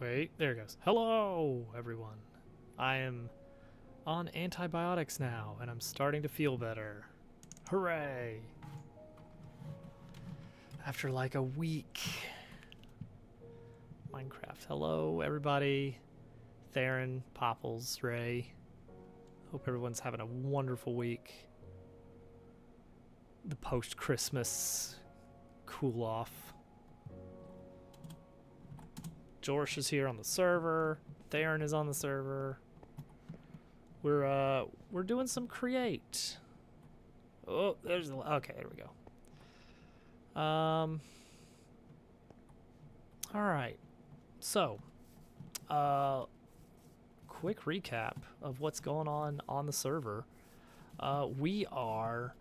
Wait, there it goes. Hello, everyone. I am on antibiotics now, and I'm starting to feel better. Hooray! After like a week. Minecraft. Hello, everybody. Theron, Popples, Ray. Hope everyone's having a wonderful week. The post-Christmas cool-off. Jorsh is here on the server. Theron is on the server. We're doing some create. Oh, there's the okay. There we go. All right. So, quick recap of what's going on the server. We are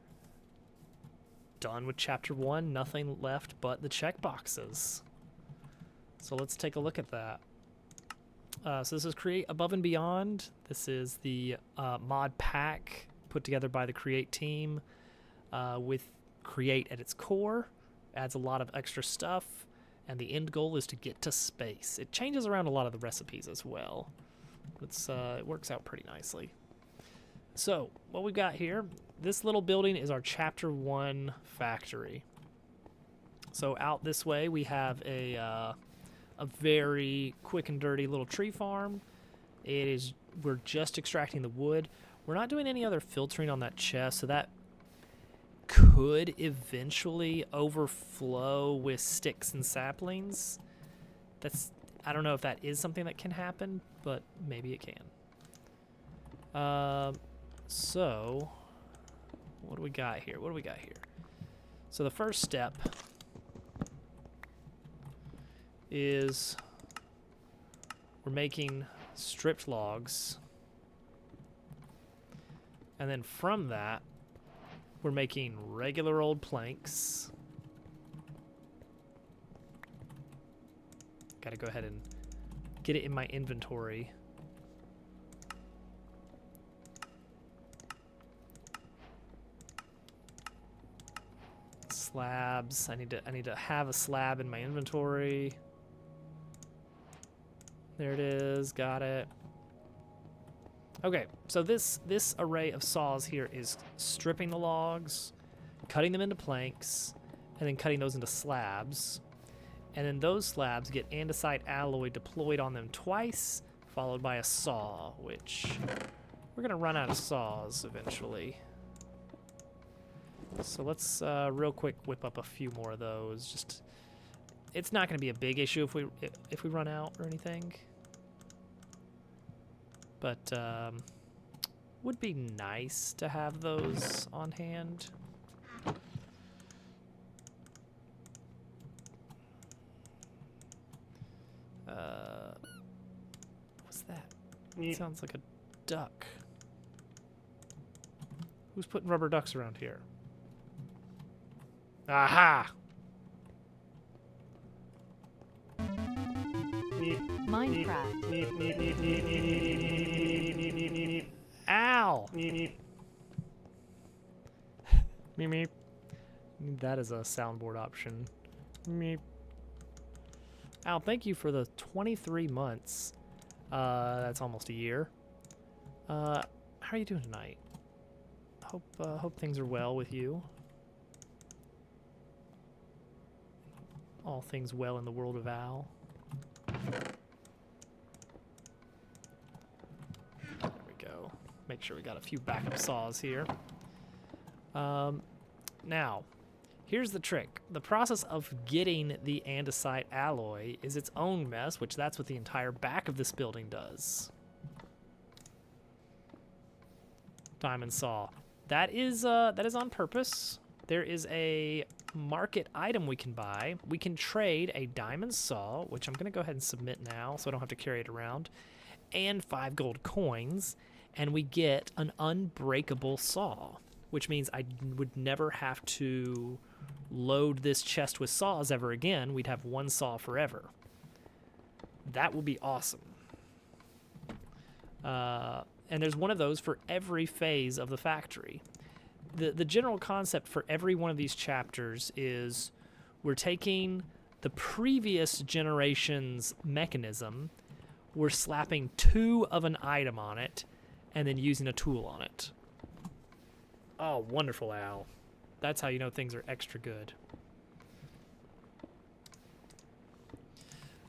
done with chapter 1. Nothing left but the checkboxes. So let's take a look at that. So this is Create Above and Beyond. This is the mod pack put together by the Create team with Create at its core. Adds a lot of extra stuff, and the end goal is to get to space. It changes around a lot of the recipes as well. It works out pretty nicely. So what we've got here, this little building is our Chapter 1 factory. So out this way we have a very quick and dirty little tree farm. We're just extracting the wood. We're not doing any other filtering on that chest, so that could eventually overflow with sticks and saplings. I don't know if that is something that can happen, but maybe it can. So what do we got here? So the first step is we're making stripped logs, and then from that we're making regular old planks. Gotta go ahead and get it in my inventory. Slabs. I need to have a slab in my inventory. There it is, got it. Okay, so this array of saws here is stripping the logs, cutting them into planks, and then cutting those into slabs. And then those slabs get andesite alloy deployed on them twice, followed by a saw, which we're gonna run out of saws eventually. So let's real quick whip up a few more of those. It's not gonna be a big issue if we run out or anything. But would be nice to have those on hand. What's that? It sounds like a duck. Who's putting rubber ducks around here? Aha! Minecraft. Ow! Meep meep. Need that as a soundboard option. Meep. Ow, thank you for the 23 months. That's almost a year. How are you doing tonight? Hope things are well with you. All things well in the world of Al. There we go. Make sure we got a few backup saws here. Now, here's the trick. The process of getting the andesite alloy is its own mess, which that's what the entire back of this building does. Diamond saw. That is on purpose. There is a market item we can buy. We can trade a diamond saw, which I'm gonna go ahead and submit now so I don't have to carry it around, and 5 gold coins, and we get an unbreakable saw, which means I would never have to load this chest with saws ever again. We'd have one saw forever. That would be awesome. And there's one of those for every phase of the factory. The general concept for every one of these chapters is we're taking The previous generation's mechanism, we're slapping 2 of an item on it and then using a tool on it. Oh, wonderful, Al. That's how you know things are extra good.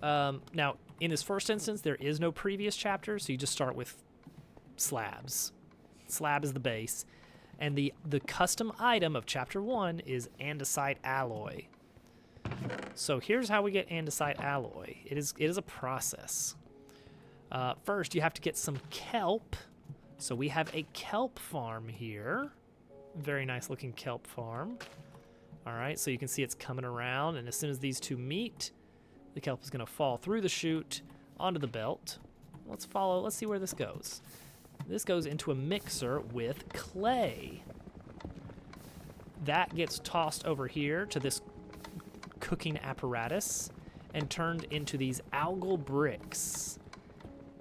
Now, in this first instance, there is no previous chapter, so you just start with slabs. Slab is the base. And the custom item of chapter 1 is andesite alloy. So here's how we get andesite alloy. It is a process. First, you have to get some kelp. So we have a kelp farm here. Very nice looking kelp farm. All right, so you can see it's coming around, and as soon as these two meet, the kelp is going to fall through the chute onto the belt. Let's see where this goes. This goes into a mixer with clay. That gets tossed over here to this cooking apparatus and turned into these algal bricks.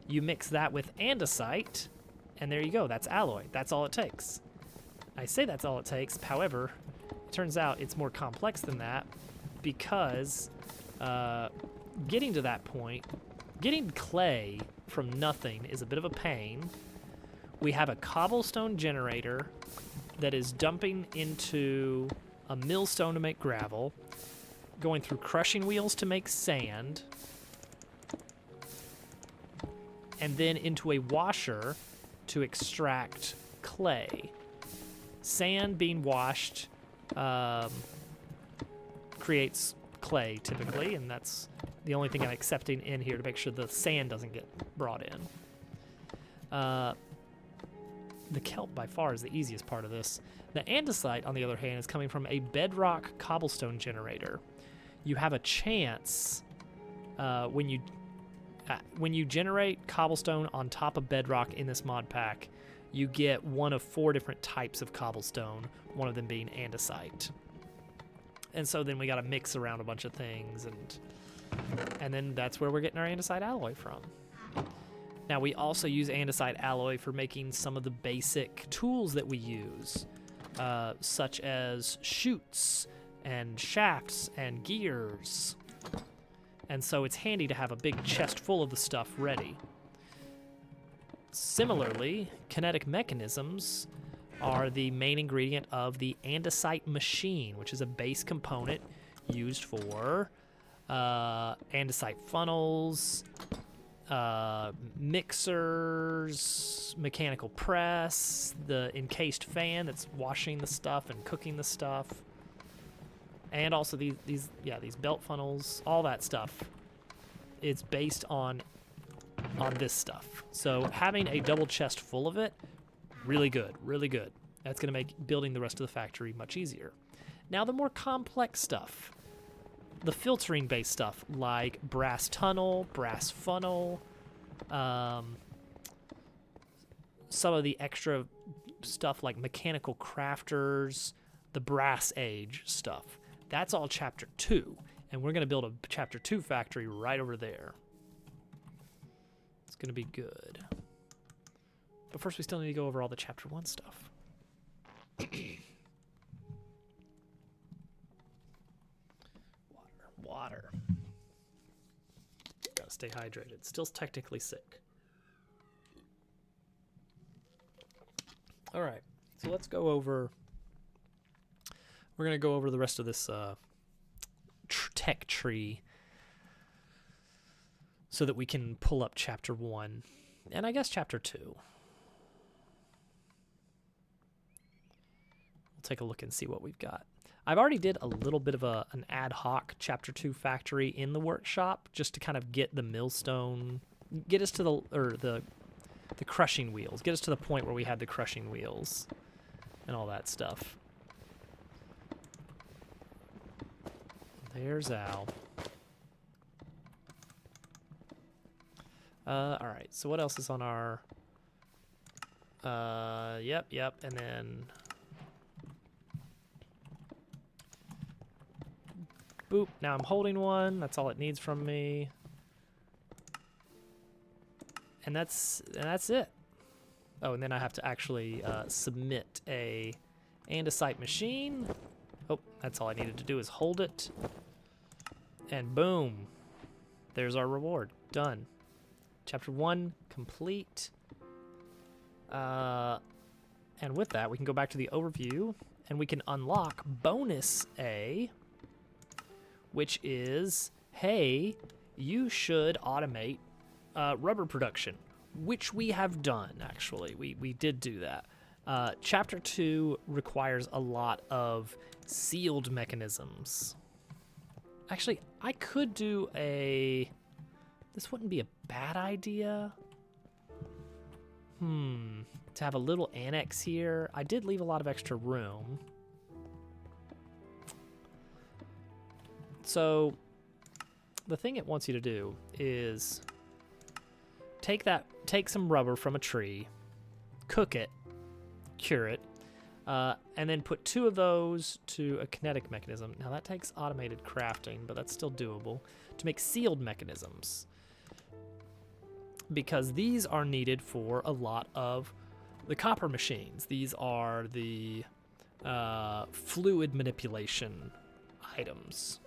You mix that with andesite, and there you go. That's alloy. That's all it takes. I say that's all it takes. However, it turns out it's more complex than that because getting to that point, getting clay from nothing is a bit of a pain. We have a cobblestone generator that is dumping into a millstone to make gravel, going through crushing wheels to make sand, and then into a washer to extract clay. Sand being washed creates clay typically, and that's the only thing I'm accepting in here to make sure the sand doesn't get brought in. The kelp by far is the easiest part of this. The andesite, on the other hand, is coming from a bedrock cobblestone generator. You have a chance when you generate cobblestone on top of bedrock in this mod pack, you get one of 4 different types of cobblestone, one of them being andesite. And so then we got to mix around a bunch of things, and then that's where we're getting our andesite alloy from. Now, we also use andesite alloy for making some of the basic tools that we use, such as chutes and shafts and gears. And so it's handy to have a big chest full of the stuff ready. Similarly, kinetic mechanisms are the main ingredient of the andesite machine, which is a base component used for andesite funnels, mixers, mechanical press, the encased fan that's washing the stuff and cooking the stuff, and also these belt funnels, all that stuff. It's based on this stuff. So having a double chest full of it, really good, really good. That's going to make building the rest of the factory much easier. Now the more complex stuff, the filtering based stuff like brass tunnel, brass funnel, some of the extra stuff like mechanical crafters, the brass age stuff. That's all chapter 2, and we're going to build a chapter 2 factory right over there. It's going to be good. But first we still need to go over all the chapter 1 stuff. Water. Gotta stay hydrated. Still technically sick. All right, so let's go over. We're gonna go over the rest of this tech tree so that we can pull up chapter 1 and I guess chapter 2. We'll take a look and see what we've got. I've already did a little bit of an ad hoc chapter 2 factory in the workshop just to kind of get the millstone, get us to the crushing wheels, get us to the point where we had the crushing wheels and all that stuff. There's Al. All right, so what else is on our... Yep, and then... Boop, now I'm holding one. That's all it needs from me. And that's it. Oh, and then I have to actually submit a andesite machine. Oh, that's all I needed to do is hold it. And boom, there's our reward. Done. Chapter 1 complete. And with that, we can go back to the overview, and we can unlock bonus A, which is, hey, you should automate rubber production, which we have done, actually. We did do that. Chapter 2 requires a lot of sealed mechanisms. Actually, I could do this wouldn't be a bad idea. To have a little annex here. I did leave a lot of extra room. So the thing it wants you to do is take some rubber from a tree, cook it, cure it, and then put 2 of those to a kinetic mechanism. Now that takes automated crafting, but that's still doable, to make sealed mechanisms, because these are needed for a lot of the copper machines. These are the fluid manipulation items.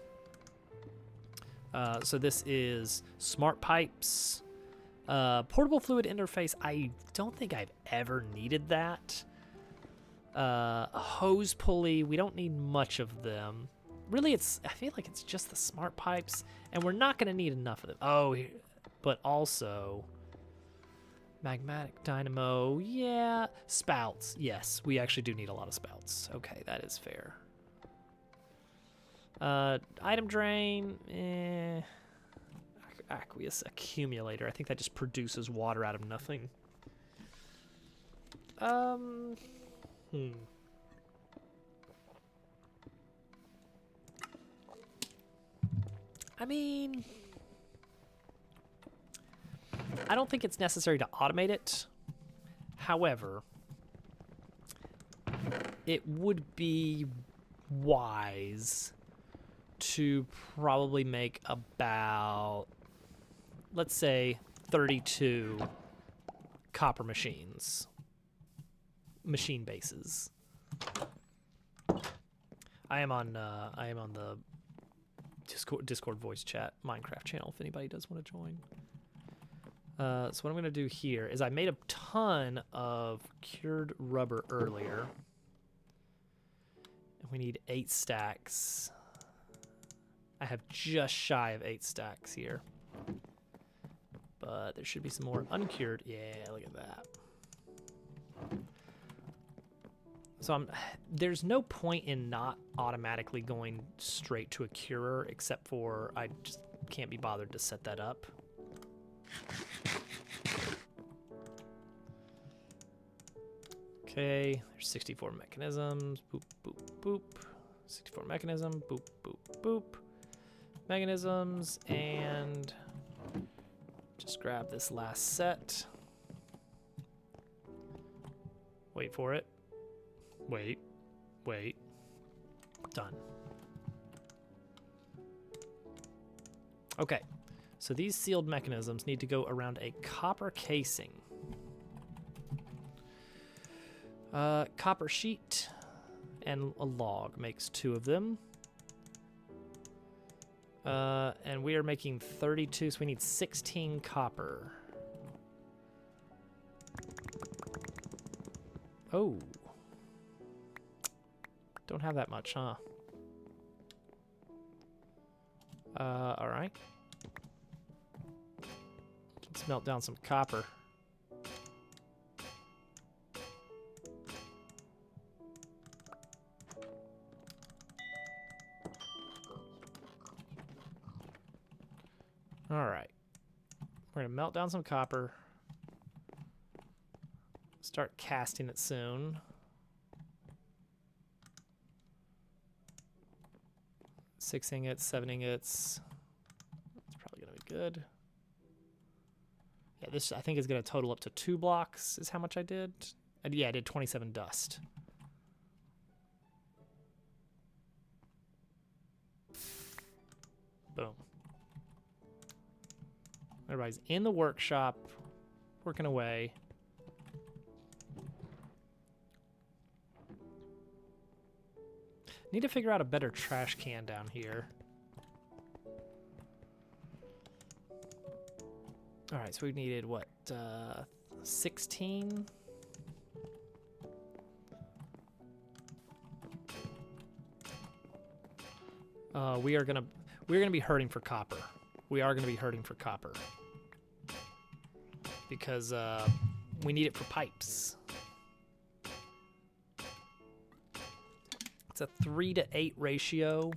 So this is smart pipes, portable fluid interface. I don't think I've ever needed that. A hose pulley. We don't need much of them. Really, I feel like it's just the smart pipes, and we're not going to need enough of them. Oh, but also magmatic dynamo. Yeah, spouts. Yes, we actually do need a lot of spouts. Okay, that is fair. Item drain. Aqueous accumulator. I think that just produces water out of nothing. I mean, I don't think it's necessary to automate it. However, it would be wise to probably make about, let's say, 32 copper machine bases. I am on the Discord voice chat Minecraft channel if anybody does want to join. So what I'm going to do here is I made a ton of cured rubber earlier. And we need 8 stacks. I have just shy of 8 stacks here. But there should be some more uncured. Yeah, look at that. So there's no point in not automatically going straight to a curer, except for I just can't be bothered to set that up. Okay, there's 64 mechanisms. Boop, boop, boop. 64 mechanism. Boop, boop, boop. Mechanisms, and just grab this last set. Wait for it. Wait. Done. Okay, so these sealed mechanisms need to go around a copper casing. Copper sheet and a log makes 2 of them. And we are making 32, so we need 16 copper. Oh. Don't have that much, huh? Alright. Let's melt down some copper. Alright. We're gonna melt down some copper. Start casting it soon. 6 ingots, 7 ingots. It's probably gonna be good. Yeah, this I think is gonna total up to 2 blocks is how much I did. Yeah, I did 27 dust. Boom. Everybody's in the workshop, working away. Need to figure out a better trash can down here. All right, so we needed what, 16? We're gonna be hurting for copper. We are gonna be hurting for copper because we need it for pipes. It's a 3-to-8 ratio.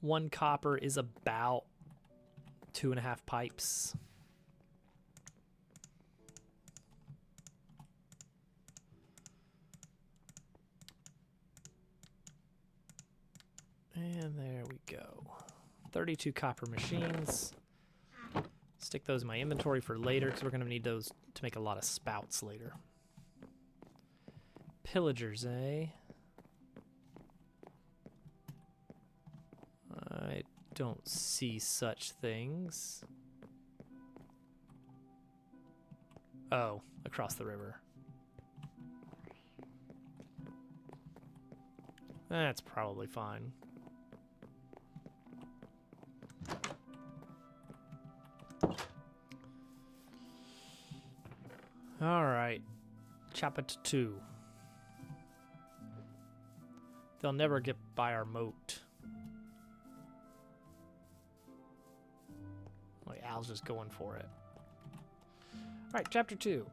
1 copper is about 2.5 pipes. And there we go. 32 copper machines. Stick those in my inventory for later because we're going to need those to make a lot of spouts later. Pillagers, eh? I don't see such things. Oh, across the river. That's probably fine. All right, chapter 2. They'll never get by our moat. Like Al's just going for it. All right, chapter 2.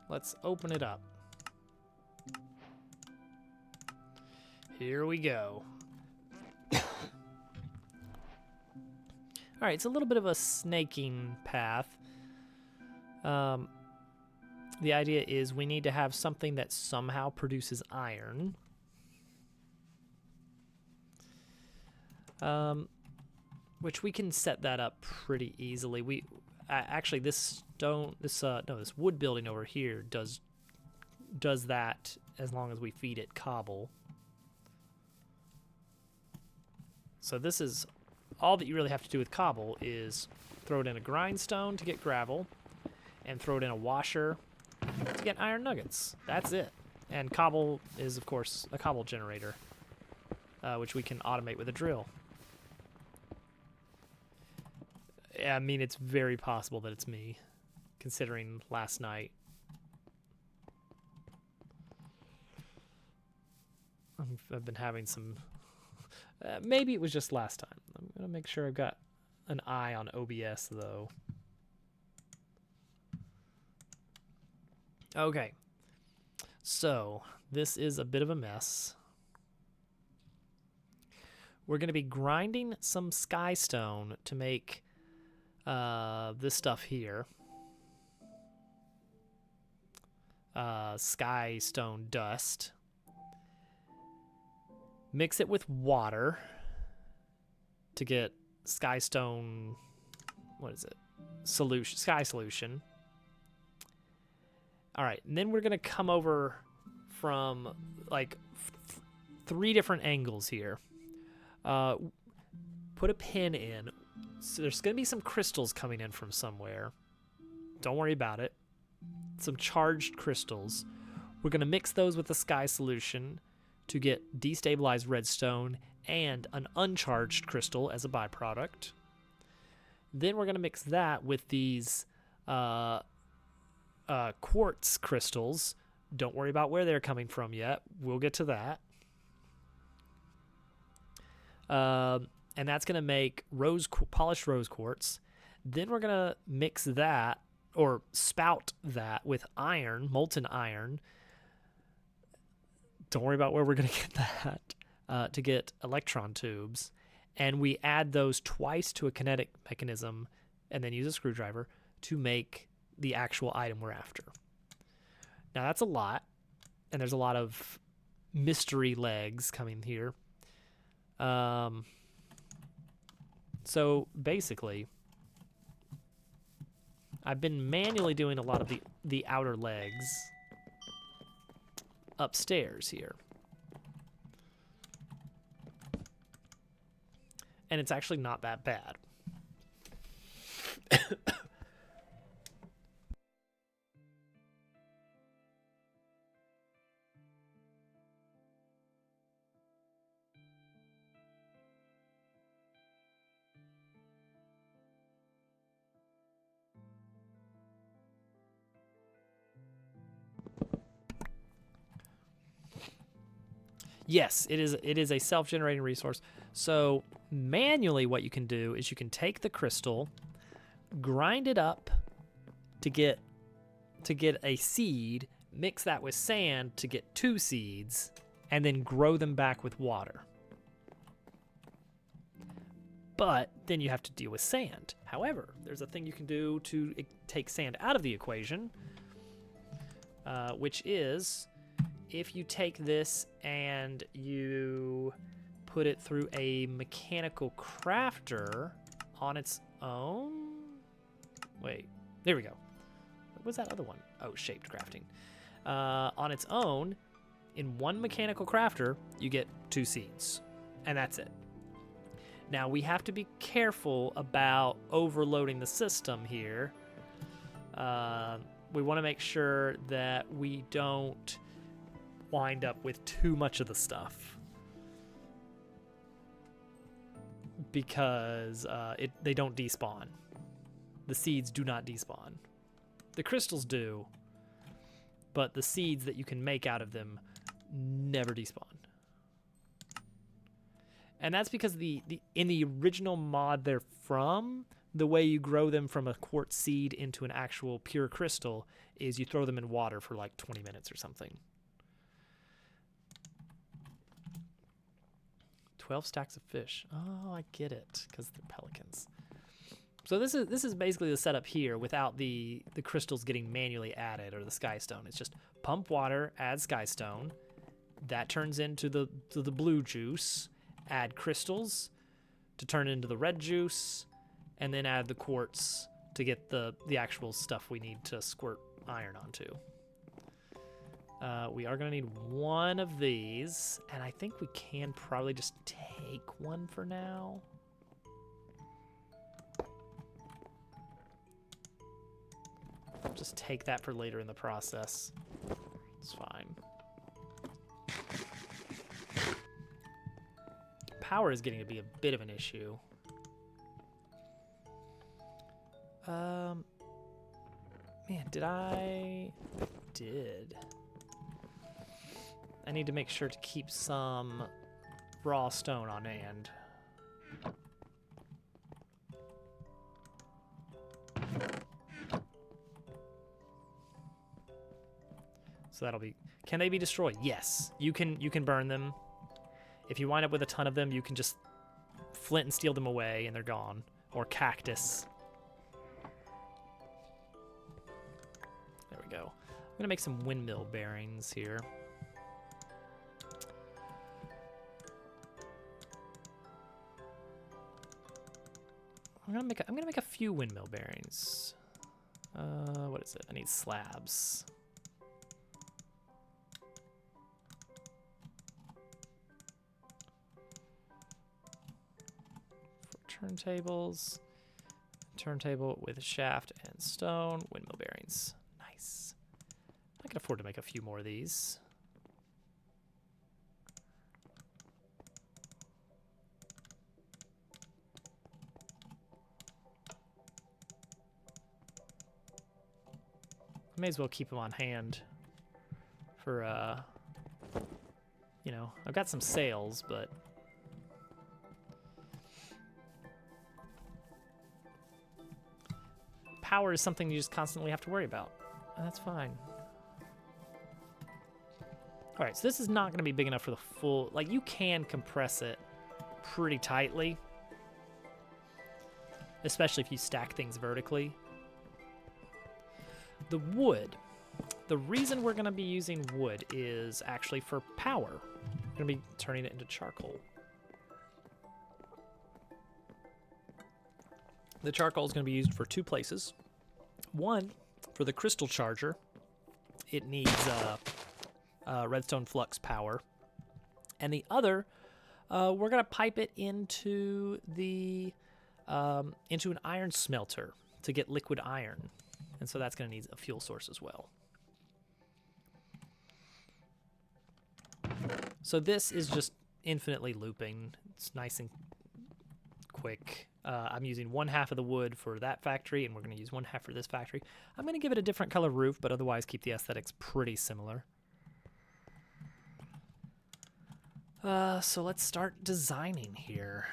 Let's open it up. Here we go. All right, it's a little bit of a snaking path. The idea is we need to have something that somehow produces iron. Which we can set that up pretty easily. Actually this wood building over here does that as long as we feed it cobble. So this is all that you really have to do with cobble is throw it in a grindstone to get gravel and throw it in a washer to get iron nuggets. That's it. And cobble is, of course, a cobble generator, which we can automate with a drill. I mean, it's very possible that it's me, considering last night. I've been having some... maybe it was just last time. I'm going to make sure I've got an eye on OBS, though. Okay. So, this is a bit of a mess. We're going to be grinding some skystone to make this stuff here. Skystone dust. Mix it with water to get skystone, what is it? Solution, sky solution. All right, and then we're gonna come over from like 3 different angles here. Put a pin in. So there's gonna be some crystals coming in from somewhere. Don't worry about it. Some charged crystals. We're gonna mix those with the sky solution to get destabilized redstone and an uncharged crystal as a byproduct. Then we're going to mix that with these quartz crystals. Don't worry about where they're coming from yet. We'll get to that. And that's going to make polished rose quartz. Then we're going to mix that, or spout that, with iron, molten iron. Don't worry about where we're going to get that, to get electron tubes. And we add those twice to a kinetic mechanism and then use a screwdriver to make the actual item we're after. Now that's a lot, and there's a lot of mystery legs coming here. So basically, I've been manually doing a lot of the outer legs upstairs here. And it's actually not that bad. Yes, it is. It is a self-generating resource. So manually, what you can do is you can take the crystal, grind it up to get a seed, mix that with sand to get 2 seeds, and then grow them back with water. But then you have to deal with sand. However, there's a thing you can do to take sand out of the equation, which is if you take this and you put it through a mechanical crafter on its own. Wait, there we go. What was that other one? Oh, shaped crafting. On its own, in one mechanical crafter, you get 2 seeds, and that's it. Now, we have to be careful about overloading the system here. We want to make sure that we don't wind up with too much of the stuff, because they don't despawn. The seeds do not despawn. The crystals do, but the seeds that you can make out of them never despawn. And that's because in the original mod they're from, the way you grow them from a quartz seed into an actual pure crystal is you throw them in water for like 20 minutes or something. 12 stacks of fish. Oh, I get it, because they're pelicans. So this is basically the setup here without the crystals getting manually added, or the sky stone. It's just pump water, add sky stone. That turns into the blue juice. Add crystals to turn into the red juice, and then add the quartz to get the actual stuff we need to squirt iron onto. We are going to need 1 of these, and I think we can probably just take 1 for now. Just take that for later in the process. It's fine. Power is getting to be a bit of an issue. Man, I did. I need to make sure to keep some raw stone on hand. So that'll be... Can they be destroyed? Yes. You can burn them. If you wind up with a ton of them, you can just flint and steel them away and they're gone. Or cactus. There we go. I'm gonna make some windmill bearings here. I'm gonna make a few windmill bearings. What is it? I need slabs. Turntables, turntable with shaft and stone, windmill bearings. Nice. I can afford to make a few more of these. I may as well keep them on hand for, you know, I've got some sails, but power is something you just constantly have to worry about. And that's fine. All right, so this is not going to be big enough for the full... Like, you can compress it pretty tightly, especially if you stack things vertically. The wood. The reason we're going to be using wood is actually for power. We're going to be turning it into charcoal. The charcoal is going to be used for 2 places. One, for the crystal charger. It needs redstone flux power. And the other, we're going to pipe it into an iron smelter to get liquid iron. And so that's going to need a fuel source as well. So this is just infinitely looping. It's nice and quick. I'm using 1/2 of the wood for that factory, and we're going to use 1/2 for this factory. I'm going to give it a different color roof, but otherwise keep the aesthetics pretty similar. So let's start designing here.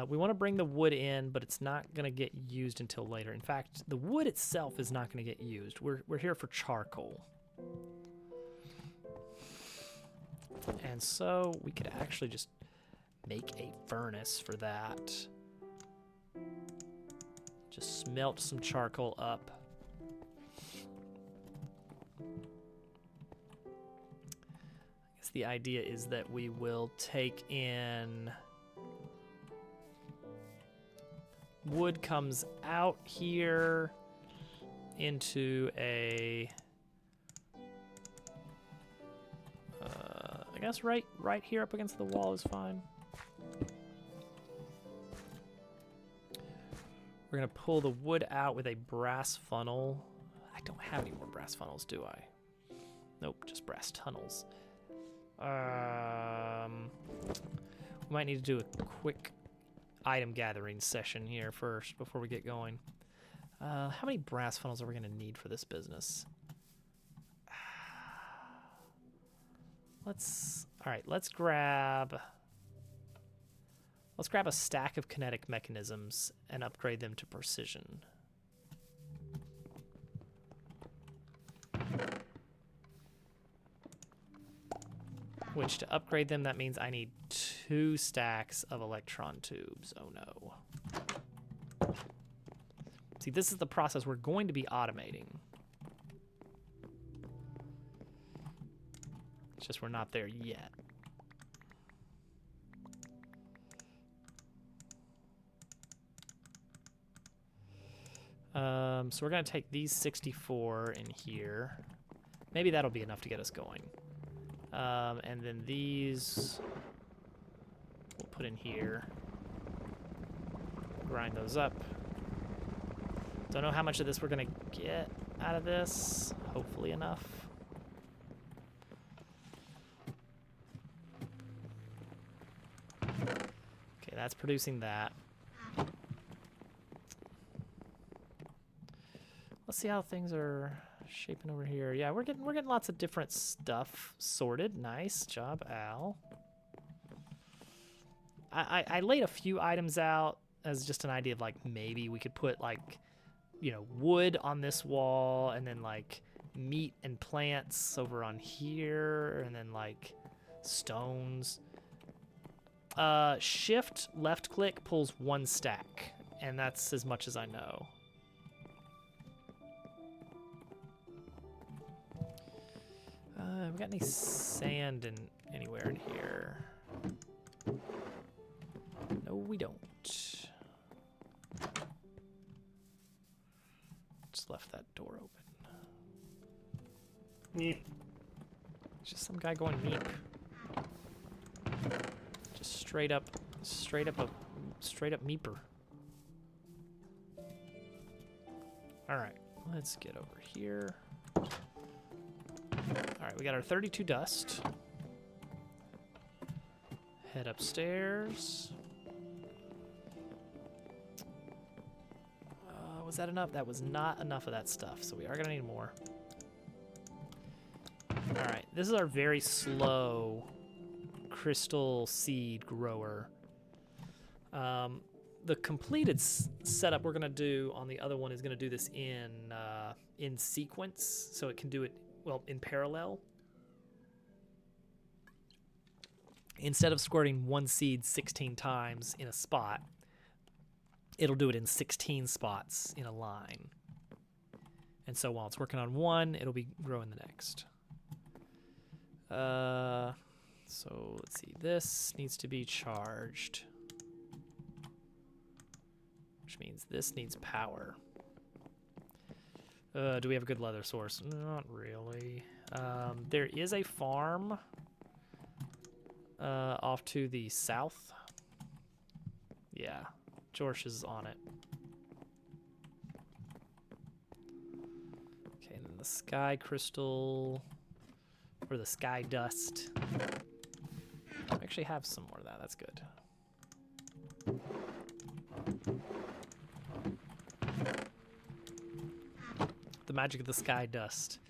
We want to bring the wood in, but it's not going to get used until later. In fact, the wood itself is not going to get used. We're here for charcoal. And so we could actually just make a furnace for that. Just smelt some charcoal up. I guess the idea is that we will take in... Wood comes out here into a... I guess right here up against the wall is fine. We're gonna pull the wood out with a brass funnel. I don't have any more brass funnels, do I? Nope, just brass tunnels. We might need to do a quick item gathering session here first before we get going. How many brass funnels are we gonna need for this business? Let's grab a stack of kinetic mechanisms and upgrade them to precision. Which, to upgrade them, that means I need 2 stacks of electron tubes. Oh no. See, this is the process we're going to be automating. It's just we're not there yet. So we're going to take these 64 in here. Maybe that'll be enough to get us going. And then these we'll put in here. Grind those up. Don't know how much of this we're going to get out of this. Hopefully enough. Okay, that's producing that. Let's see how things are shaping over here. Yeah, we're getting lots of different stuff sorted. Nice job, Al. I laid a few items out as just an idea of like maybe we could put like, you know, wood on this wall and then like meat and plants over on here and then like stones. Shift left click pulls 1 stack, and that's as much as I know. We got any sand anywhere in here? No, we don't. Just left that door open. Meep. It's just some guy going meep. Just straight up meeper. All right, let's get over here. All right, we got our 32 dust. Head upstairs. Was that enough? That was not enough of that stuff, so we are gonna need more. All right, this is our very slow crystal seed grower. The completed setup we're gonna do on the other one is gonna do this in sequence, so it can do it, well, in parallel. Instead of squirting 1 seed 16 times in a spot, it'll do it in 16 spots in a line. And so while it's working on one, it'll be growing the next. So let's see, this needs to be charged, which means this needs power. Do we have a good leather source? Not really. There is a farm off to the south. Yeah, Jorsh is on it. Okay, and then the sky crystal, or the sky dust. I actually have some more of that, that's good. The magic of the sky dust.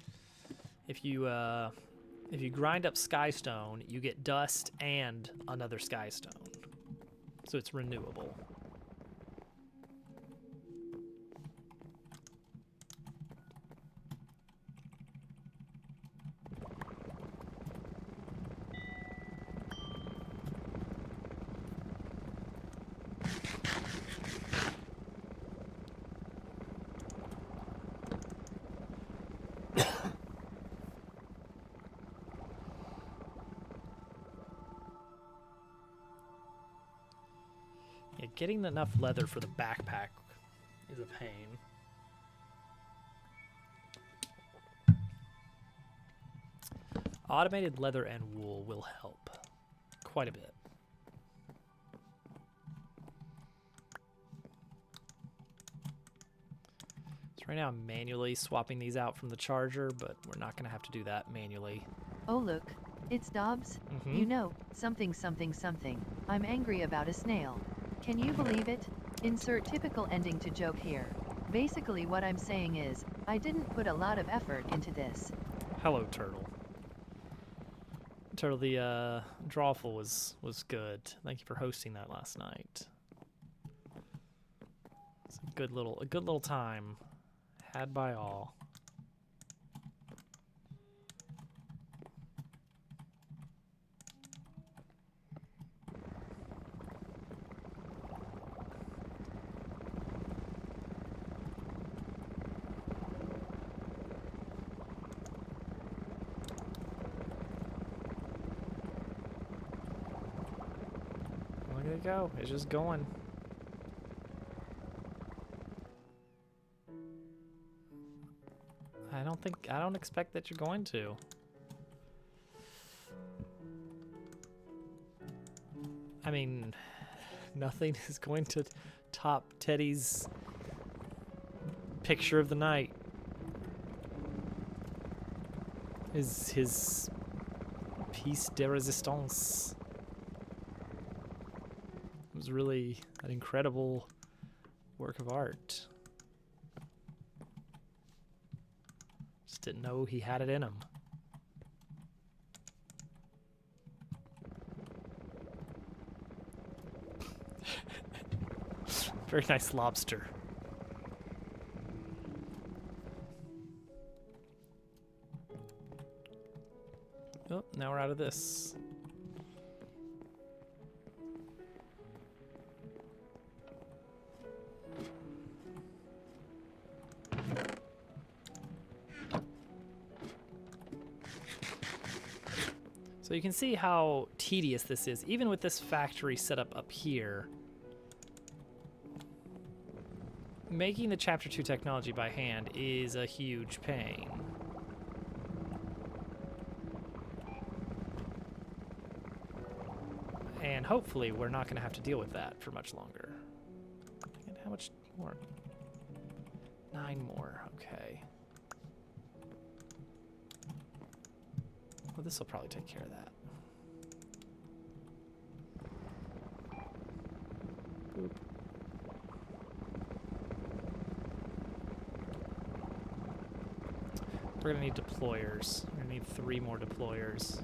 If you If you grind up skystone, you get dust and another skystone. So it's renewable. Yeah, getting enough leather for the backpack is a pain. Automated leather and wool will help quite a bit. So right now I'm manually swapping these out from the charger, but we're not going to have to do that manually. Oh look, it's Dobbs. Mm-hmm. You know, something something something. I'm angry about a snail. Can you believe it? Insert typical ending to joke here. Basically what I'm saying is, I didn't put a lot of effort into this. Hello, Turtle. Turtle, the drawful was good. Thank you for hosting that last night. It's a good little time had by all. Look at it go. It's just going. I don't expect that you're going to. I mean, nothing is going to top Teddy's picture of the night. His piece de resistance. It was really an incredible work of art. Just didn't know he had it in him. Very nice lobster. Oh, now we're out of this. So you can see how tedious this is, even with this factory set up here. Making the Chapter 2 technology by hand is a huge pain. And hopefully we're not going to have to deal with that for much longer. And how much more? 9 more, okay. Well, this will probably take care of that. Boop. We're gonna need deployers. We're gonna need 3 more deployers.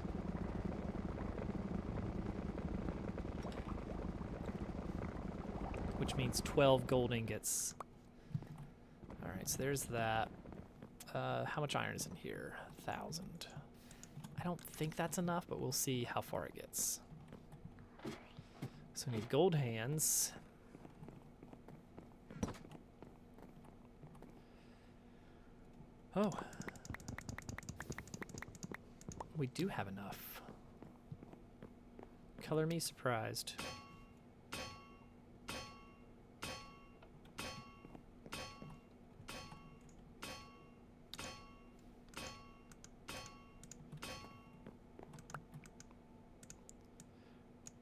Which means 12 gold ingots. Alright, so there's that. How much iron is in here? 1,000. I don't think that's enough, but we'll see how far it gets. So we need gold hands. Oh. We do have enough. Color me surprised.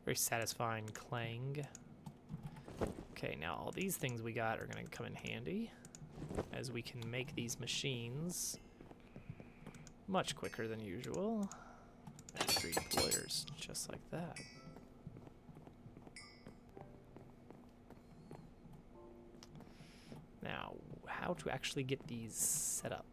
Very satisfying clang. Okay, now all these things we got are going to come in handy, as we can make these machines much quicker than usual. 3 deployers, just like that. Now, how to actually get these set up?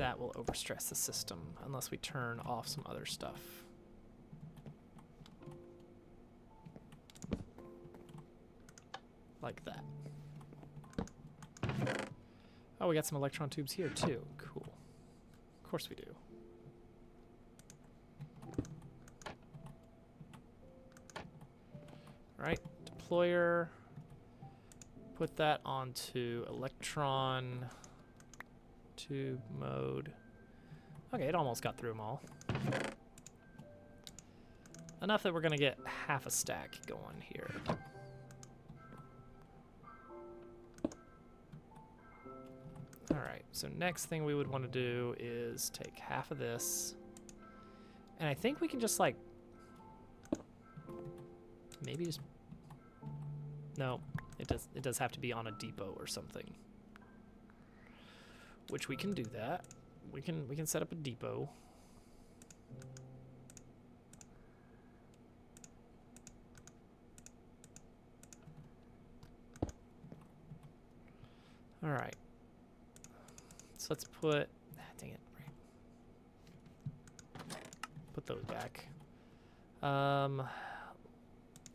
that will overstress the system unless we turn off some other stuff. Like that. Oh, we got some electron tubes here too. Cool. Of course we do. Right, deployer. Put that onto electron tube mode. Okay, it almost got through them all. Enough that we're gonna get half a stack going here. Alright, so next thing we would want to do is take half of this. And I think we can just like maybe just no, it does have to be on a depot or something. Which we can do that. We can set up a depot. All right. So let's put dang it, right. Put those back.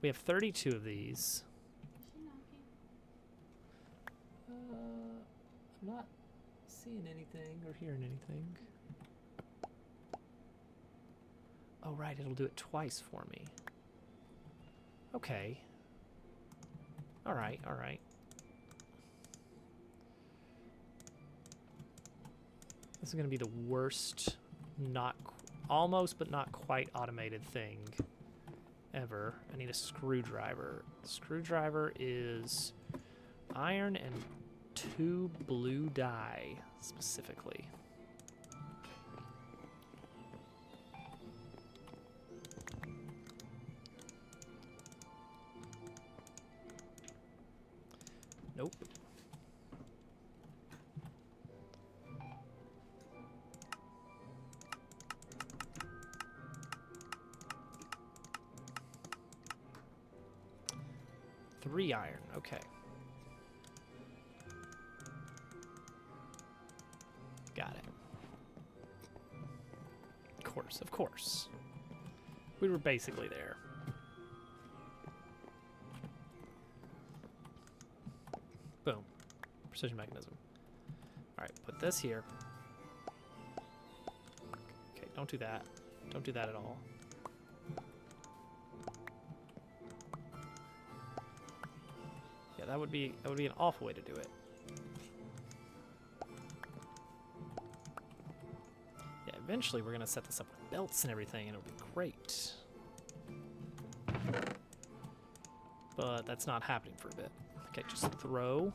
We have 32 of these. I'm not seeing anything or hearing anything. Oh, right, it'll do it twice for me. Okay. All right, all right. This is going to be the worst, almost but not quite automated thing ever. I need a screwdriver. Screwdriver is iron and 2 blue dye, specifically. Nope. Three iron, okay. Got it. Of course. We were basically there. Boom. Precision mechanism. Alright, put this here. Okay, don't do that. Don't do that at all. Yeah, that would be an awful way to do it. Yeah, eventually we're gonna set this up with belts and everything, and it'll be great. But that's not happening for a bit. Okay, just throw.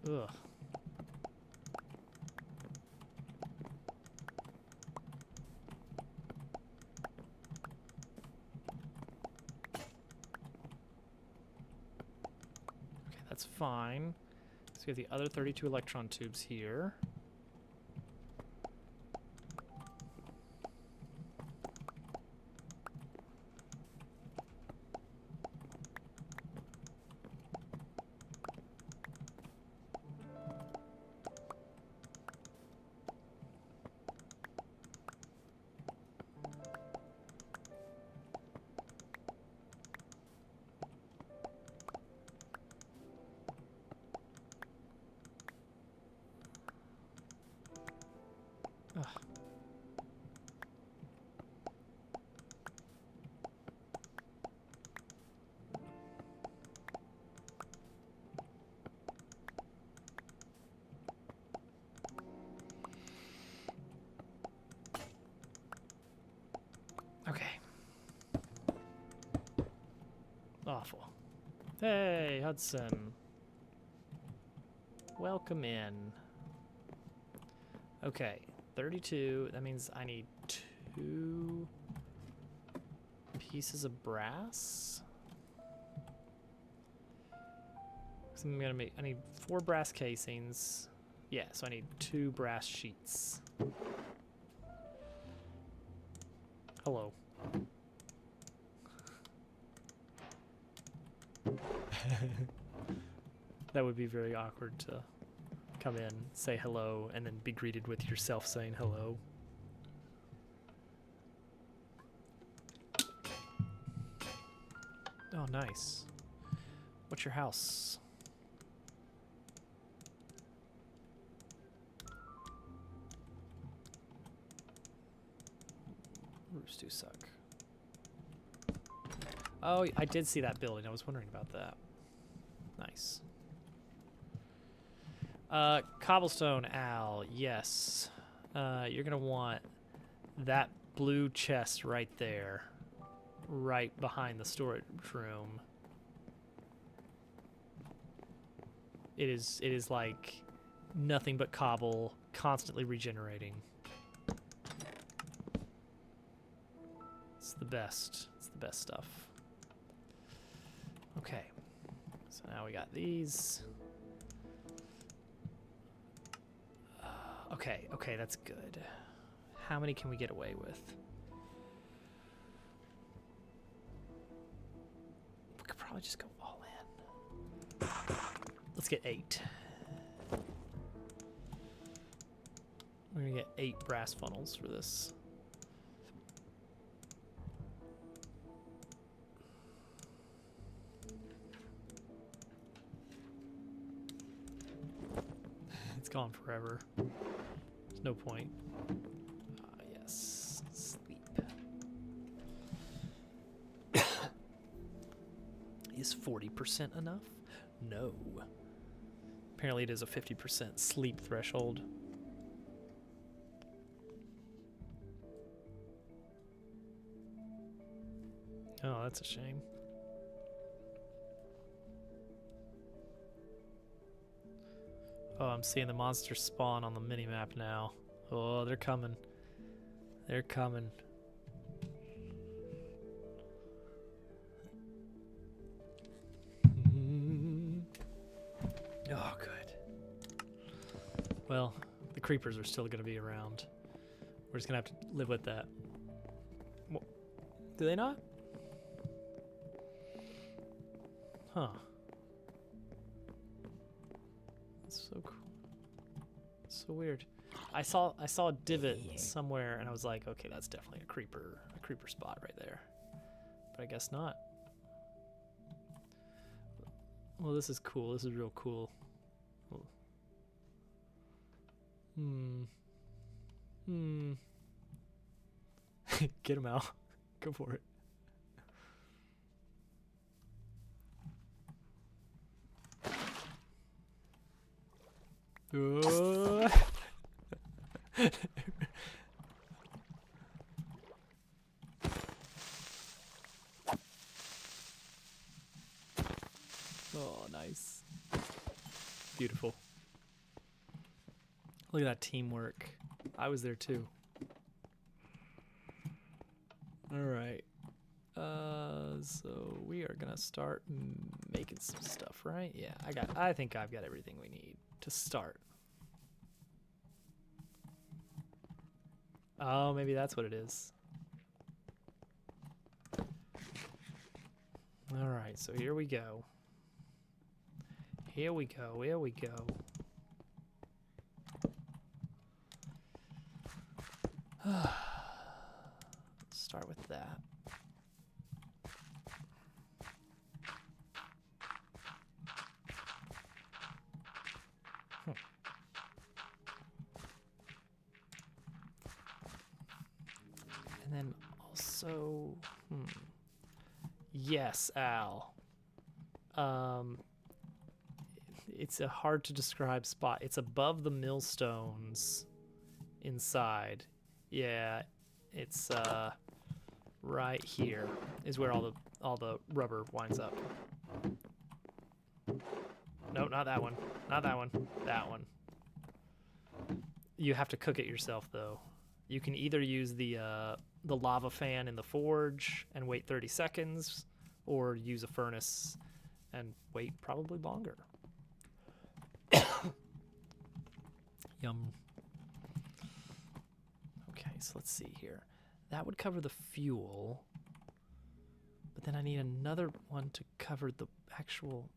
Ugh. Okay, that's fine. Let's get the other 32 electron tubes here. Ugh. Okay. Awful. Hey, Hudson. Welcome in. Okay, 32. That means I need 2 pieces of brass. So I'm gonna make. I need 4 brass casings. Yeah, so I need 2 brass sheets. Hello. That would be very awkward to come in, say hello, and then be greeted with yourself saying hello. Oh, nice. What's your house? Roofs do suck. Oh, I did see that building. I was wondering about that. Nice. Cobblestone, Al. Yes. You're gonna want that blue chest right there. Right behind the storage room. It is like nothing but cobble, constantly regenerating. It's the best. It's the best stuff. Okay. So now we got these. Okay, that's good. How many can we get away with? We could probably just go all in. Let's get 8. We're gonna get 8 brass funnels for this. It's gone forever. There's no point. Yes. Sleep. Is 40% enough? No. Apparently it is a 50% sleep threshold. Oh, that's a shame. Oh, I'm seeing the monsters spawn on the minimap now. Oh, they're coming. They're coming. Oh, good. Well, the creepers are still going to be around. We're just going to have to live with that. Do they not? Huh. That's so cool. It's so weird. I saw a divot somewhere and I was like, okay, that's definitely a creeper spot right there. But I guess not. Well, this is cool. This is real cool. Get him out. Go for it. Oh, nice. Beautiful. Look at that teamwork. I was there too. All right. So we are gonna start making some stuff, right? Yeah, I think I've got everything we need to start. Oh, maybe that's what it is. All right, so here we go. Here we go. Here we go. Start with that. And then also, yes, Al. It's a hard to describe spot. It's above the millstones inside. Yeah, it's right here is where all the rubber winds up. No, not that one. Not that one. That one. You have to cook it yourself though. You can either use the the lava fan in the forge and wait 30 seconds, or use a furnace and wait probably longer. Yum. Okay, so let's see here. That would cover the fuel, but then I need another one to cover the actual,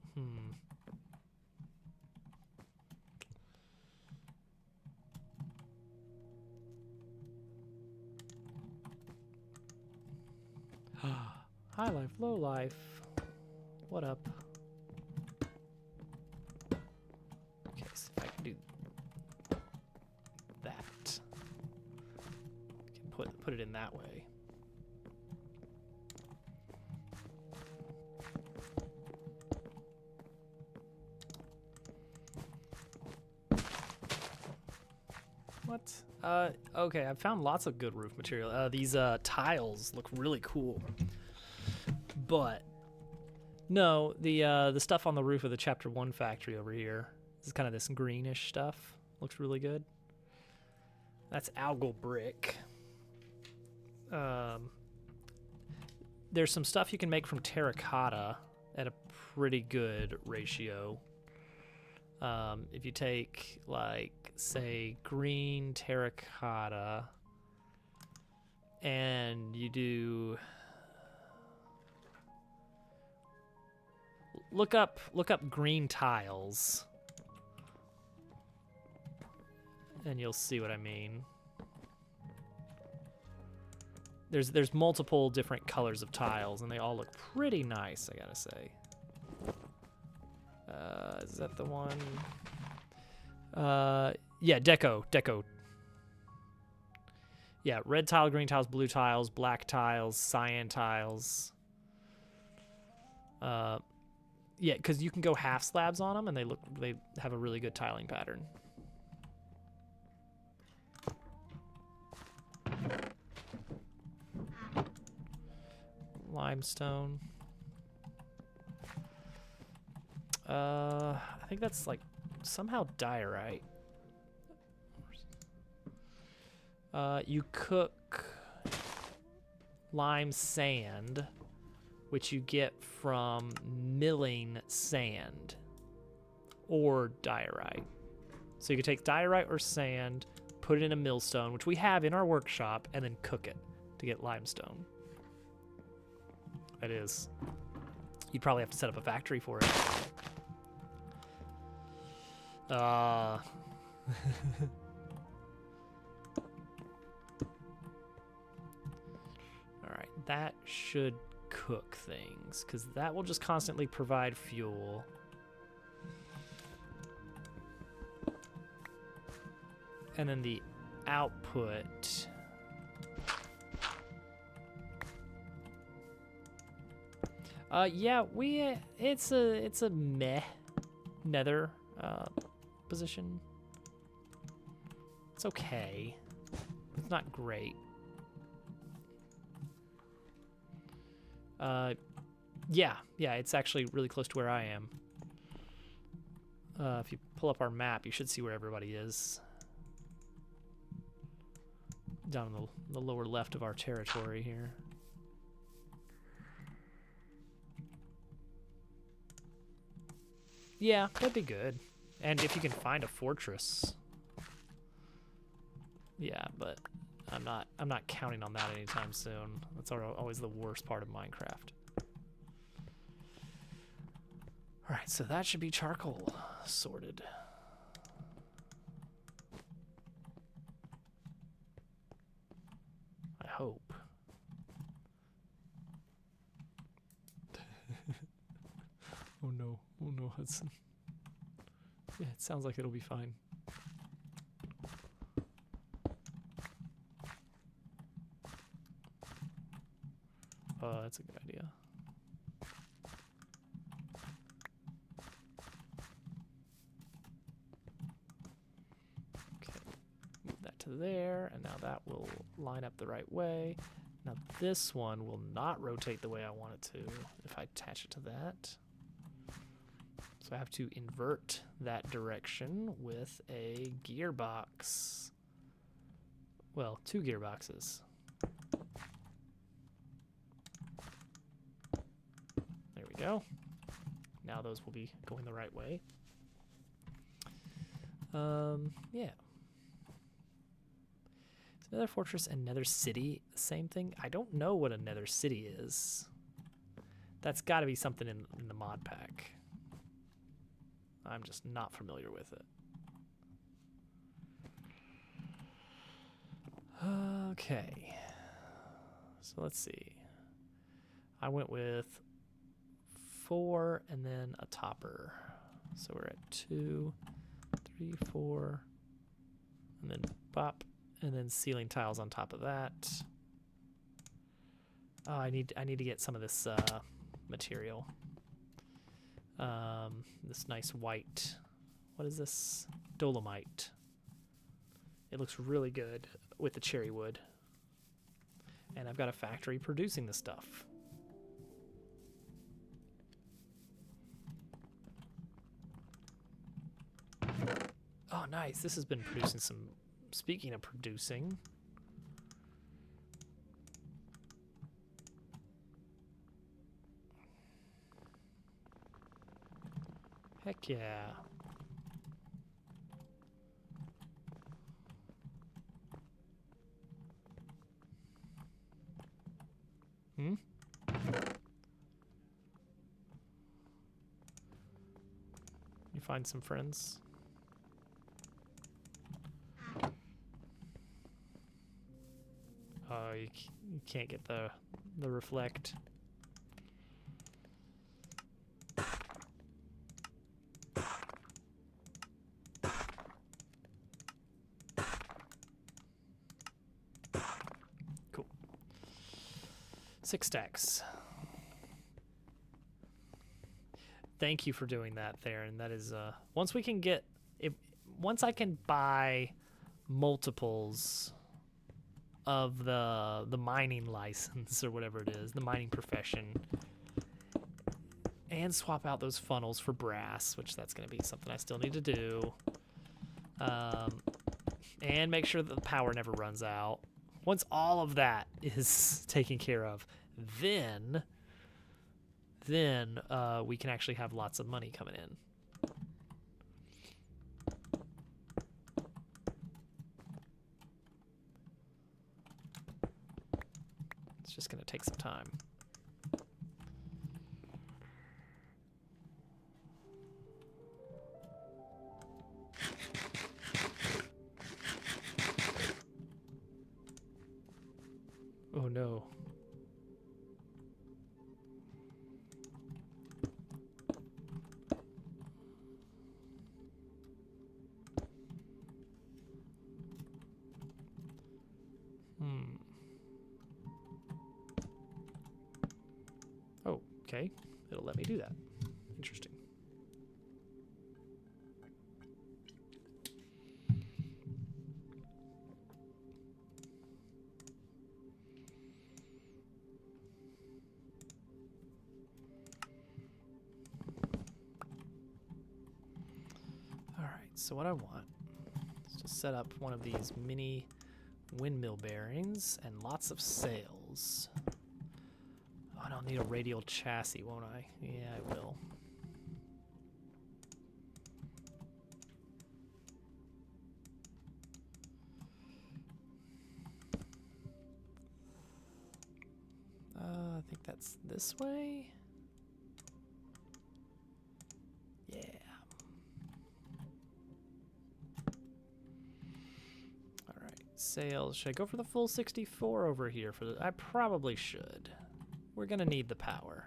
High life, low life. What up? Okay, so if I can do that, I can put it in that way. What? Okay, I've found lots of good roof material. These tiles look really cool. But no, the stuff on the roof of the Chapter 1 factory over here is kind of this greenish stuff. Looks really good. That's algal brick. There's some stuff you can make from terracotta at a pretty good ratio. If you take, like, say, green terracotta and you do... Look up green tiles, and you'll see what I mean. There's multiple different colors of tiles, and they all look pretty nice, I gotta say. Is that the one? Yeah, deco. Yeah, red tile, green tiles, blue tiles, black tiles, cyan tiles. Yeah, because you can go half slabs on them, and they have a really good tiling pattern. Limestone. I think that's like somehow diorite. You cook lime sand, which you get from milling sand or diorite. So you can take diorite or sand, put it in a millstone, which we have in our workshop, and then cook it to get limestone. That is. You'd probably have to set up a factory for it. All right, that should cook things, because that will just constantly provide fuel. And then the output... yeah, it's a meh nether position. It's okay. It's not great. Yeah, it's actually really close to where I am. If you pull up our map, you should see where everybody is. Down in the lower left of our territory here. Yeah, that'd be good. And if you can find a fortress. Yeah, but I'm not counting on that anytime soon. That's always the worst part of Minecraft. All right, so that should be charcoal sorted. I hope. Oh no, Hudson. Yeah, it sounds like it'll be fine. That's a good idea. Okay, move that to there, and now that will line up the right way. Now this one will not rotate the way I want it to if I attach it to that. So I have to invert that direction with a gearbox. Well, 2 gearboxes. go. Now those will be going the right way. Yeah. Is Nether Fortress and Nether City the same thing? I don't know what a Nether City is. That's got to be something in the mod pack. I'm just not familiar with it. Okay. So let's see. I went with 4 and then a topper. So we're at 2, 3, 4, and then bop, and then ceiling tiles on top of that. Oh, I need to get some of this material. This nice white. What is this? Dolomite. It looks really good with the cherry wood. And I've got a factory producing the stuff. Oh, nice. This has been producing some... Speaking of producing... Heck yeah. Hmm? You find some friends? Oh, you can't get the reflect. Cool. 6 stacks. Thank you for doing that, Theron. That is once we can get once I can buy multiples of the mining license or whatever it is, the mining profession, and swap out those funnels for brass, which that's going to be something I still need to do, and make sure that the power never runs out. Once all of that is taken care of, then we can actually have lots of money coming in. It's just going to take some time. Oh no. Oh, okay. It'll let me do that. Interesting. All right, so what I want is to set up one of these mini windmill bearings and lots of sails. Oh, I'll need a radial chassis, won't I? Yeah, I will. I think that's this way. Yeah. All right, sails. Should I go for the full 64 over here? I probably should. We're gonna need the power.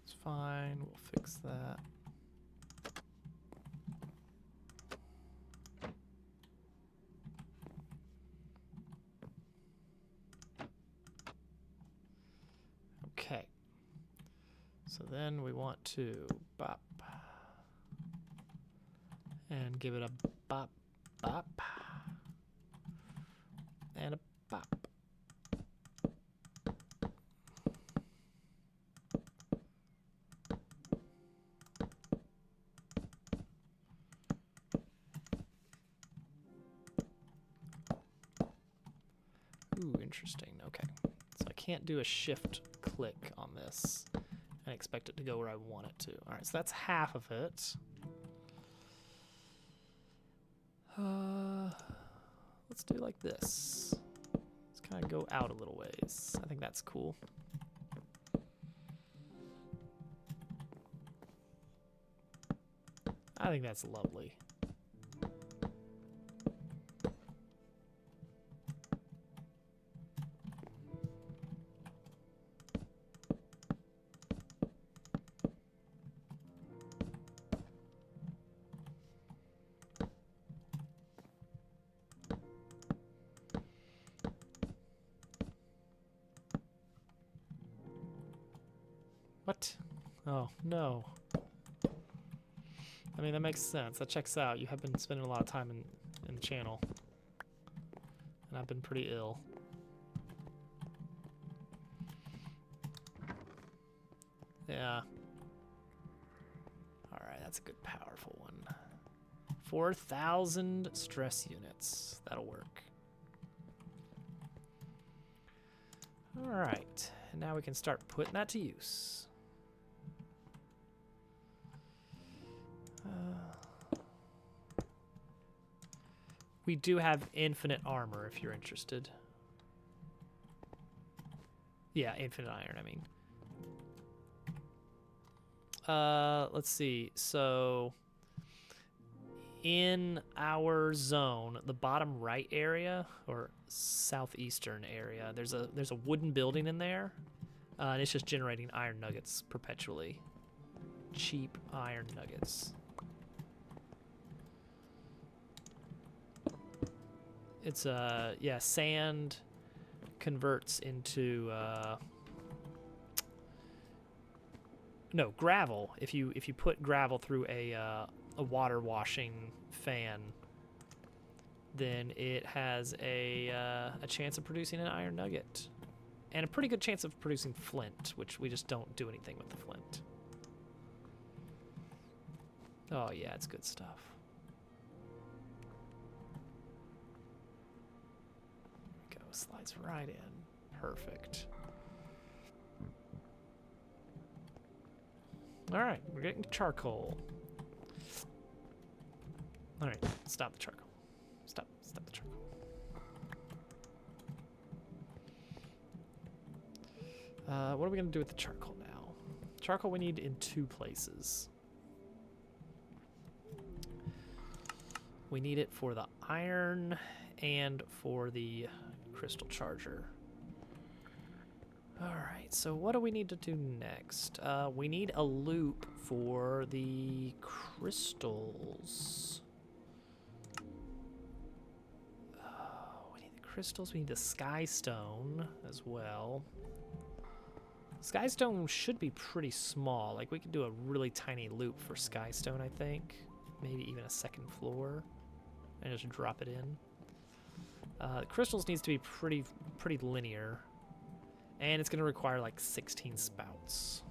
It's fine, we'll fix that. Okay. So then we want to bop. And give it a bop, bop. And a bop. interesting. Okay. So I can't do a shift click on this and expect it to go where I want it to. All right, so that's half of it. Let's do like this. Let's kind of go out a little ways. I think that's cool. I think that's lovely. What? Oh, no. I mean, that makes sense. That checks out. You have been spending a lot of time in the channel. And I've been pretty ill. Yeah. Alright, that's a good, powerful one. 4,000 stress units. That'll work. Alright. And now we can start putting that to use. We do have infinite armor if you're interested. Yeah, infinite iron, I mean. Let's see. So in our zone, the bottom right area or southeastern area, there's a wooden building in there. And it's just generating iron nuggets perpetually. Cheap iron nuggets. It's yeah, sand converts into no, gravel. If you put gravel through a water washing fan, then it has a chance of producing an iron nugget. And a pretty good chance of producing flint, which we just don't do anything with the flint. Oh yeah, it's good stuff. Slides right in. Perfect. All right, we're getting charcoal. All right, stop the charcoal. Stop the charcoal. What are we gonna do with the charcoal now? Charcoal we need in 2 places. We need it for the iron and for the crystal charger. All right, so what do we need to do next? We need a loop for the crystals. We need the crystals. We need the sky stone as well. Sky stone should be pretty small. Like we could do a really tiny loop for sky stone, I think. Maybe even a 2nd floor, and just drop it in. The crystals needs to be pretty linear, and it's going to require like 16 spouts.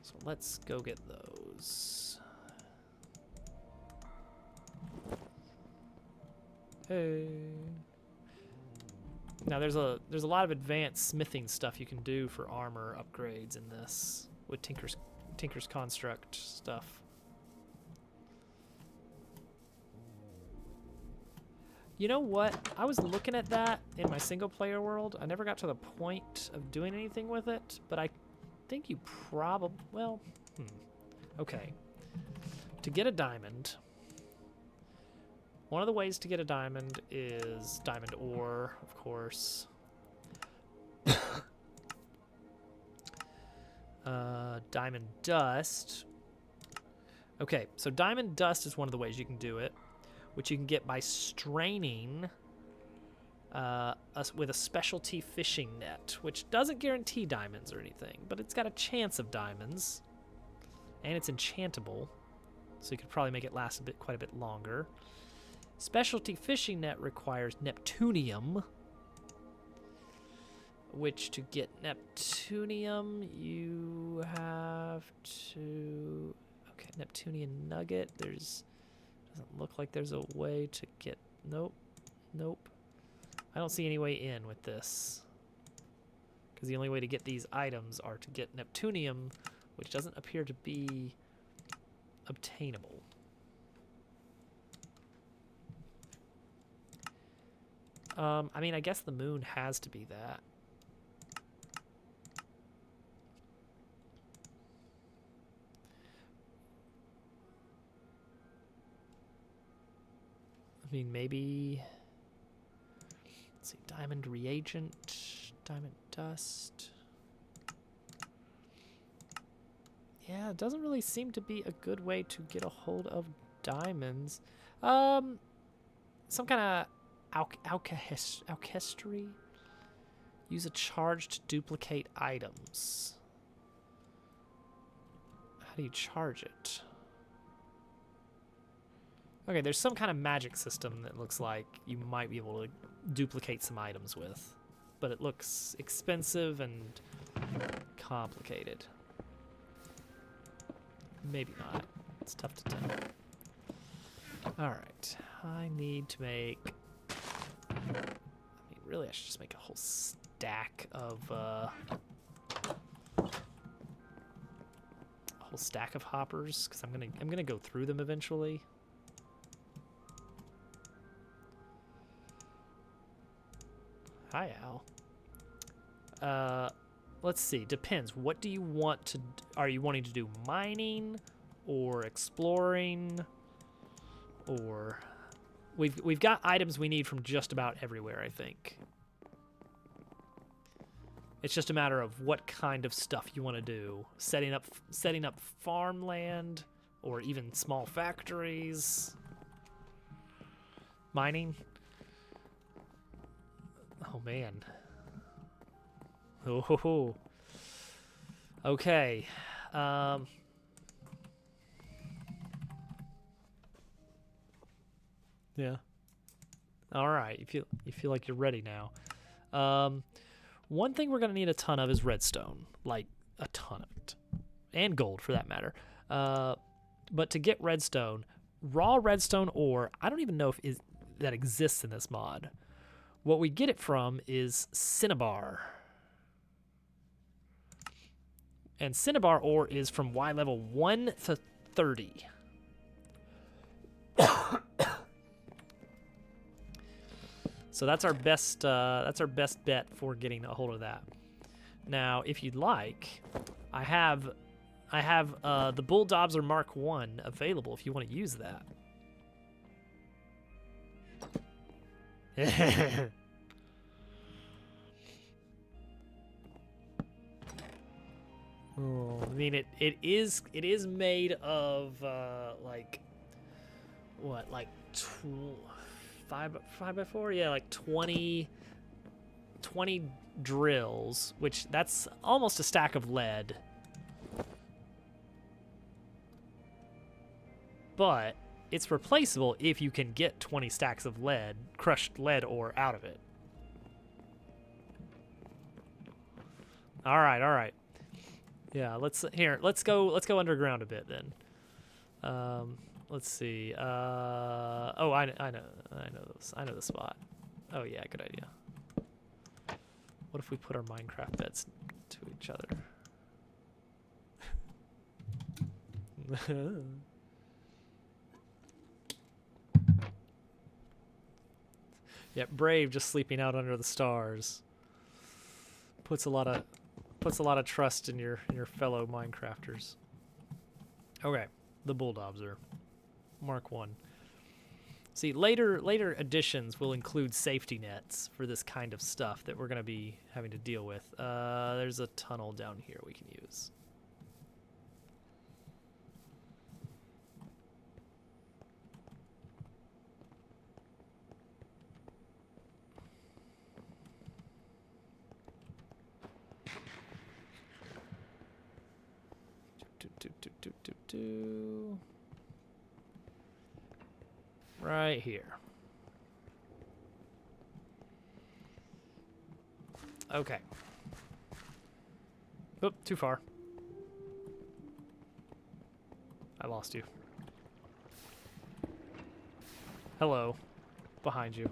So let's go get those. Hey. Now there's a lot of advanced smithing stuff you can do for armor upgrades in this with Tinker's Construct stuff. You know what? I was looking at that in my single player world. I never got to the point of doing anything with it, but I think you probably, well, okay. To get a diamond, one of the ways to get a diamond is diamond ore, of course. Diamond dust. Okay, so diamond dust is one of the ways you can do it, which you can get by straining with a specialty fishing net, which doesn't guarantee diamonds or anything, but it's got a chance of diamonds, and it's enchantable, so you could probably make it last quite a bit longer. Specialty fishing net requires Neptunium, which to get Neptunium, you have to... Okay, Neptunian nugget, doesn't look like there's a way to get... Nope. I don't see any way in with this. Because the only way to get these items are to get Neptunium, which doesn't appear to be obtainable. I mean, I guess the moon has to be that. I mean, maybe... Let's see, diamond reagent, diamond dust. Yeah, it doesn't really seem to be a good way to get a hold of diamonds. Some kind of alchemy? Use a charge to duplicate items. How do you charge it? Okay, there's some kind of magic system that looks like you might be able to duplicate some items with. But it looks expensive and complicated. Maybe not. It's tough to tell. Alright, I need to make... I mean, really, I should just make a whole stack of... a whole stack of hoppers, because I'm gonna go through them eventually. Hi, Al. Let's see. Depends. What do you want to... Are you wanting to do mining or exploring? Or... We've got items we need from just about everywhere, I think. It's just a matter of what kind of stuff you want to do. Setting up farmland or even small factories. Mining. Oh, man. Oh, ho, ho. Okay. Yeah. All right. You feel like you're ready now. One thing we're gonna need a ton of is redstone, like a ton of it, and gold for that matter. But to get redstone, raw redstone ore, I don't even know if that exists in this mod. What we get it from is cinnabar. And cinnabar ore is from Y level 1 to 30. So that's our best bet for getting a hold of that. Now, if you'd like, I have the Bulldobzer Mark 1 available if you want to use that. Oh, I mean, it is made of like what, like 5x4? Yeah, like 20 drills, which that's almost a stack of lead. But it's replaceable if you can get 20 stacks of lead, crushed lead ore out of it. All right. Yeah, let's go underground a bit then. Let's see. Oh, I know the spot. Oh yeah, good idea. What if we put our Minecraft beds to each other? Yep, Brave just sleeping out under the stars. Puts a lot of trust in your fellow Minecrafters. Okay, the Bulldobzer Mark 1. See, later editions will include safety nets for this kind of stuff that we're going to be having to deal with. There's a tunnel down here we can use. Right here. Okay. Oop, too far. I lost you. Hello. Behind you.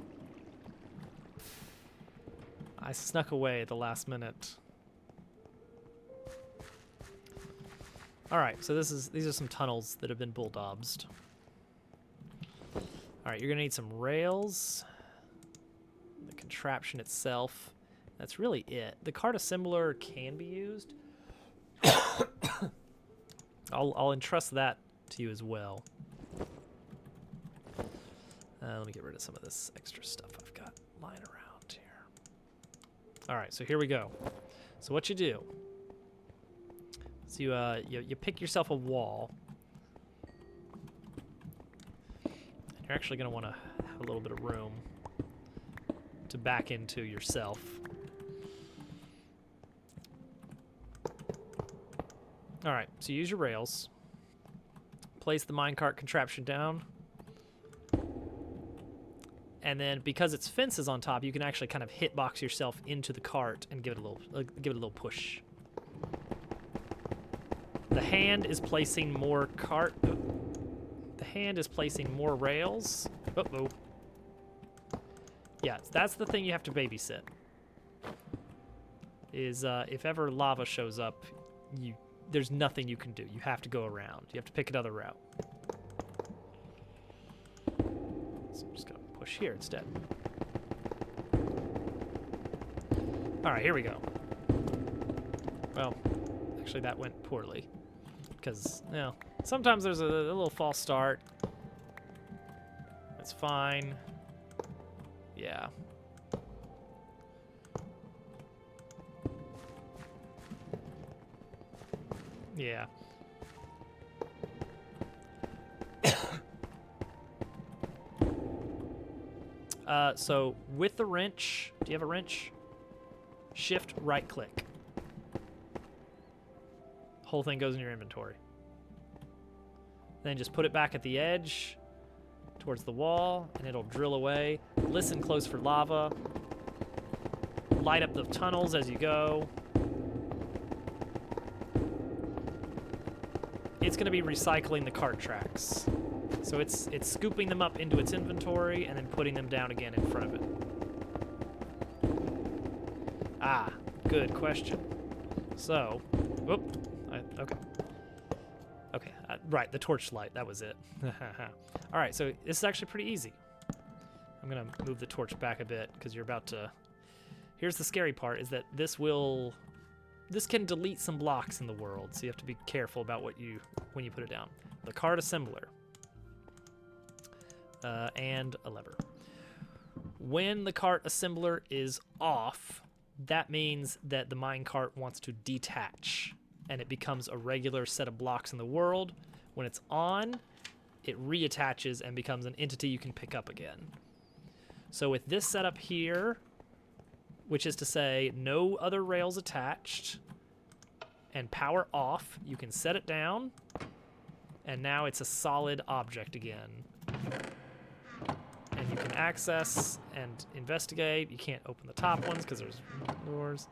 I snuck away at the last minute. All right, so these are some tunnels that have been bulldozed. All right, you're gonna need some rails. The contraption itself. That's really it. The cart assembler can be used. I'll entrust that to you as well. Let me get rid of some of this extra stuff I've got lying around here. All right, so here we go. So what you do? So you pick yourself a wall. You're actually going to want to have a little bit of room to back into yourself. All right, so use your rails. Place the minecart contraption down. And then because its fence is on top, you can actually kind of hitbox yourself into the cart and give it a little push. The hand is placing more The hand is placing more rails. Uh-oh. Yeah, that's the thing you have to babysit. Is if ever lava shows up, there's nothing you can do. You have to go around. You have to pick another route. So I'm just gonna push here instead. All right, here we go. Well, actually that went poorly. Because, you know, sometimes there's a little false start. That's fine. Yeah. Yeah. So with the wrench, do you have a wrench? Shift right click. Whole thing goes in your inventory. Then just put it back at the edge towards the wall and it'll drill away. Listen close for lava. Light up the tunnels as you go. It's going to be recycling the cart tracks. So it's scooping them up into its inventory and then putting them down again in front of it. Ah, good question. So, whoop. Okay. Okay, right, the torchlight, that was it. All right, so this is actually pretty easy. I'm gonna move the torch back a bit because you're about to... Here's the scary part, is that this can delete some blocks in the world, so you have to be careful about when you put it down. The cart assembler. And a lever. When the cart assembler is off, that means that the minecart wants to detach and it becomes a regular set of blocks in the world. When it's on, it reattaches and becomes an entity you can pick up again. So with this setup here, which is to say no other rails attached, and power off, you can set it down, and now it's a solid object again. And you can access and investigate. You can't open the top ones because there's doors.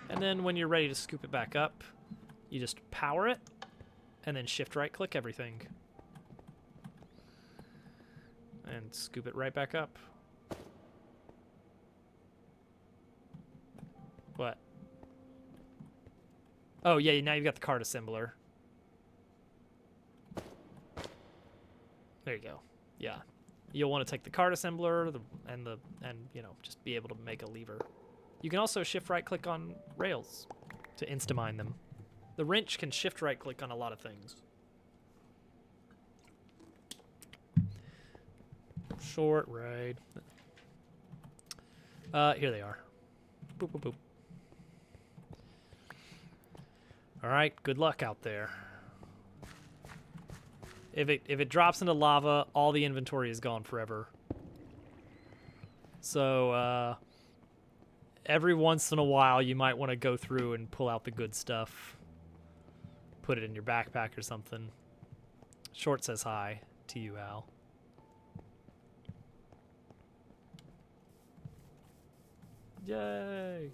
And then when you're ready to scoop it back up, you just power it and then shift right click everything. And scoop it right back up. What? Oh yeah, now you've got the cart assembler. There you go. Yeah. You'll want to take the cart assembler and you know, just be able to make a lever. You can also shift right click on rails to insta-mine them. The wrench can shift right click on a lot of things. Short raid. Here they are. Boop, boop, boop. All right, good luck out there. If it drops into lava, all the inventory is gone forever. So every once in a while, you might want to go through and pull out the good stuff. Put it in your backpack or something. Short says hi to you, Al. Yay!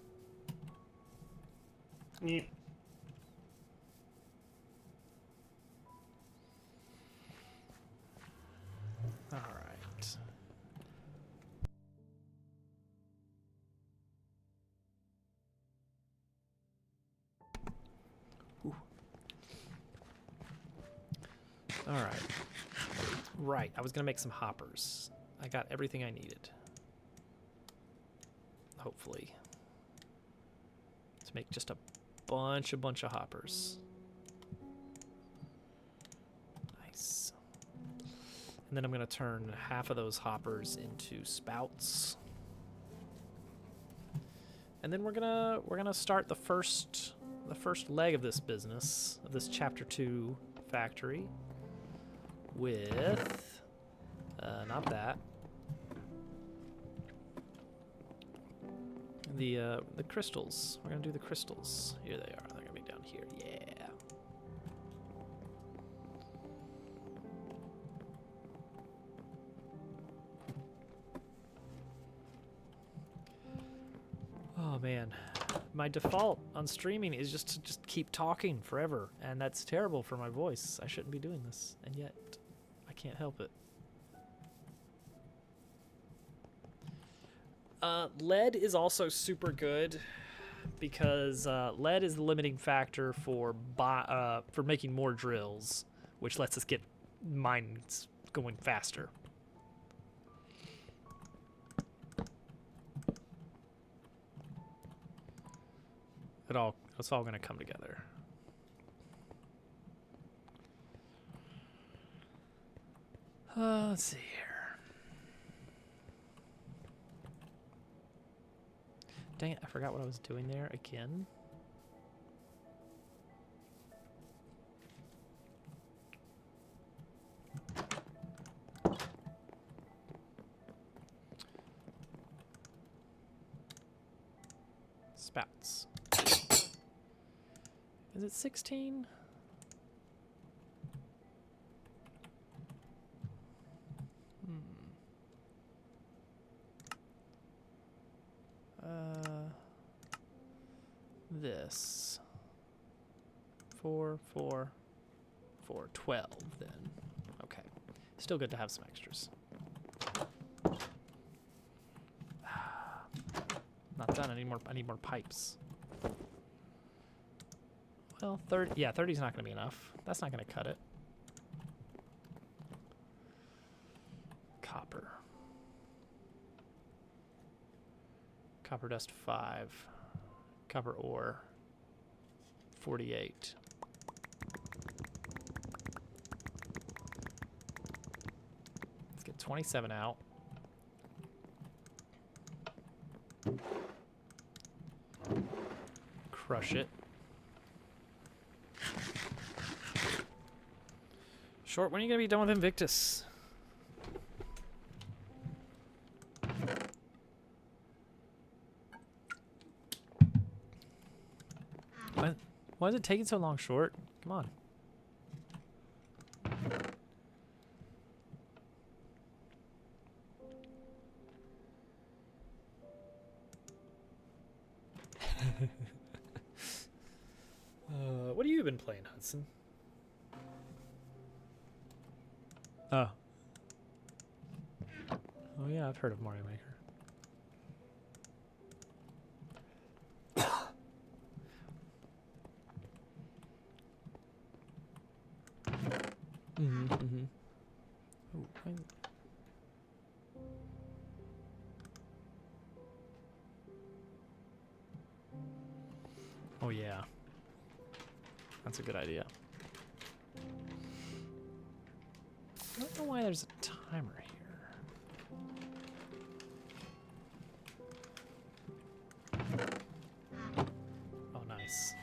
All right. Right, I was going to make some hoppers. I got everything I needed. Hopefully. To make just a bunch of hoppers. Nice. And then I'm going to turn half of those hoppers into spouts. And then we're gonna start the first leg of this business, of this chapter 2 factory, with not that, the crystals. We're gonna do the crystals. Here they are. They're gonna be down here. Yeah. Oh man, my default on streaming is just to keep talking forever, and that's terrible for my voice. I shouldn't be doing this, and yet I can't help it. Lead is also super good because lead is the limiting factor for making more drills, which lets us get mines going faster. It's all gonna come together. Let's see here. Dang it, I forgot what I was doing there again. Spouts. Is it 16? This. 4, 4, 4, 12 then. Okay. Still good to have some extras. Not done anymore. I need more pipes. Well, 30. Yeah, 30 is not going to be enough. That's not going to cut it. Copper. Copper dust 5. Copper ore 48. Let's get 27 out. Crush it. Short, when are you gonna be done with Invictus? Why is it taking so long, Short? Come on. What have you been playing, Hudson? Oh. Oh yeah, I've heard of Mario Maker. Ooh, oh yeah. That's a good idea. I don't know why there's a timer here. Oh, nice.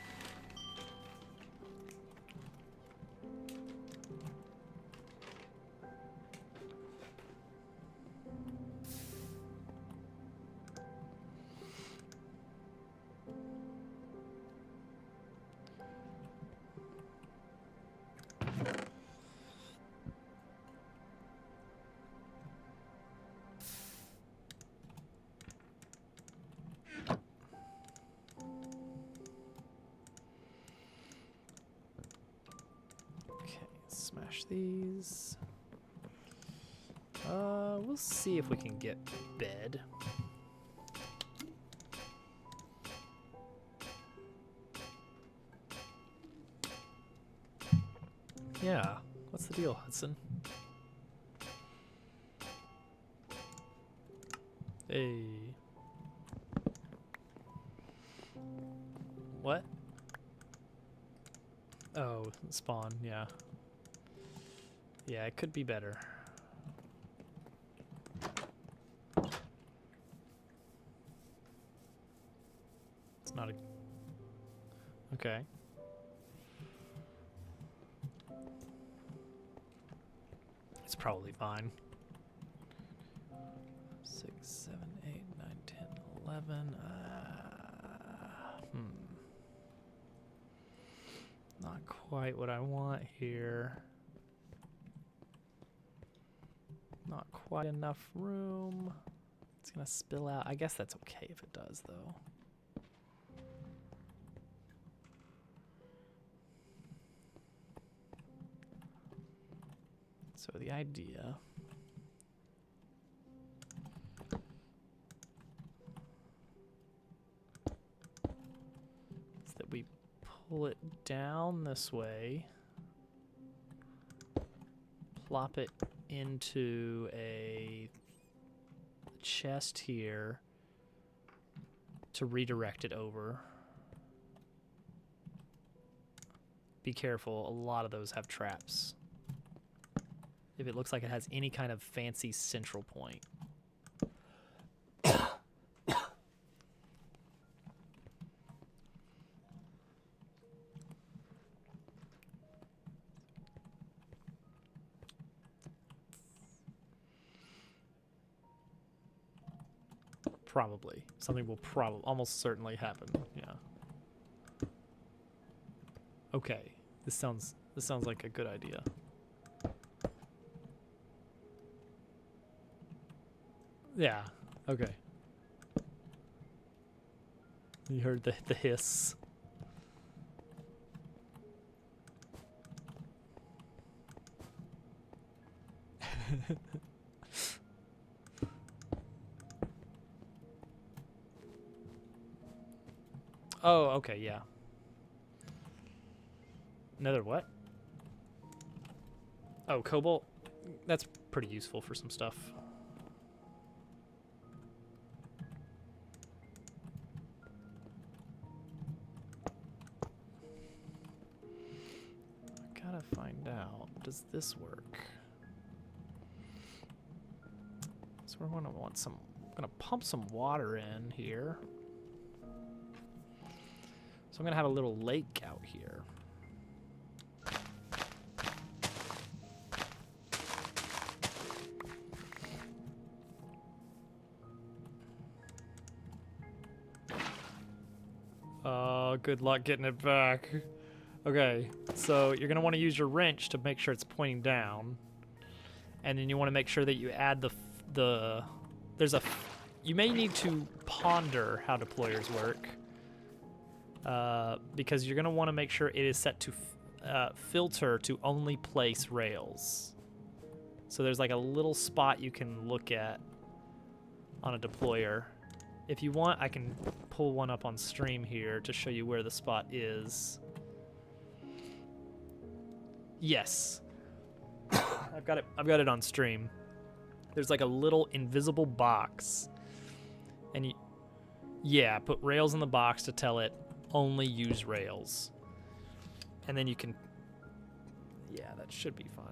Smash these. We'll see if we can get bed. Yeah. What's the deal, Hudson? Hey. What? Oh, spawn, yeah. Yeah, it could be better. It's not a... Okay. It's probably fine. 6, 7, 8, 9, 10, 11. Not quite what I want here. Not quite enough room. It's gonna spill out. I guess that's okay if it does, though. So the idea is that we pull it down this way, plop it into a chest here to redirect it over. Be careful, a lot of those have traps. If it looks like it has any kind of fancy central point. Probably. Something will almost certainly happen. Yeah. Okay. This sounds like a good idea. Yeah. Okay. You heard the hiss. Oh, okay, yeah. Another what? Oh, cobalt. That's pretty useful for some stuff. I gotta find out, does this work? So we're gonna want some, I'm gonna pump some water in here. So I'm gonna have a little lake out here. Good luck getting it back. Okay, so you're gonna want to use your wrench to make sure it's pointing down, and then you want to make sure that you add you may need to ponder how deployers work, because you're gonna want to make sure it is set to filter to only place rails. So there's like a little spot you can look at on a deployer. If you want, I can pull one up on stream here to show you where the spot is. Yes. I've got it on stream. There's like a little invisible box. And yeah, put rails in the box to tell it only use rails. And then you can, yeah, that should be fun.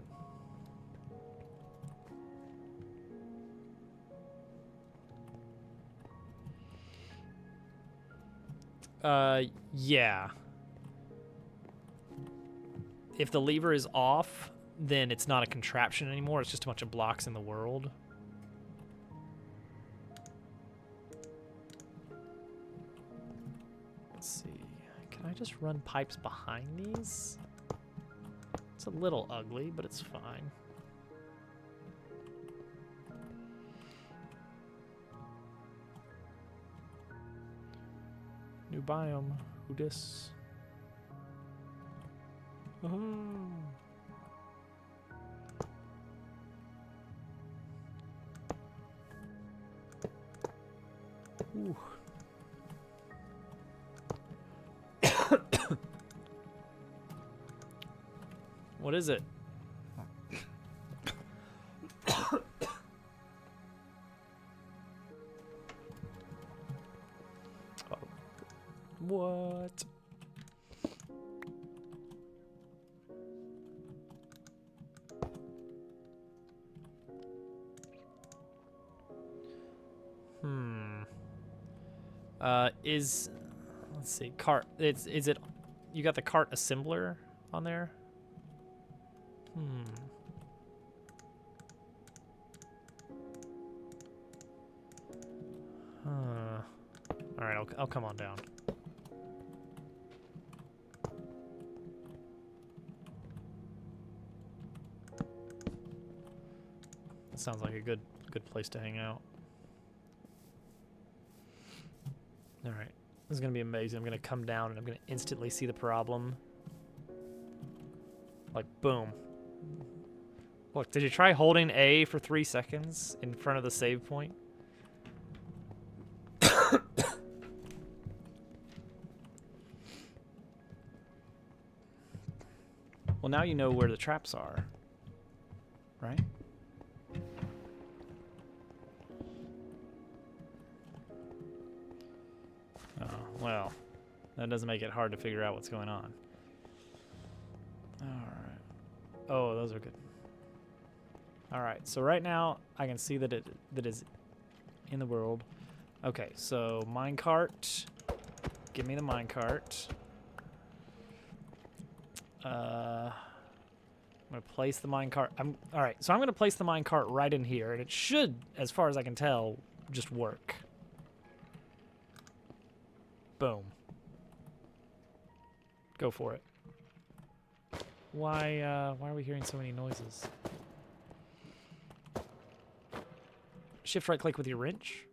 Yeah. If the lever is off, then it's not a contraption anymore. It's just a bunch of blocks in the world. Let's see. Can I just run pipes behind these? It's a little ugly, but it's fine. New biome. Who dis? Oh. Ooh. What is it? What? Let's see, cart. Is it? You got the cart assembler on there? All right, I'll come on down. That sounds like a good place to hang out. All right, this is gonna be amazing. I'm gonna come down and I'm gonna instantly see the problem. Like boom. Look, did you try holding A for 3 seconds in front of the save point? Well, now you know where the traps are, right? Oh, well, that doesn't make it hard to figure out what's going on. All right. Oh, those are good. All right, so right now I can see that it is in the world. Okay, so minecart. Give me the minecart. I'm gonna place the minecart. All right, so I'm gonna place the minecart right in here, and it should, as far as I can tell, just work. Boom. Go for it. Why are we hearing so many noises? Shift right click with your wrench.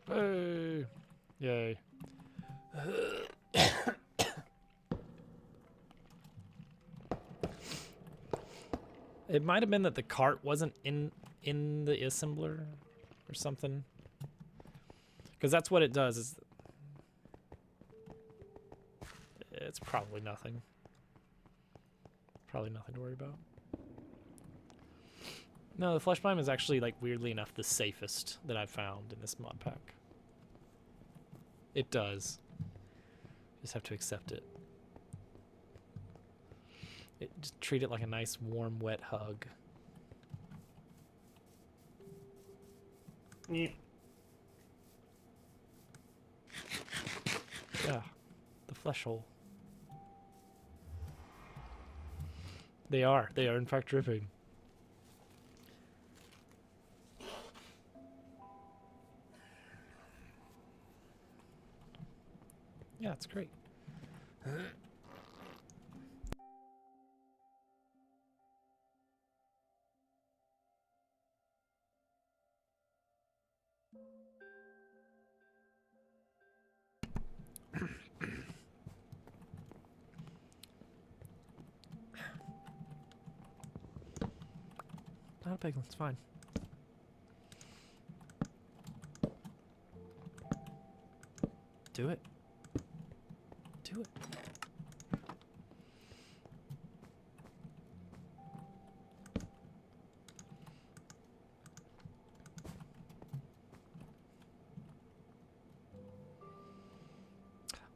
Hey! Yay. It might have been that the cart wasn't in the assembler or something. Because that's what it does. Is it's probably nothing. Probably nothing to worry about. No, the flesh biome is actually, like, weirdly enough, the safest that I've found in this mod pack. It does. Just have to accept it. Just treat it like a nice, warm, wet hug. Yeah. Yeah, the flesh hole. They are in fact dripping. Yeah, it's great. Not a big one, it's fine. Do it. Do it.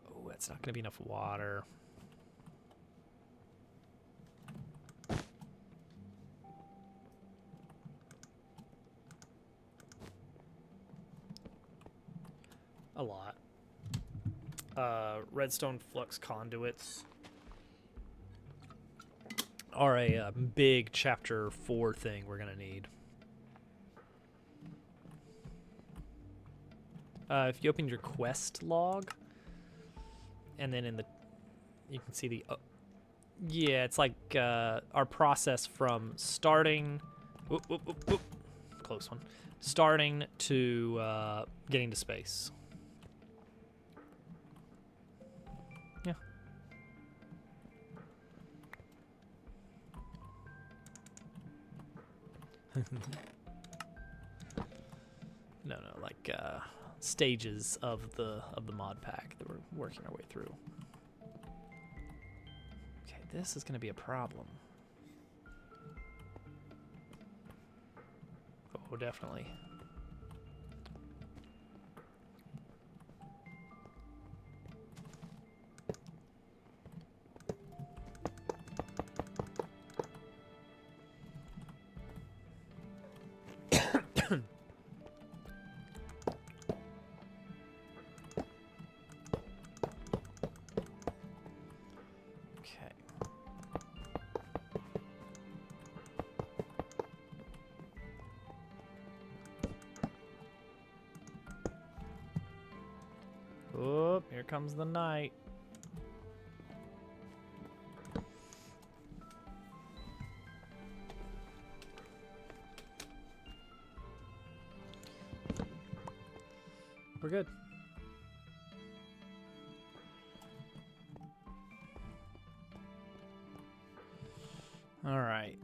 Oh, that's not gonna be enough water. A lot. Redstone flux conduits are a big chapter 4 thing we're gonna need. If you open your quest log, and then you can see the, yeah, it's like our process from starting, close one, starting to getting to space. Yeah. No, like stages of the mod pack that we're working our way through. Okay, this is going to be a problem. Oh, definitely. Here comes the night. We're good. All right.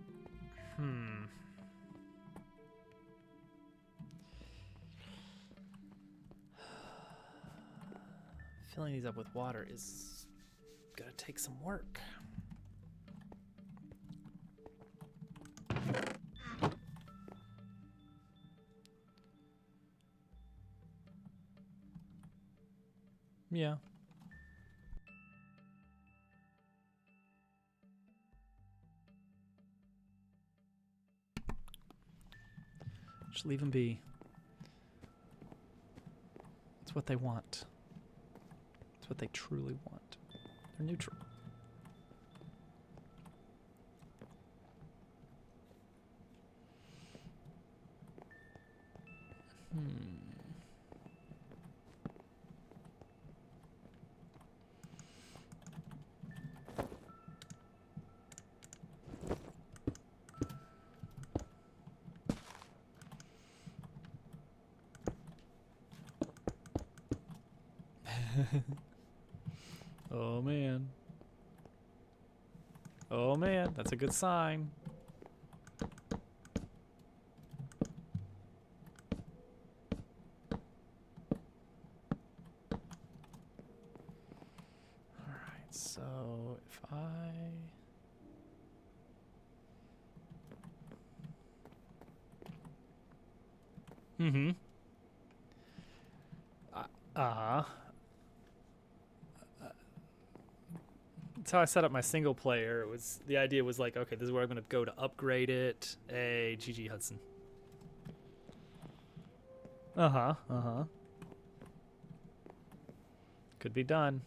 Filling these up with water is gonna take some work. Yeah. Just leave them be. It's what they want. It's what they truly want. They're neutral. Oh man. Oh man, that's a good sign. Alright, so if I... Mm-hmm. That's how I set up my single player. It was the idea was like, okay, this is where I'm gonna go to upgrade it. Hey, GG Hudson. Could be done.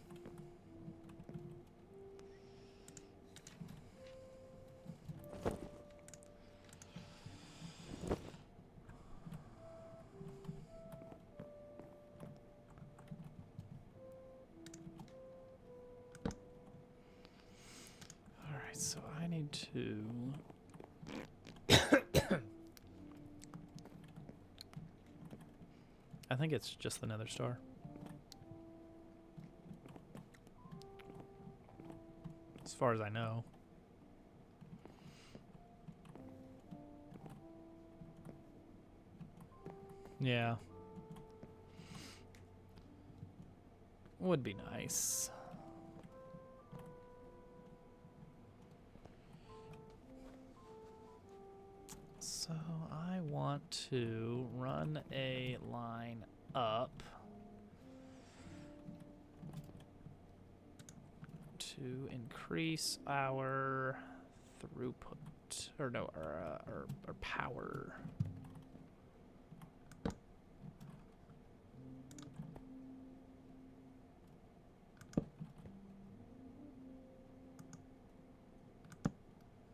Alright, so I need to... I think it's just the Nether Star. As far as I know. Yeah. Would be nice. So I want to run a line up to increase our throughput, or no, our power.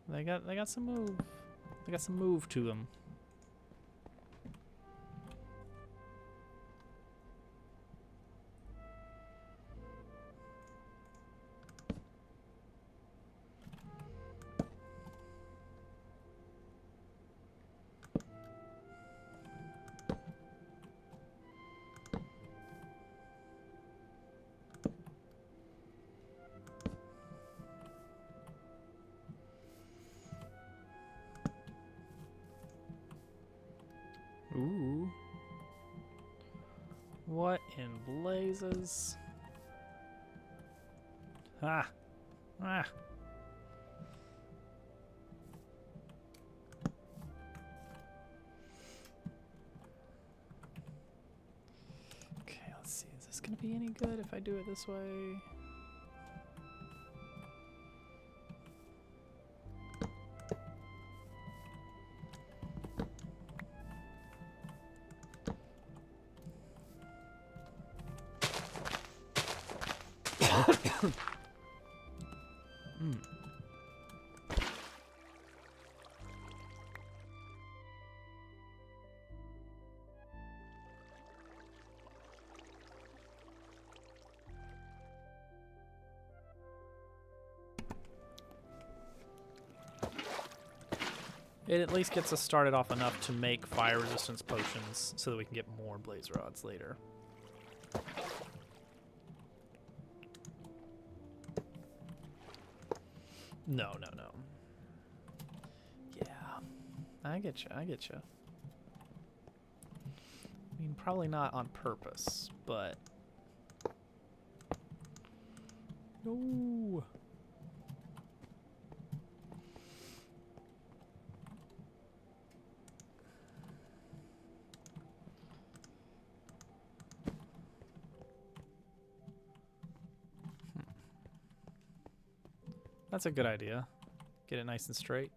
They got some move. They got some move to them. Ooh. What in blazes? Ah. Ah. Okay, let's see. Is this gonna be any good if I do it this way? It at least gets us started off enough to make fire resistance potions so that we can get more blaze rods later. No. Yeah. I get you. I mean, probably not on purpose, but... No. That's a good idea. Get it nice and straight.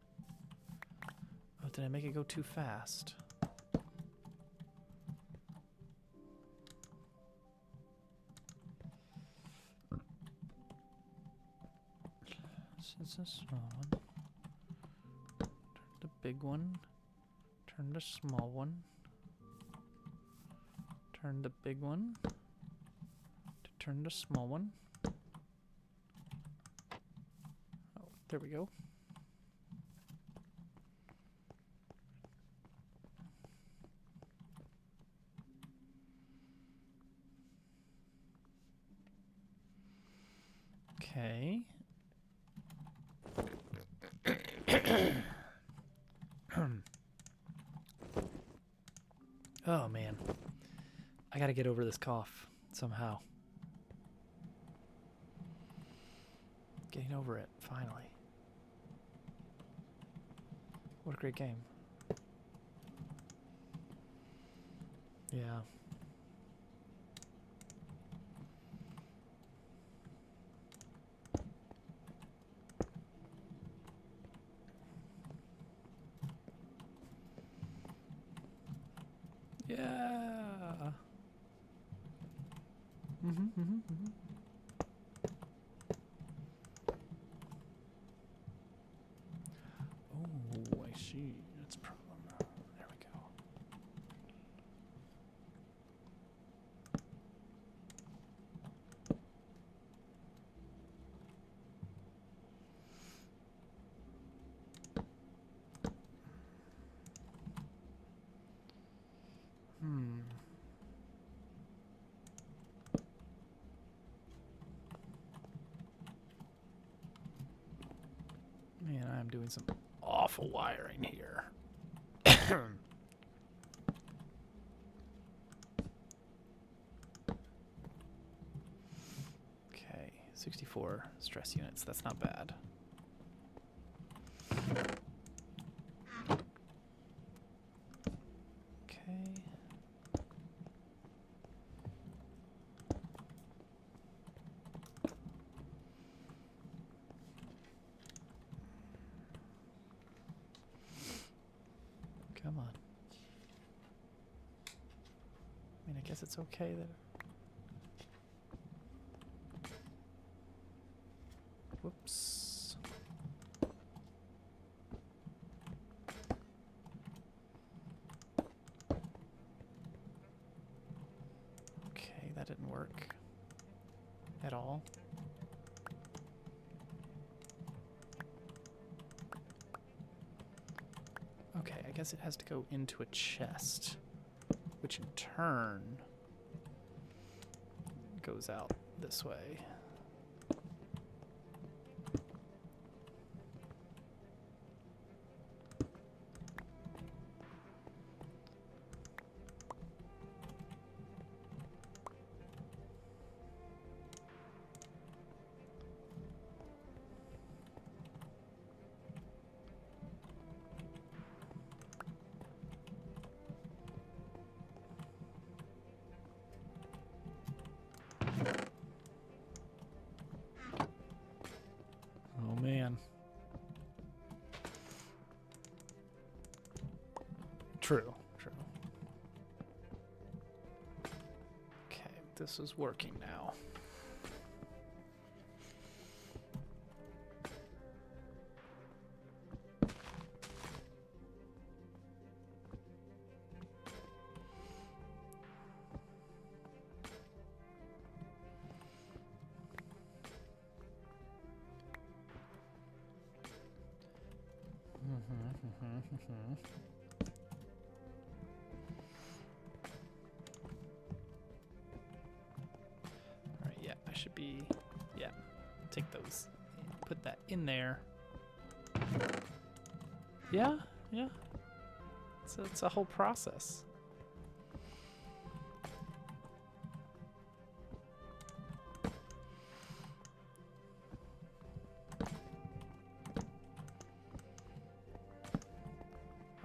Oh, did I make it go too fast? This is a small one. Turn the big one. Turn the small one. Turn the big one. To turn the small one. There we go. Okay. Oh man. I gotta get over this cough somehow. Getting over it, finally. What a great game. Yeah. Yeah. Oh, I see. That's a problem. There we go. Man, I'm doing some awful wiring here. Okay, 64 stress units. That's not bad. Okay. Come on. I mean, I guess it's okay that... Whoops. Okay, that didn't work at all. Okay, I guess it has to go into a chest, which in turn goes out this way. Oh man. True. Okay, this is working now. think those, put that in there. Yeah, yeah. It's a whole process.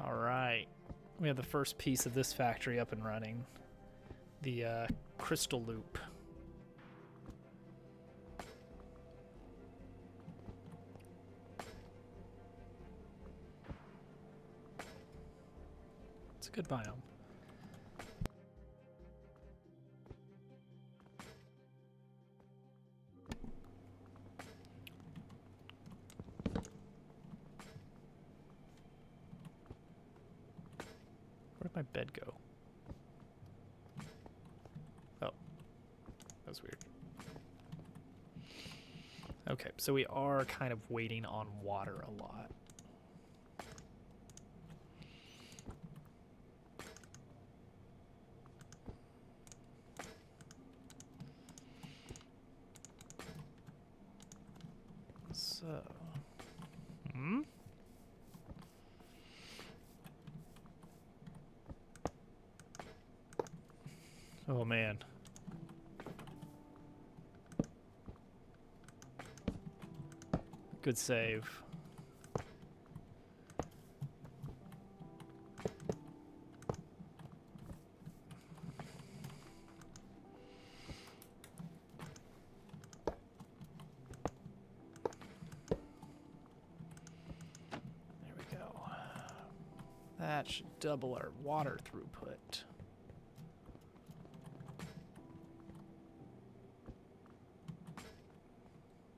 All right, we have the first piece of this factory up and running. The crystal loop. It's a good biome. Where'd my bed go? Oh, that was weird. Okay, so we are kind of waiting on water a lot. So, oh man. Good save. There we go. That should double our water throughput.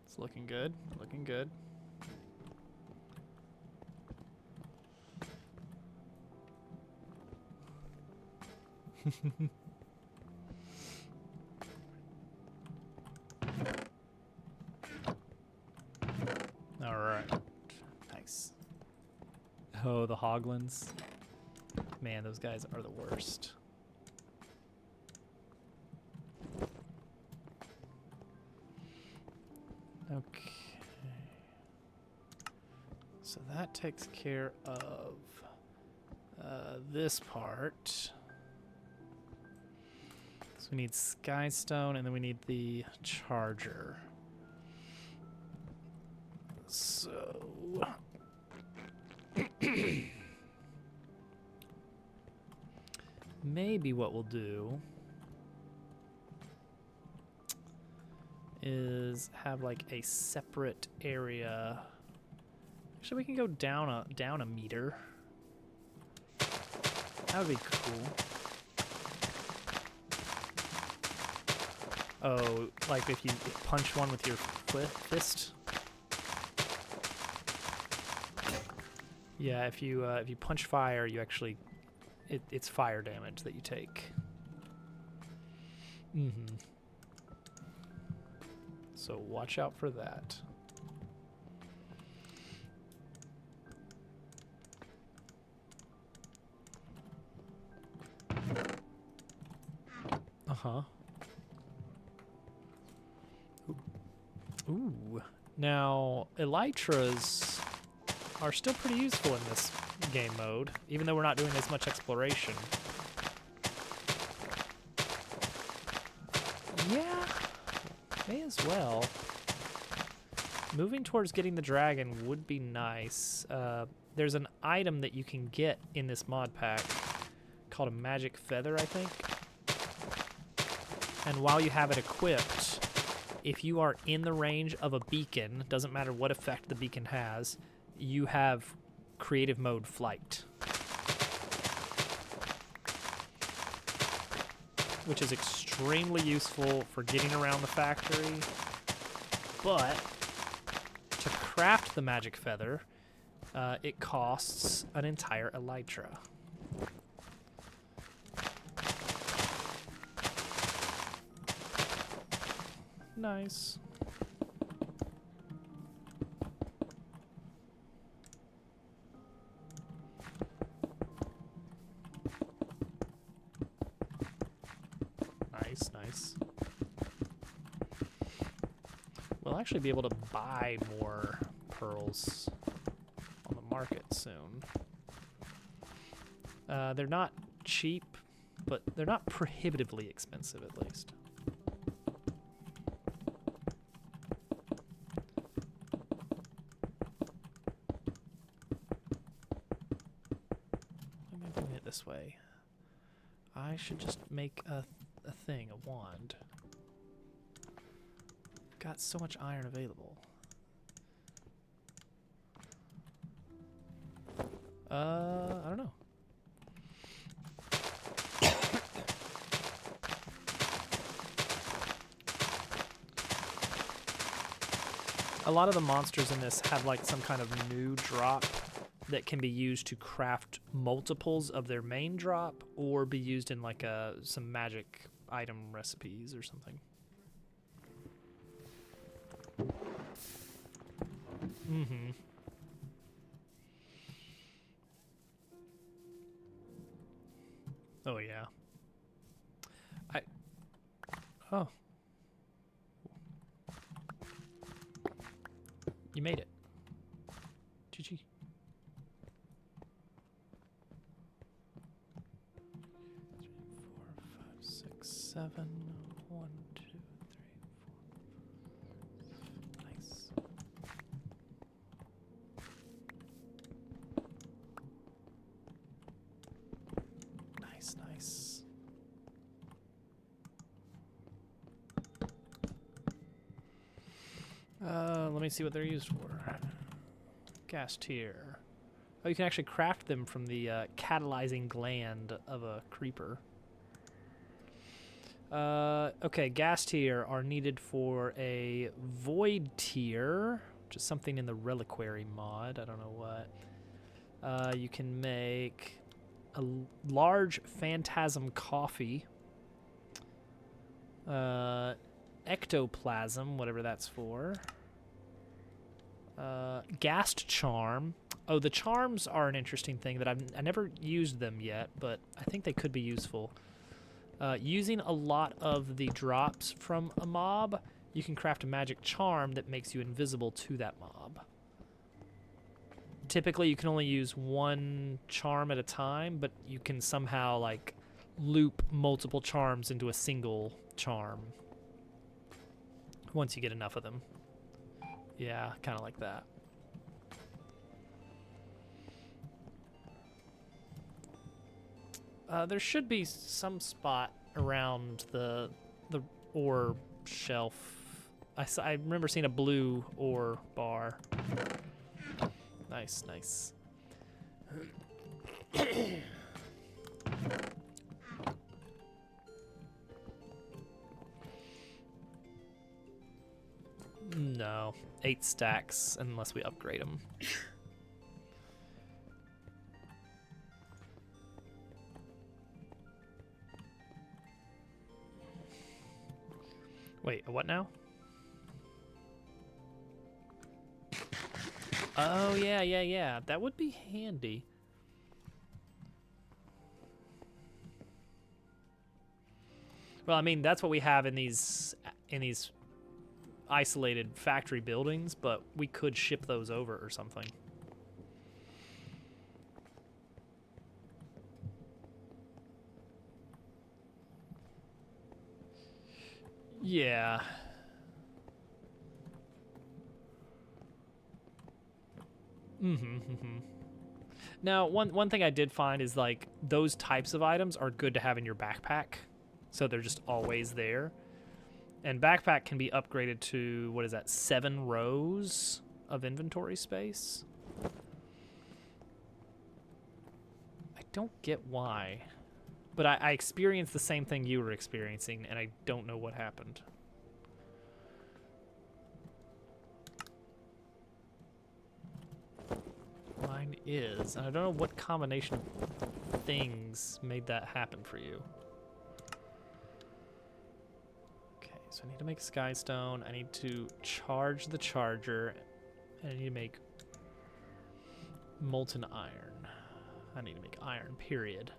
It's looking good, looking good. All right, nice. Oh, the hoglins. Man, those guys are the worst. Okay. So that takes care of this part. So we need Skystone, and then we need the charger. So... maybe what we'll do is have like a separate area. Actually, we can go down a meter. That would be cool. Oh, like if you punch one with your fist. Yeah, if you punch fire, you actually it's fire damage that you take. Mm-hmm. So watch out for that. Uh-huh. Ooh. Now, elytras are still pretty useful in this game mode, even though we're not doing as much exploration. Yeah, may as well. Moving towards getting the dragon would be nice. There's an item that you can get in this mod pack called a magic feather, I think. And while you have it equipped, if you are in the range of a beacon, doesn't matter what effect the beacon has, you have creative mode flight. Which is extremely useful for getting around the factory. But to craft the magic feather, it costs an entire elytra. Nice. Nice, nice. Well, actually be able to buy more pearls on the market soon. They're not cheap, but they're not prohibitively expensive, at least. Why am I doing it this way? I should just make a thing, a wand. Got so much iron available. I don't know. A lot of the monsters in this have like some kind of new drop that can be used to craft multiples of their main drop or be used in like some magic item recipes or something. Mm-hmm. Oh, yeah. Oh. You made it. GG. 3, 4, 5, 6, 7. 1, 2, 3, 4. Nice. Nice, nice. Let me see what they're used for. Gas tier. Oh, you can actually craft them from the catalyzing gland of a creeper. Okay, gas tier are needed for a void tier, which is something in the reliquary mod. I don't know what. You can make a large phantasm coffee. Ectoplasm, whatever that's for. Ghast charm. Oh, the charms are an interesting thing that I never used them yet, but I think they could be useful. Using a lot of the drops from a mob, you can craft a magic charm that makes you invisible to that mob. Typically, you can only use one charm at a time, but you can somehow like loop multiple charms into a single charm once you get enough of them. Yeah, kind of like that. There should be some spot around the ore shelf. I remember seeing a blue ore bar. Nice, nice. No, 8 stacks unless we upgrade them. Wait, what now? Oh, yeah. That would be handy. Well, I mean, that's what we have in these isolated factory buildings, but we could ship those over or something. Yeah. Now, one thing I did find is like those types of items are good to have in your backpack, so they're just always there. And backpack can be upgraded to, what is that, 7 rows of inventory space? I don't get why. But I experienced the same thing you were experiencing, and I don't know what happened. Mine is. And I don't know what combination of things made that happen for you. So I need to make skystone, I need to charge the charger, and I need to make molten iron. I need to make iron, period.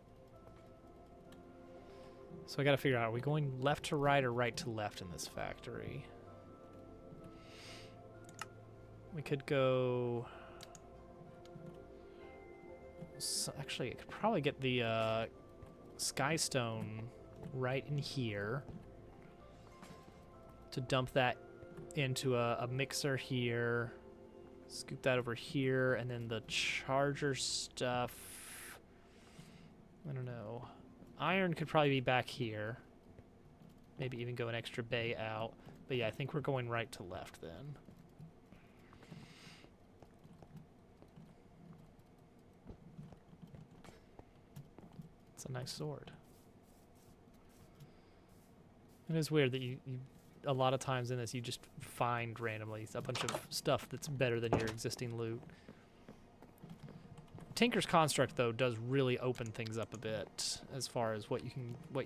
So I gotta figure out, are we going left to right or right to left in this factory? We could go... So actually, I could probably get the Skystone right in here to dump that into a mixer here. Scoop that over here, and then the charger stuff... I don't know. Iron could probably be back here. Maybe even go an extra bay out. But yeah, I think we're going right to left then. It's a nice sword. It is weird that you a lot of times in this you just find randomly a bunch of stuff that's better than your existing loot. Tinker's Construct though does really open things up a bit as far as what you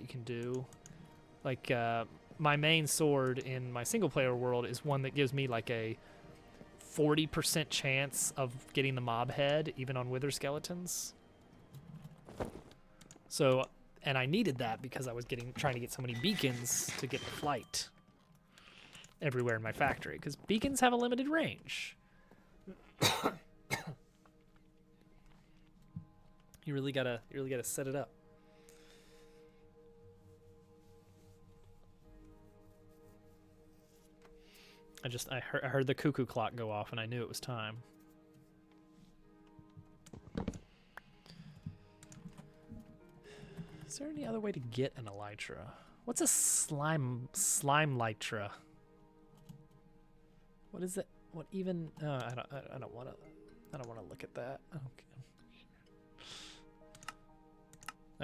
can do. Like my main sword in my single player world is one that gives me like a 40% chance of getting the mob head even on wither skeletons. So, and I needed that because I was trying to get so many beacons to get the flight everywhere in my factory, because beacons have a limited range. You really gotta set it up. I heard the cuckoo clock go off and I knew it was time. Is there any other way to get an elytra? What's a slime lytra? What is it? What even? I don't want to look at that. Okay.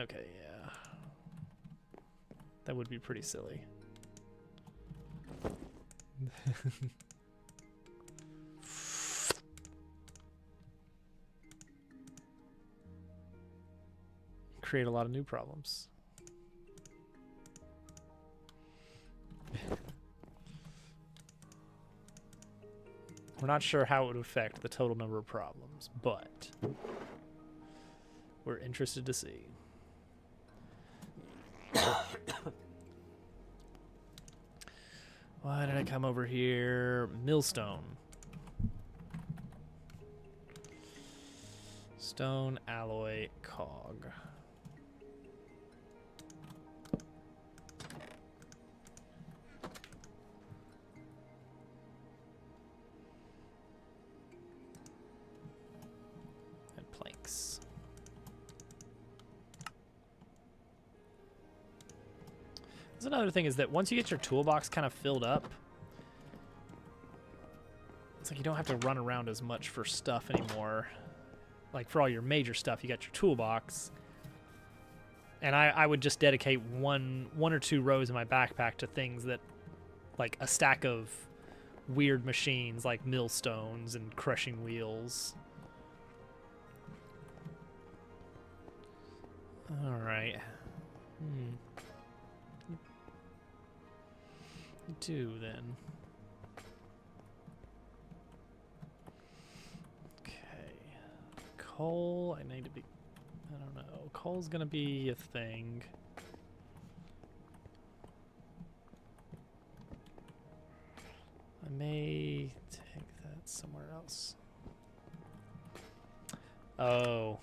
Okay, yeah. That would be pretty silly. Create a lot of new problems. We're not sure how it would affect the total number of problems, but we're interested to see. Why did I come over here? Millstone. Stone, alloy, cog. And planks. That's another thing, is that once you get your toolbox kind of filled up, it's like you don't have to run around as much for stuff anymore. Like for all your major stuff, you got your toolbox. And I would just dedicate one or two rows in my backpack to things that, like a stack of weird machines like millstones and crushing wheels. All right. Do then. Okay. Coal, I need to be... I don't know. Coal's gonna be a thing. I may take that somewhere else. Oh.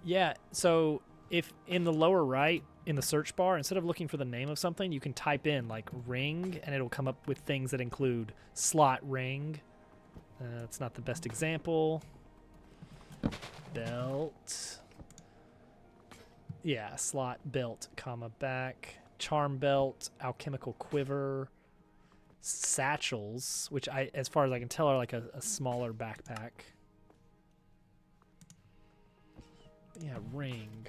Yeah, so if in the lower right, in the search bar, instead of looking for the name of something, you can type in like ring and it'll come up with things that include slot ring. It's not the best example. Belt. Yeah, slot belt, comma back. Charm belt, alchemical quiver. Satchels, which as far as I can tell, are like a smaller backpack. Yeah, ring.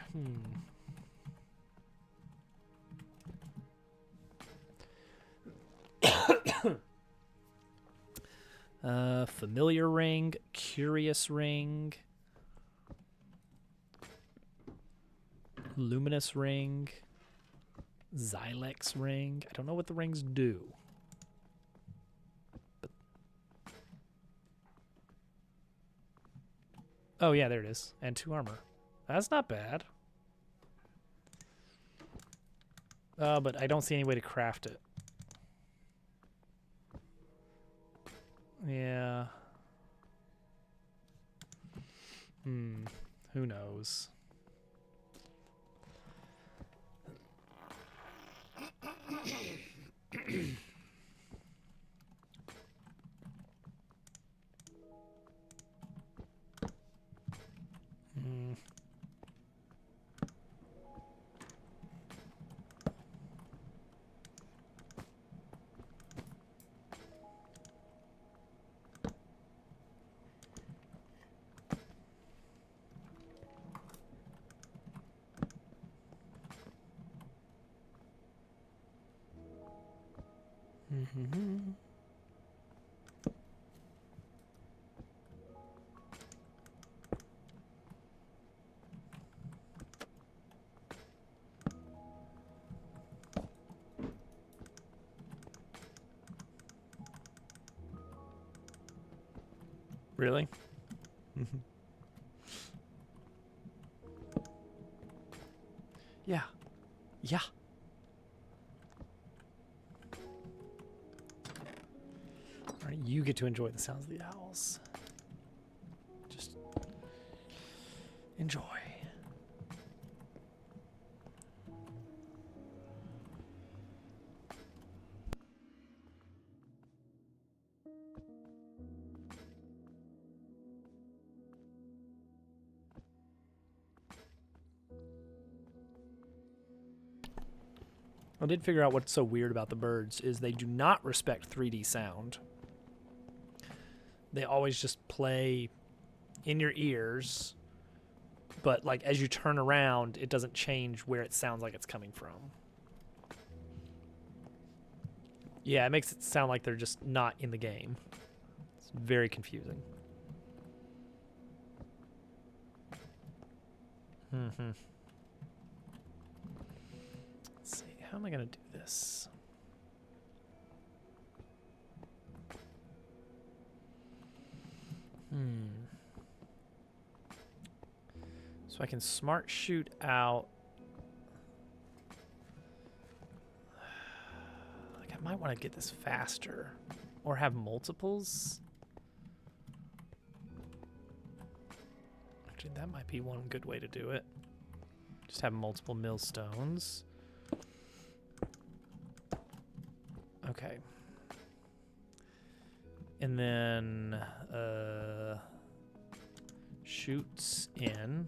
Familiar ring, curious ring, luminous ring, Xylex ring. I don't know what the rings do. But... oh yeah, there it is. And 2 armor. That's not bad. But I don't see any way to craft it. Yeah. Who knows? Really? Yeah. Yeah. All right, you get to enjoy the sounds of the owls. Just enjoy. I did figure out what's so weird about the birds is they do not respect 3D sound. They always just play in your ears, but like as you turn around, it doesn't change where it sounds like it's coming from. Yeah, it makes it sound like they're just not in the game. It's very confusing. Let's see, how am I going to do this? So I can smart shoot out. Like I might want to get this faster or have multiples. Actually, that might be one good way to do it. Just have multiple millstones. Okay. And then shoots in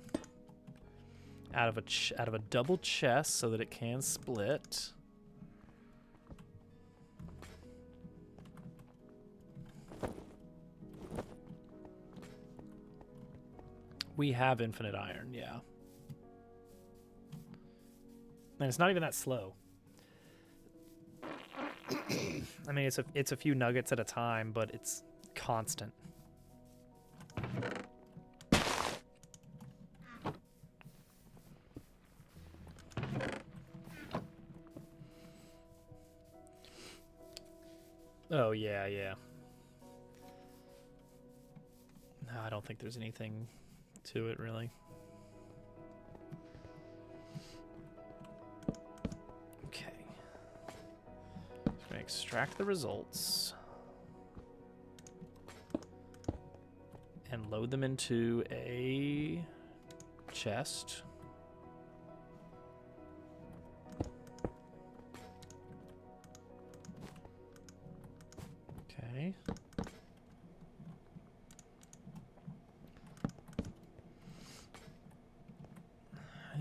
out of a double chest so that it can split. We have infinite iron, yeah. And it's not even that slow. I mean, it's a few nuggets at a time, but it's constant. Oh, yeah, yeah. No, I don't think there's anything to it, really. Okay. Just gonna extract the results and load them into a chest. Okay.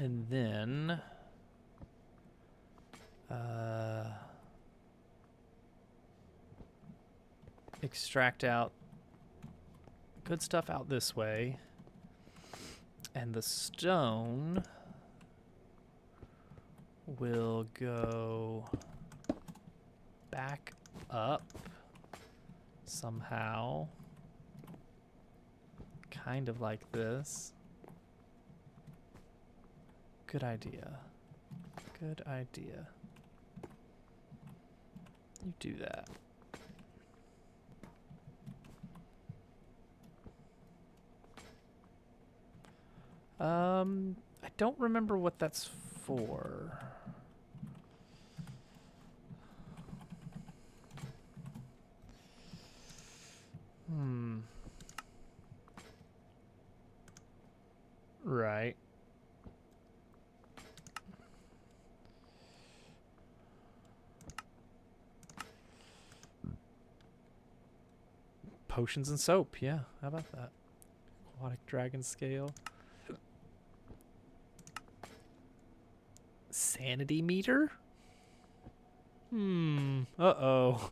And then extract out good stuff out this way, and the stone will go back up somehow, kind of like this. Good idea. Good idea. You do that. I don't remember what that's for. Hmm. Right. Potions and soap. Yeah, how about that? Aquatic dragon scale. Sanity meter? Hmm. Uh-oh.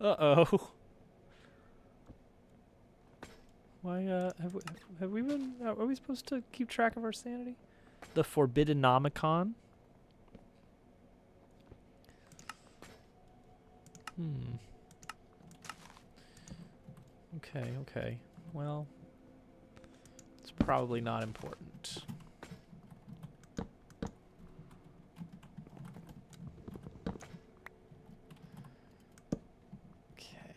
Uh-oh. Why, have we been, are we supposed to keep track of our sanity? The Forbiddenomicon? Hmm. Okay, okay. Well, it's probably not important. Okay.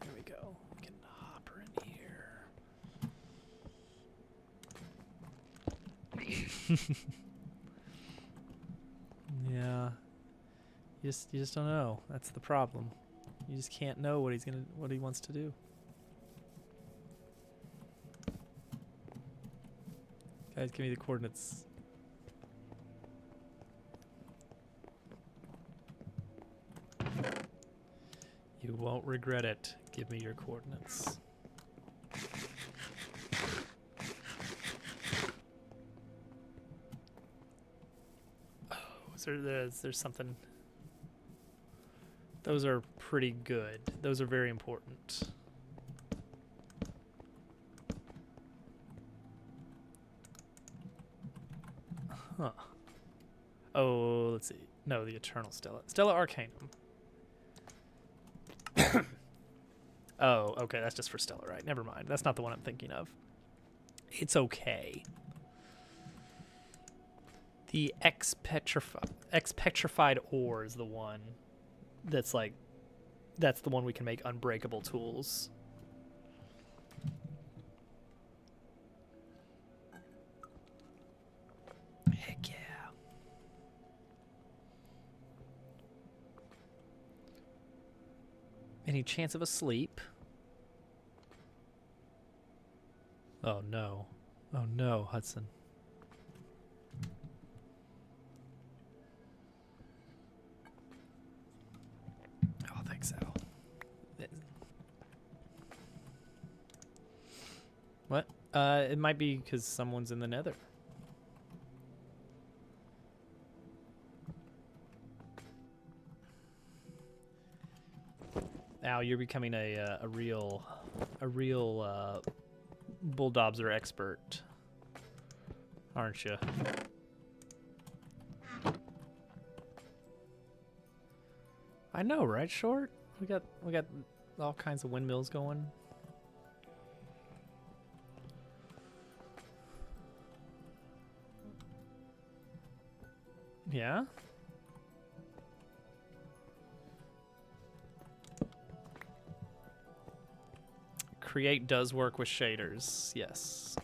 There we go. We can hop her in here. Yeah. You just don't know. That's the problem. You just can't know what he wants to do. Guys, give me the coordinates. You won't regret it. Give me your coordinates. Oh, there's something. Those are pretty good. Those are very important. Huh. Oh, let's see. No, the Eternal Stella. Stella Arcanum. Oh, okay, that's just for Stella, right? Never mind. That's not the one I'm thinking of. It's okay. The X-Petrified Ore is the one that's like, that's the one we can make unbreakable tools. Heck yeah. Any chance of a sleep? Oh no. Oh no, Hudson. Oh, thanks, Al. What? It might be because someone's in the nether. Al, you're becoming a real Bulldobzer expert, aren't you? I know, right, Short? We got all kinds of windmills going. Yeah? Create does work with shaders, yes.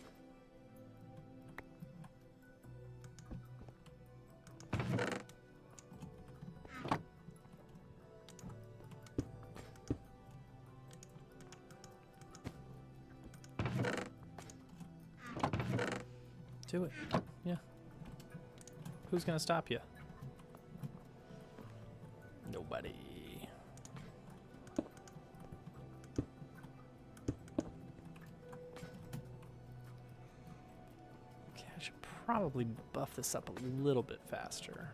Do it. Yeah. Who's gonna stop you? Nobody. Okay, I should probably buff this up a little bit faster.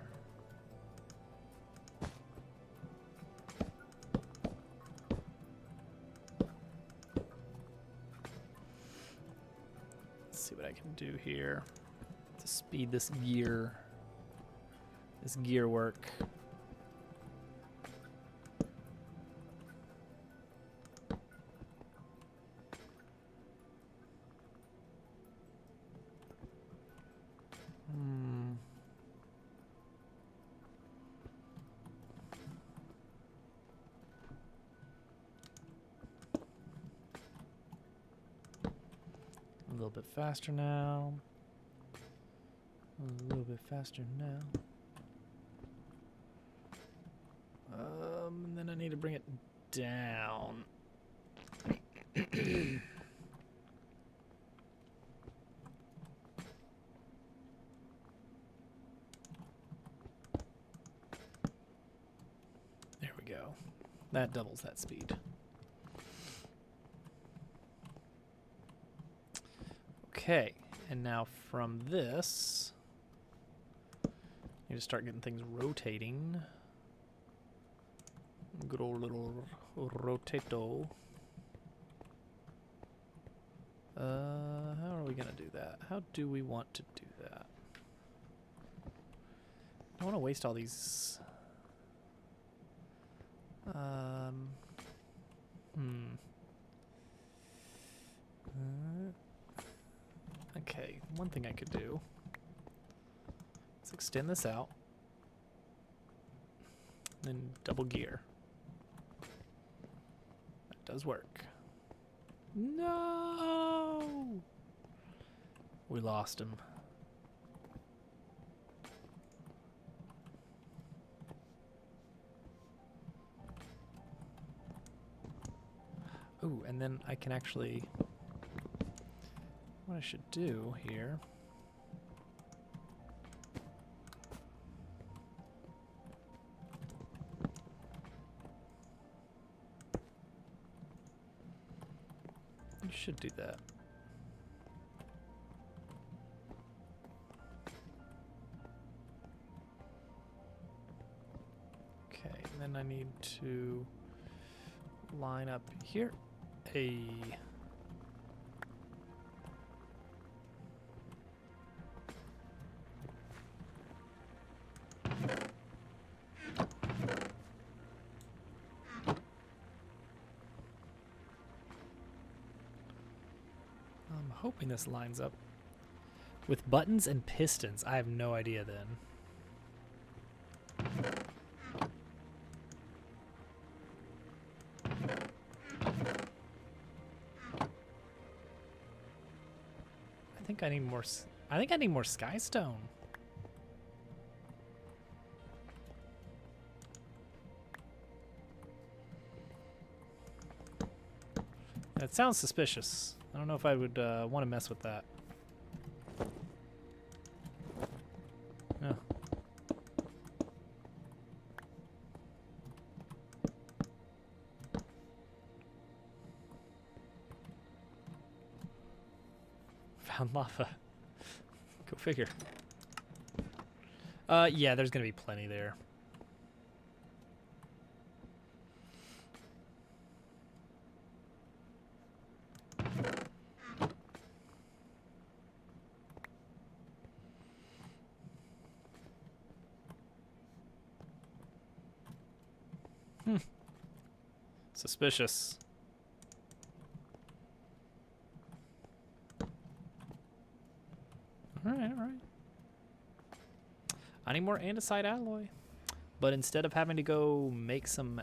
Let's see what I can do here to speed this gear work. A little bit faster now. A little bit faster now. And then I need to bring it down. There we go. That doubles that speed. Okay, and now from this, I need to start getting things rotating. Good old little rotato. How are we gonna do that? How do we want to do that? I don't want to waste all these. Okay, one thing I could do is extend this out, then double gear. That does work. No! We lost him. Ooh, and then I can actually... What I should do here... You should do that. Okay, and then I need to line up here. A I'm hoping this lines up with buttons and pistons. I have no idea then. I think I need more. I think I need more Skystone. That sounds suspicious. I don't know if I would want to mess with that. Oh. Found lava. Go figure. Yeah, there's gonna be plenty there. Suspicious. Alright, alright. I need more andesite alloy. But instead of having to go make some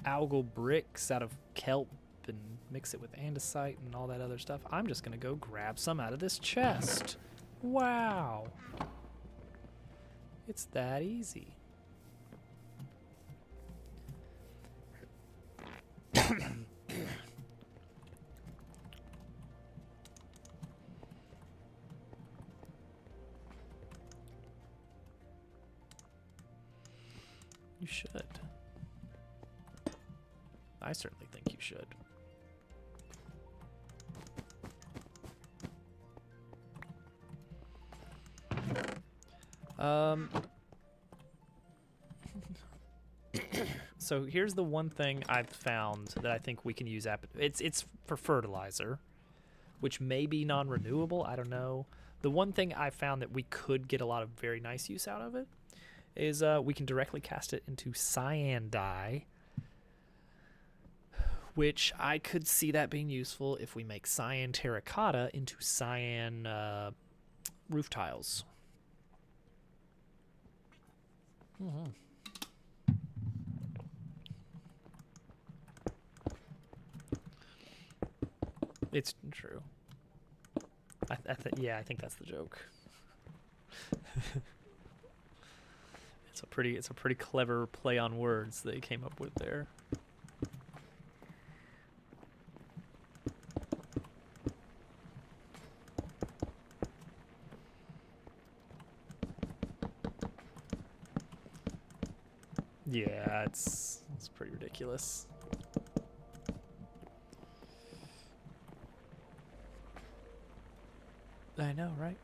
algal bricks out of kelp and mix it with andesite and all that other stuff, I'm just gonna go grab some out of this chest. Wow. It's that easy. You should. I certainly think you should. So here's the one thing I've found that I think we can use. It's for fertilizer, which may be non-renewable. I don't know. The one thing I found that we could get a lot of very nice use out of it is we can directly cast it into cyan dye, which I could see that being useful if we make cyan terracotta into cyan roof tiles. Mm-hmm. It's true. Yeah, I think that's the joke. It's a pretty clever play on words they came up with there. Yeah, it's pretty ridiculous. I know, right?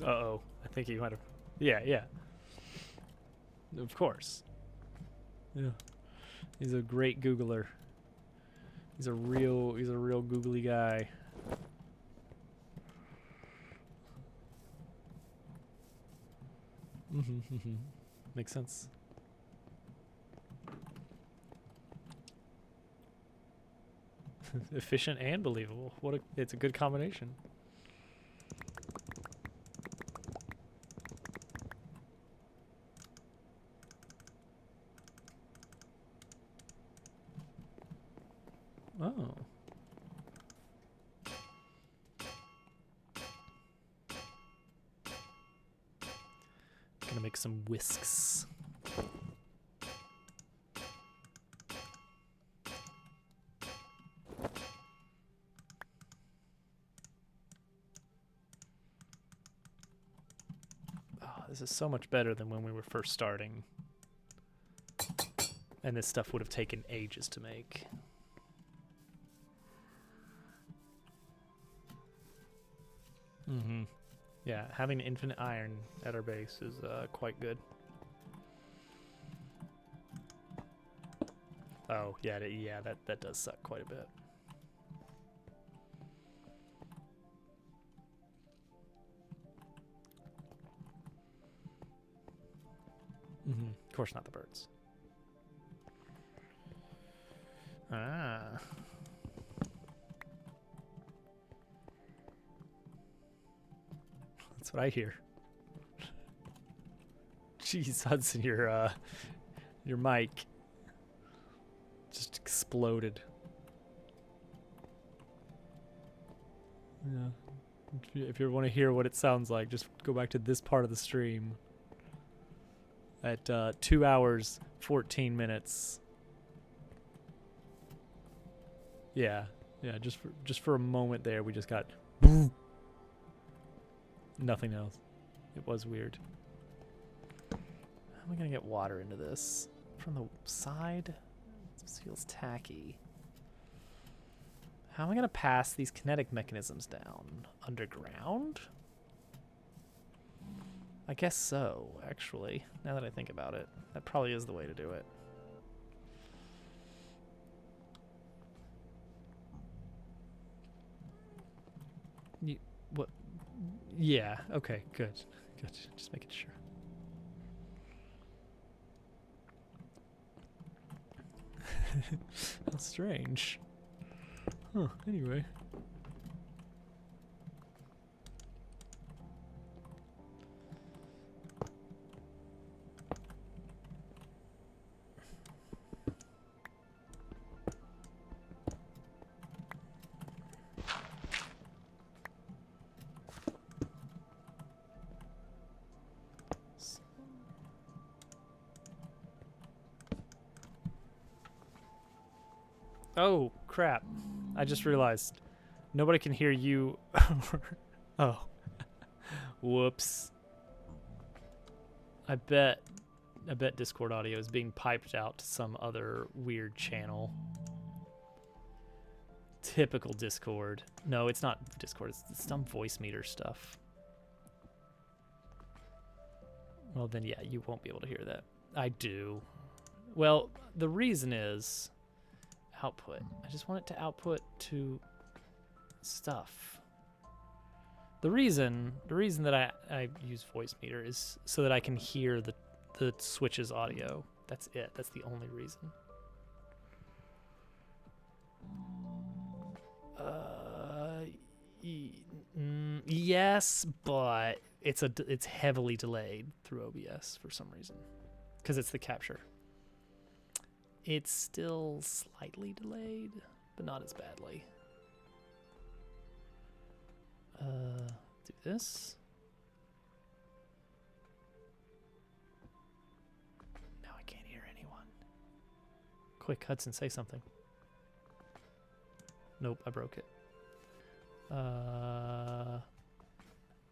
Uh-oh. I think he might have... Yeah, yeah. Of course. Yeah. He's a great Googler. He's a real googly guy. Makes sense. Efficient and believable. It's a good combination. Oh. Gonna make some whisks. Oh, this is so much better than when we were first starting. And this stuff would have taken ages to make. Yeah, having infinite iron at our base is quite good. Oh, yeah, that does suck quite a bit. Of course not the birds. Ah. That's what I hear. Jeez, Hudson, your mic just exploded. Yeah. If you want to hear what it sounds like, just go back to this part of the stream. At 2 hours, 14 minutes. Yeah, just for a moment there, we just got nothing else. It was weird. How am I gonna get water into this? From the side? This feels tacky. How am I gonna pass these kinetic mechanisms down? Underground? I guess so, actually, now that I think about it. That probably is the way to do it. What? Yeah, okay, good. Good, just making sure. How strange. Huh, anyway. Oh, crap. I just realized nobody can hear you. Oh. Whoops. I bet Discord audio is being piped out to some other weird channel. Typical Discord. No, it's not Discord. It's some voice meter stuff. Well, then, yeah, you won't be able to hear that. I do. Well, the reason is output. I just want it to output to stuff. The reason that I use voice meter is so that I can hear the Switch's audio. That's it. That's the only reason. Yes, but it's heavily delayed through OBS for some reason, because it's the capture. It's still slightly delayed, but not as badly. Do this. Now I can't hear anyone. Quick, Hudson, say something. Nope, I broke it.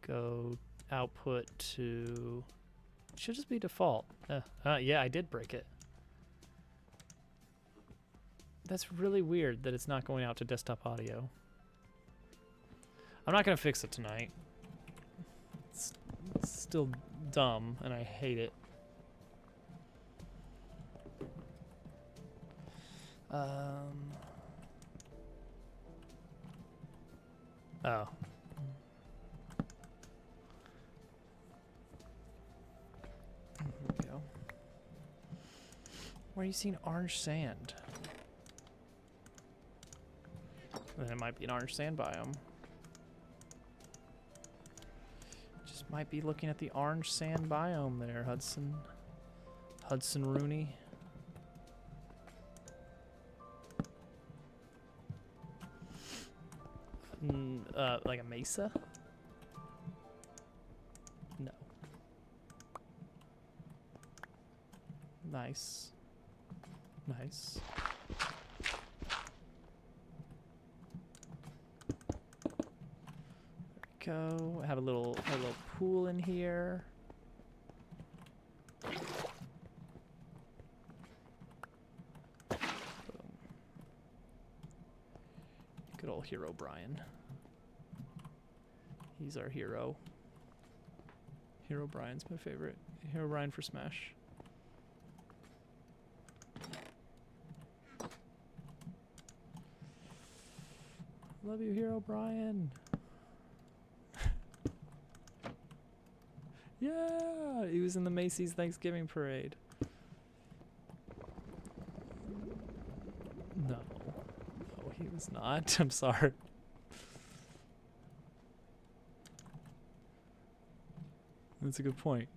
Go output to... Should just be default. Yeah, I did break it. That's really weird that it's not going out to desktop audio. I'm not going to fix it tonight. It's still dumb, and I hate it. Oh. Here we go. Where are you seeing orange sand? Then it might be an orange sand biome. Just might be looking at the orange sand biome there, Hudson. Hudson Rooney. Like a mesa? No. Nice. Nice. There we go. Have a little pool in here. Good old hero Brian. He's our hero. Hero Brian's my favorite. Hero Brian for Smash. Love you, Hero Brian. Yeah, he was in the Macy's Thanksgiving Parade. No, he was not. I'm sorry. That's a good point.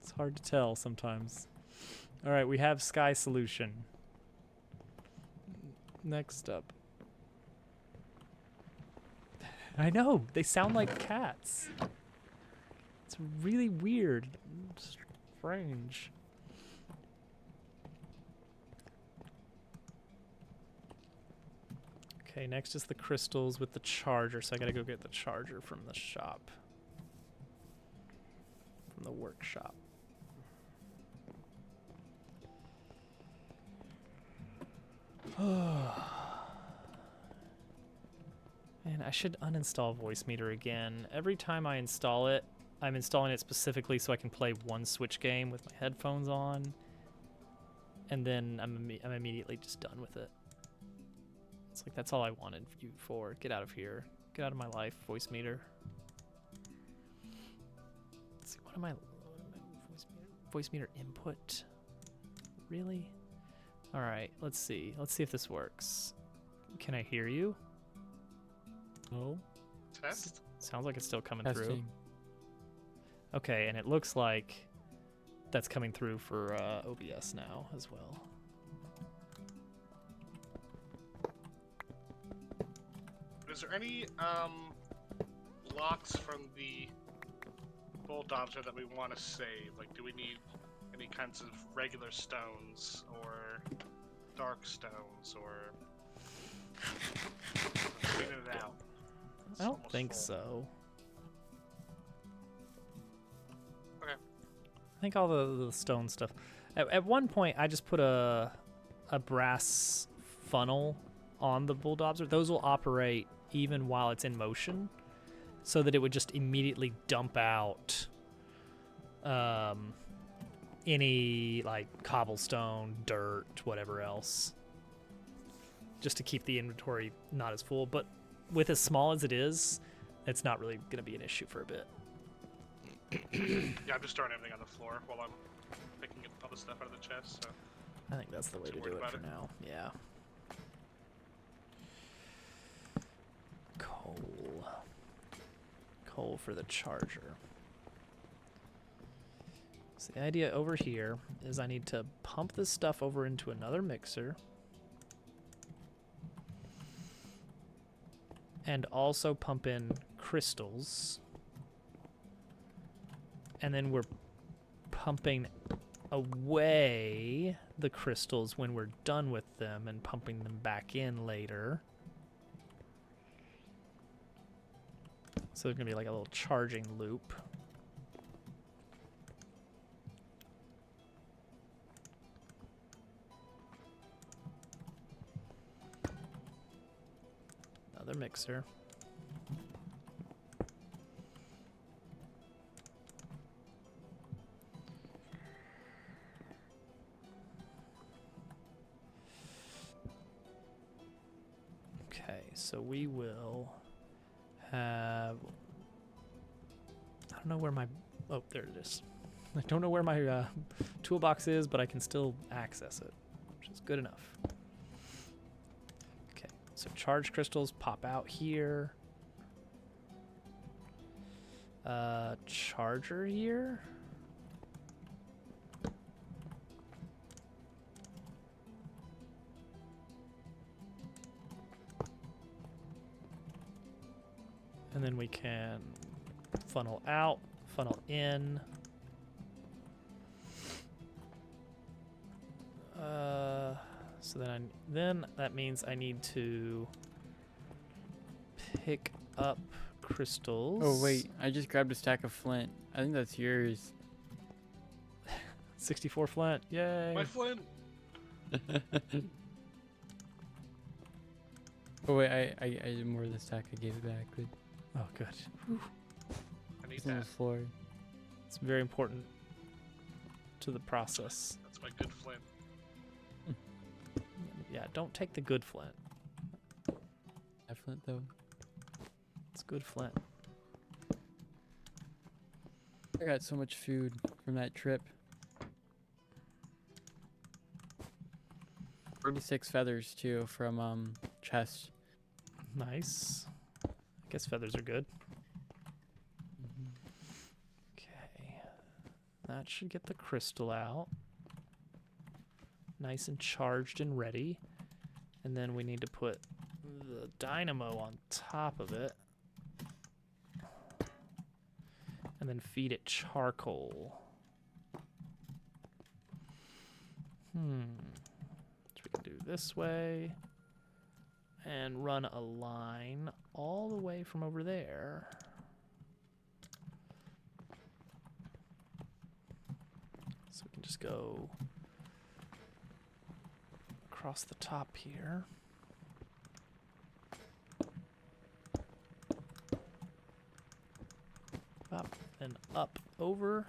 It's hard to tell sometimes. All right, we have Sky Solution. Next up. I know, they sound like cats. It's really weird. Strange. Okay, next is the crystals with the charger, so I gotta go get the charger from the shop. From the workshop. Man, I should uninstall Voice Meter again. Every time I install it, I'm installing it specifically so I can play one Switch game with my headphones on, and then I'm immediately just done with it. It's like, that's all I wanted you for. Get out of here. Get out of my life, Voice Meter. Let's see, what am I Voice Meter input? Really? All right, let's see. Let's see if this works. Can I hear you? No. Test? Sounds like it's still coming through. Testing. Okay, and it looks like that's coming through for OBS now as well. Is there any blocks from the bulldozer that we want to save? Like, do we need any kinds of regular stones or dark stones or cleaning it out? It's I don't almost think full. so. Okay. I think all the stone stuff. At one point, I just put a brass funnel on the bulldozer. Those will operate even while it's in motion, so that it would just immediately dump out any like cobblestone, dirt, whatever else, just to keep the inventory not as full. But with as small as it is, it's not really going to be an issue for a bit. Yeah, I'm just throwing everything on the floor while I'm picking all the stuff out of the chest. So. I think that's the way to Too do worried it about for it. now. Yeah. Coal for the charger. So the idea over here is I need to pump this stuff over into another mixer. And also pump in crystals. And then we're pumping away the crystals when we're done with them and pumping them back in later. So there's going to be like a little charging loop. Another mixer. Okay, so we will have... I don't know where my... Oh, there it is. I don't know where my toolbox is, but I can still access it, which is good enough. Okay, so charge crystals pop out here. Charger here. And then we can funnel out, funnel in. So then that means I need to pick up crystals. Oh wait, I just grabbed a stack of flint. I think that's yours. 64 flint, yay! My flint. Oh wait, I did more of the stack. I gave it back. But Oh, good. I need it's on the that. floor. It's very important to the process. That's my good flint. Yeah, don't take the good flint. That flint though. It's good flint. I got so much food from that trip. 36 feathers too from chest. Nice. I guess feathers are good. Okay. That should get the crystal out. Nice and charged and ready. And then we need to put the dynamo on top of it. And then feed it charcoal. So we can do this way. And run a line all the way from over there. So we can just go across the top here. Up and up over.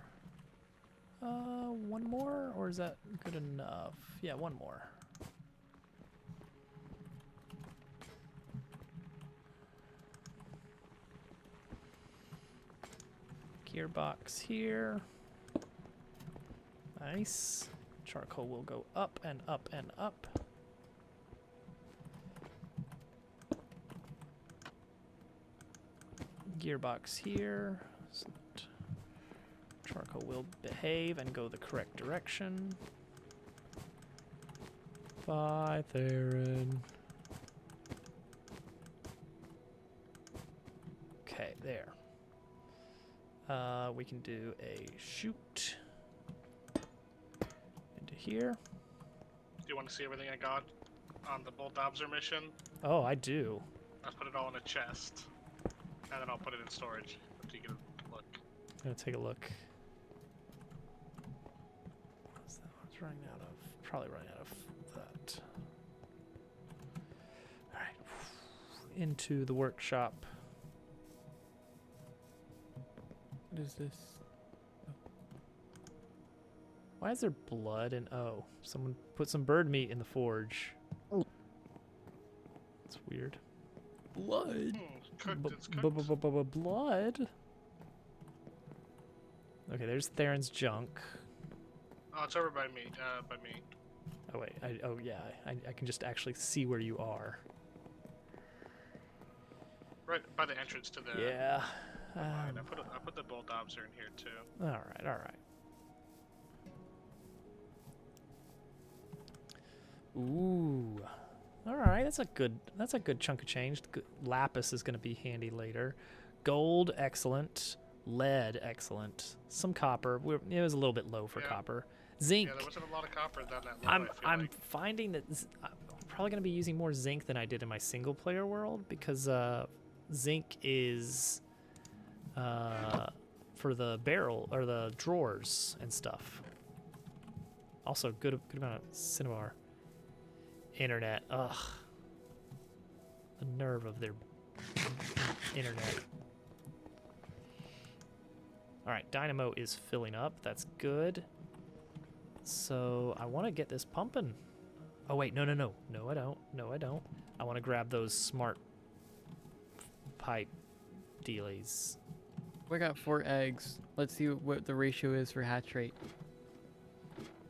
One more, or is that good enough? Yeah, one more. Gearbox here. Nice. Charcoal will go up and up and up. Gearbox here. So that charcoal will behave and go the correct direction. Bye, Theron. Okay, there. We can do a shoot into here. Do you want to see everything I got on the Bolt Obser mission? Oh, I do. I'll put it all in a chest, and then I'll put it in storage so you can look. I'm gonna take a look. What's that? What's running out of? Probably running out of that. All right, into the workshop. What is this? Why is there blood and oh, someone put some bird meat in the forge. It's weird. Blood. Cooked, it's cooked. Blood. Okay, there's Theron's junk. Oh, it's over by me. By me. Oh wait, oh yeah, I can just actually see where you are. Right by the entrance to the. Yeah. mine. I put the Bolt Obser in here too. All right, all right. Ooh. All right, that's a good chunk of change. Lapis is going to be handy later. Gold, excellent. Lead, excellent. Some copper. It was a little bit low for Yeah. copper. Zinc. Yeah, there wasn't a lot of copper down that low. I'm I feel I'm like. finding that I'm probably going to be using more zinc than I did in my single player world because zinc is for the barrel or the drawers and stuff. Also, good amount of cinnabar. Internet. Ugh. The nerve of their internet. All right, dynamo is filling up. That's good. So I want to get this pumping. Oh wait, no, I don't. I want to grab those smart pipe dealies. We got 4 eggs. Let's see what the ratio is for hatch rate.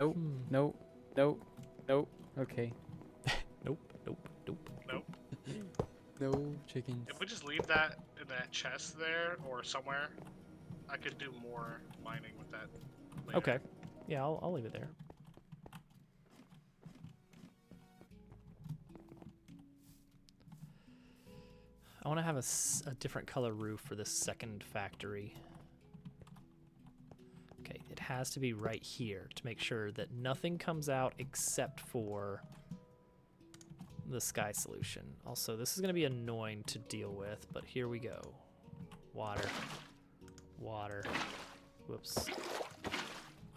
Nope. Nope. Nope. Nope. Okay. Nope. Nope. No chickens. If we just leave that in that chest there or somewhere, I could do more mining with that. Later. Okay. Yeah, I'll leave it there. I want to have a different color roof for this second factory. Okay, it has to be right here to make sure that nothing comes out except for the sky solution. Also, this is going to be annoying to deal with, but here we go. Water. Water. Whoops.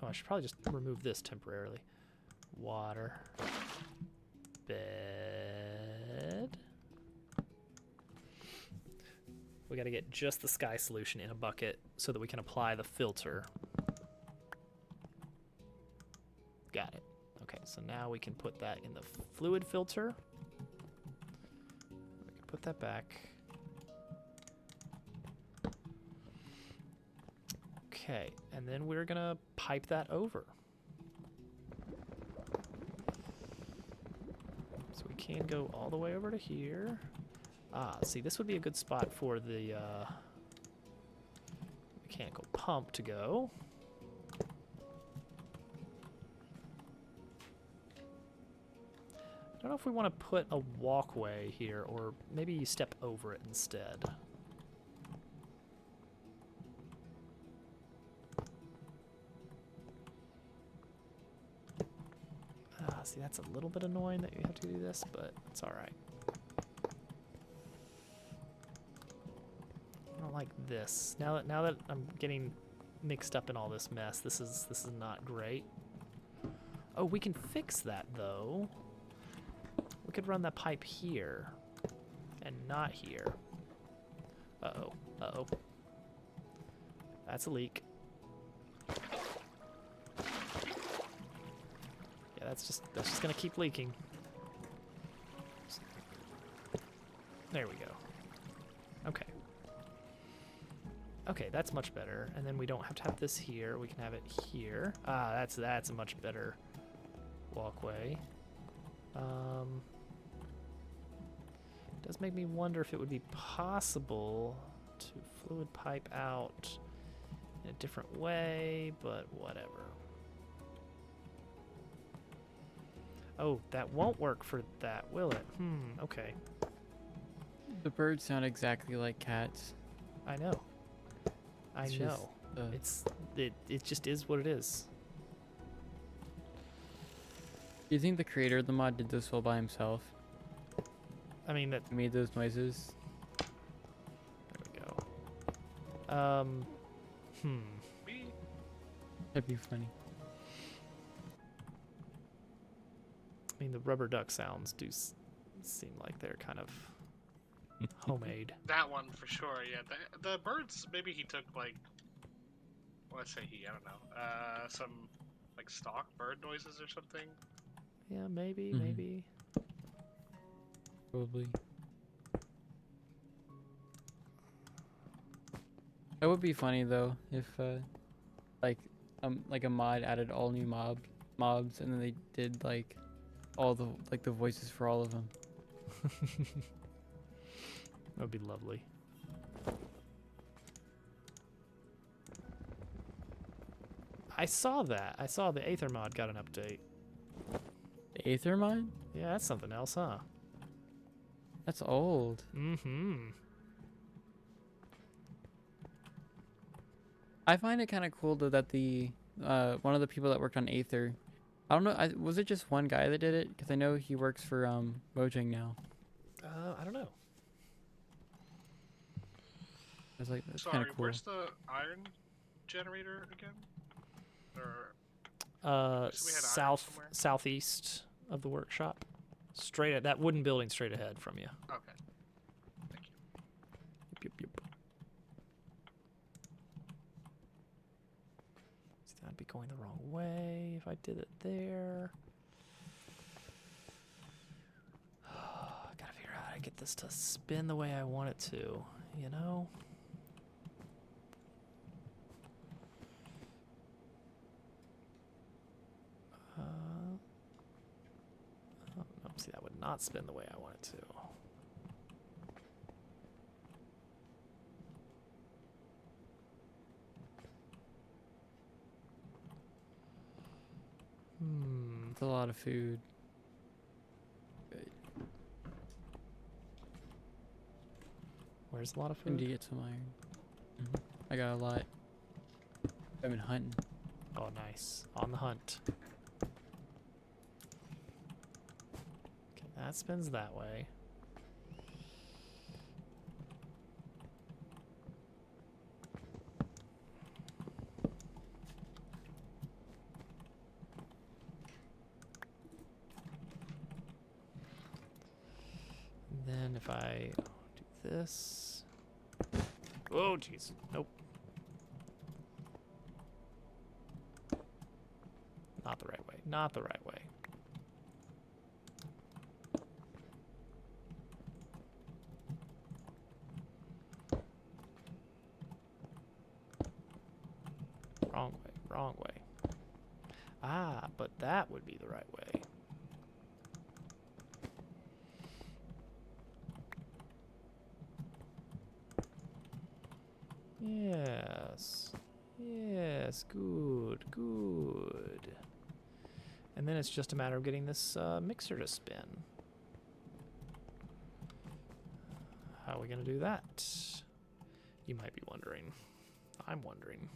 Oh, I should probably just remove this temporarily. Water. Bed. We got to get just the sky solution in a bucket so that we can apply the filter. Got it. Okay, so now we can put that in the fluid filter. We can put that back. Okay, and then we're gonna pipe that over. So we can go all the way over to here. Ah, see, this would be a good spot for the mechanical pump to go. I don't know if we want to put a walkway here, or maybe you step over it instead. See, that's a little bit annoying that you have to do this, but it's all right. I don't like this. Now that I'm getting mixed up in all this mess, this is not great. Oh, we can fix that though. We could run that pipe here and not here. Uh-oh. Uh-oh. That's a leak. Yeah, that's just gonna keep leaking. There we go. Okay. Okay, that's much better. And then we don't have to have this here. We can have it here. Ah, that's a much better walkway. Does make me wonder if it would be possible to fluid pipe out in a different way, but whatever. Oh, that won't work for that, will it? Okay. The birds sound exactly like cats. I know. I It's know. just, It just is what it is. Do you think the creator of the mod did this all by himself? I mean, that. He made those noises? There we go. Me? That'd be funny. I mean, the rubber duck sounds do seem like they're kind of homemade. That one for sure. Yeah, the birds. Maybe he took like. Well, I say he. I don't know. Some like stock bird noises or something. Yeah, maybe, Mhm. maybe. Probably. That would be funny though if like a mod added all new mobs and then they did like all the the voices for all of them. That would be lovely. I saw that. I saw the Aether mod got an update. The Aether mine? Yeah, that's something else, huh? That's old. Mm-hmm. I find it kind of cool though that the one of the people that worked on Aether, I don't know, was it just one guy that did it? Because I know he works for Mojang now. I don't know. I was like, that's kind Sorry, of cool. where's the iron generator again? Or So we had iron somewhere? Southeast of the workshop. Straight at that wooden building straight ahead from you. okay, thank you. Yep, yep, yep. See, that'd be going the wrong way if I did it there. Gotta figure out how to get this to spin the way I want it to, you know? Oh, no, see, that would not spin the way I want it to. It's a lot of food. Where's a lot of I need to food? get some iron. I got a lot. I've been hunting. Oh, nice. On the hunt. Okay, that spins that way. And then if I do this. Oh, jeez. Nope. Not the right way. Not the right way. Wrong way. Wrong way. Ah, but that would be the right way. Yes. Yes. Good. Good. And then it's just a matter of getting this mixer to spin. How are we going to do that? You might be wondering. I'm wondering.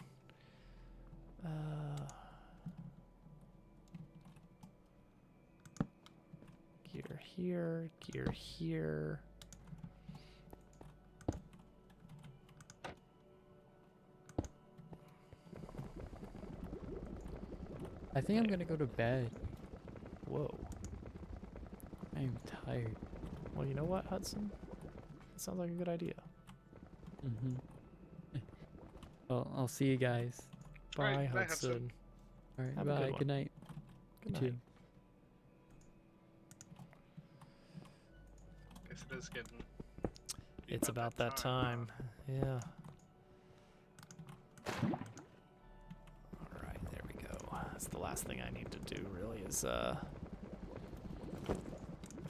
Gear here. Gear here. I think I'm gonna go to bed. Whoa. I am tired. Well, you know what, Hudson? That sounds like a good idea. Well, I'll see you guys. Bye, Alright, bye, Hudson. Hudson. All right, Have a good bye. one. Good night. Good You night. too. Guess it is getting. It's about that time. Yeah. Alright, there we go. That's the last thing I need to do, really, is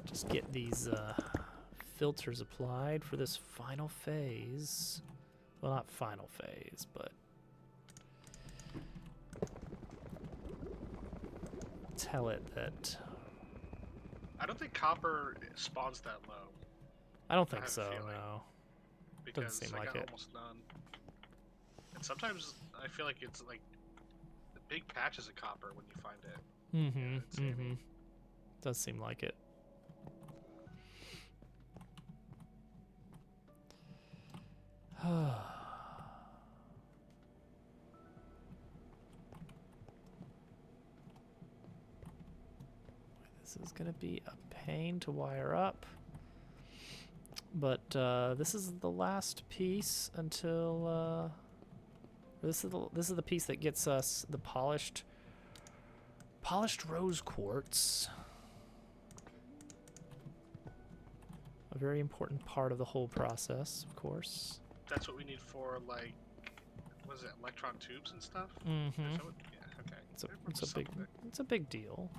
just get these filters applied for this final phase. Well, not final phase, but tell it that... I don't think copper spawns that low. I don't I think have a so, feeling. no. Because seem I like got it. almost none. And sometimes I feel like it's like the big patches of copper when you find it. Mm-hmm, it's saving. mm-hmm. Does seem like it. This is gonna be a pain to wire up, but this is the last piece until this is the piece that gets us the polished rose quartz. A very important part of the whole process, of course. That's what we need for like, what is it, electron tubes and stuff? Or Mm-hmm. is that what- yeah, okay. It's a, There it's was a big something. it's a big deal.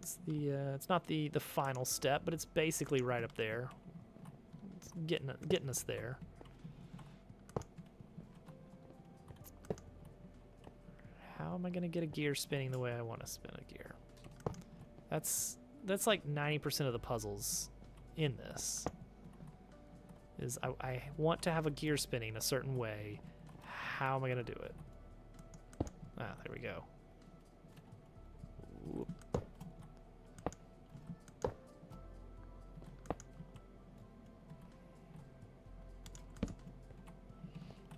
It's the it's not the final step, but it's basically right up there. It's getting us there. How am I gonna get a gear spinning the way I want to spin a gear? That's like 90% of the puzzles in this. Is I want to have a gear spinning a certain way. How am I gonna do it? Ah, there we go. Whoop.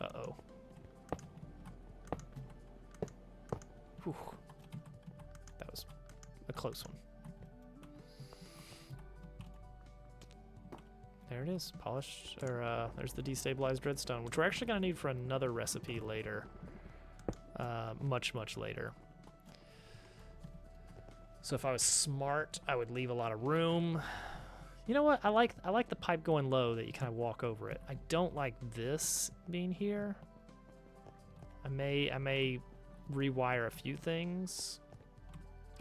Uh-oh. Whew. That was a close one. There it is, polished, or there's the destabilized redstone, which we're actually gonna need for another recipe later. Much later. So if I was smart, I would leave a lot of room. You know what? I like the pipe going low that you kind of walk over it. I don't like this being here. I may rewire a few things,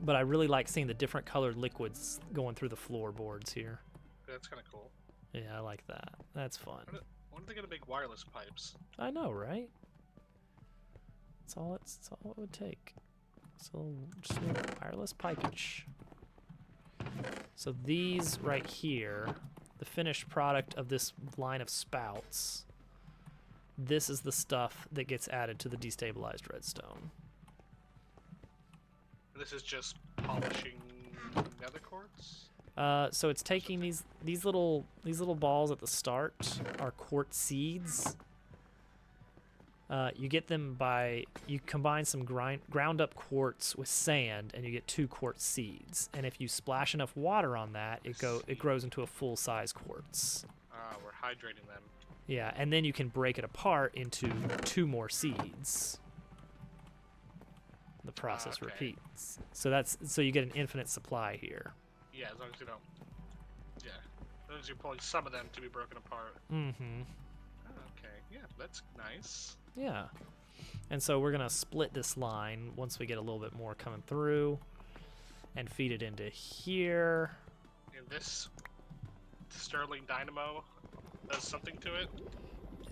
but I really like seeing the different colored liquids going through the floorboards here. That's kind of cool. Yeah, I like that. That's fun. When are they gonna make wireless pipes? I know, right? That's all it would take. So just a little wireless pipage. So these right here, the finished product of this line of spouts, this is the stuff that gets added to the destabilized redstone. This is just polishing nether quartz. So it's taking these little balls at the start are quartz seeds. You get them by you combine some ground up quartz with sand, and you get 2 quartz seeds. And if you splash enough water on that, it grows into a full size quartz. We're hydrating them. Yeah, and then you can break it apart into 2 more seeds. The process okay. repeats. So you get an infinite supply here. Yeah, as long as you don't. Yeah, as long as you're pulling some of them to be broken apart. Mm-hmm. Okay, yeah, that's nice. Yeah. And so we're gonna split this line once we get a little bit more coming through and feed it into here. And this Sterling Dynamo does something to it?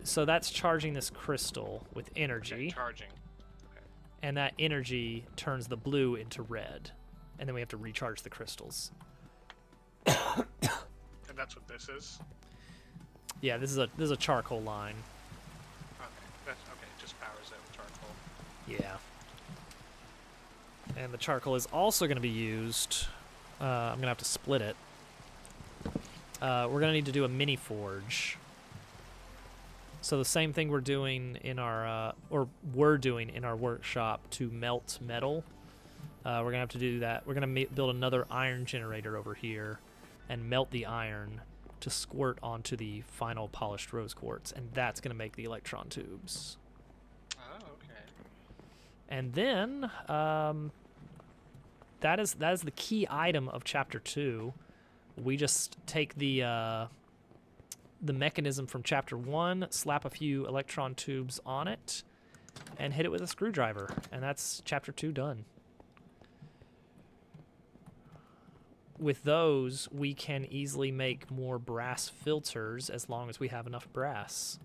So that's charging this crystal with energy, Okay, charging. and that energy turns the blue into red. And then we have to recharge the crystals. And that's what this is? Yeah, this is a charcoal line. Okay, it just powers it with charcoal. Yeah. And the charcoal is also going to be used. I'm going to have to split it. We're going to need to do a mini forge. So the same thing we're doing in our, we're doing in our workshop to melt metal. We're going to have to do that. We're going to build another iron generator over here and melt the iron to squirt onto the final polished rose quartz. And that's going to make the electron tubes. Oh, okay. And then that is the key item of chapter 2. We just take the mechanism from chapter 1, slap a few electron tubes on it, and hit it with a screwdriver, and that's chapter 2 done. With those, we can easily make more brass filters as long as we have enough brass.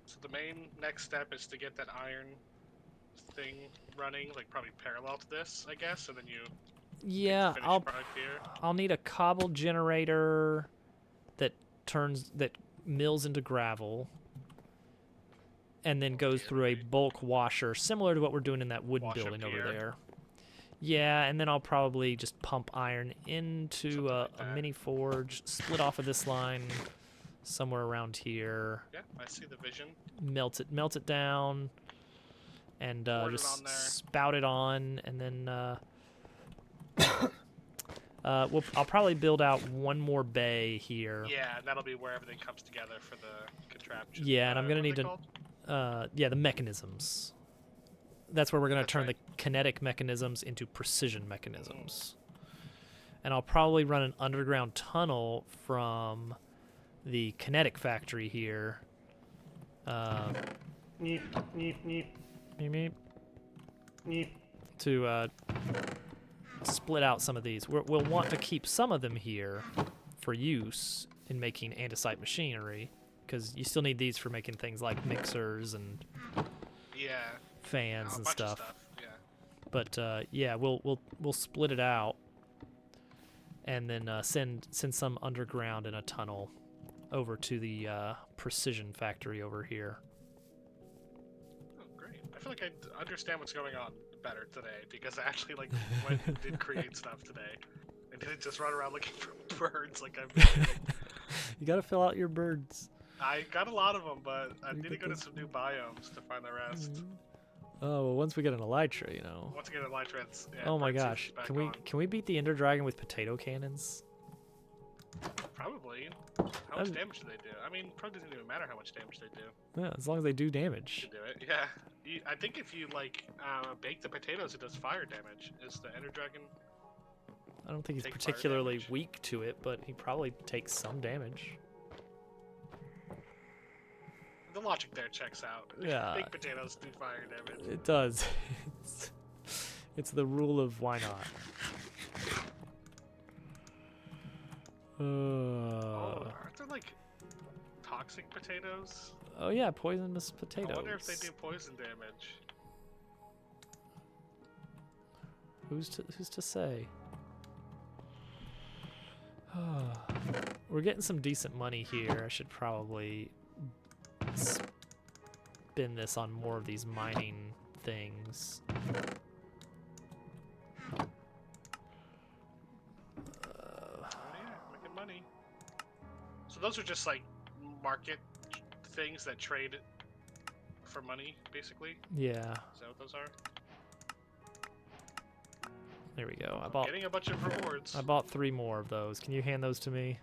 So the main next step is to get that iron thing running, like probably parallel to this, I guess, and then you Yeah, finish product here. I'll need a cobble generator that mills into gravel and then goes through a bulk washer, similar to what we're doing in that wooden Wash up building over here. there. Yeah, and then I'll probably just pump iron into a mini forge, split off of this line somewhere around here, Yeah, I see the vision. melt it down, and Pour it just on there. spout it on, and then I'll probably build out one more bay here. Yeah, and that'll be where everything comes together for the contraption. Yeah, and I'm gonna what are need they to called? the mechanisms. That's where we're gonna That's turn right. the kinetic mechanisms into precision mechanisms. And I'll probably run an underground tunnel from the kinetic factory here. Neep, neep, neep, Meep, neep. to split out some of these. We'll want to keep some of them here for use in making andesite machinery, because you still need these for making things like mixers and Yeah. fans a and bunch of stuff. Yeah. But yeah, we'll split it out, and then send some underground in a tunnel over to the precision factory over here. Oh, great. I feel like I understand what's going on better today because I actually like went and did create stuff today, and didn't just run around looking for birds like I've been doing. You gotta fill out your birds. I got a lot of them, but I You need to get go to those- some new biomes to find the rest. Oh, well, once we get an elytra, you know. Once again, Elytra's. Yeah, Oh my bird season's gosh, back can we on. can we beat the Ender Dragon with potato cannons? Probably. How much I'm- damage do they do? I mean, probably doesn't even matter how much damage they do. Yeah, as long as they do damage. To do it, yeah. I think if you like bake the potatoes, it does fire damage. Is the Ender Dragon? I don't think he's Take fire particularly damage. weak to it, but he probably takes some damage. The logic there checks out. Yeah. Baked potatoes do fire damage. It does. It's the rule of why not. Oh, aren't there like toxic potatoes? Oh yeah, poisonous potatoes. I wonder if they do poison damage. Who's to say? We're getting some decent money here. I should probably spend this on more of these mining things. Oh yeah, making money. So those are just like market things that trade for money, basically. Yeah, Is that what those are? there we go. Getting a bunch of rewards. I bought 3 more of those. Can you hand those to me?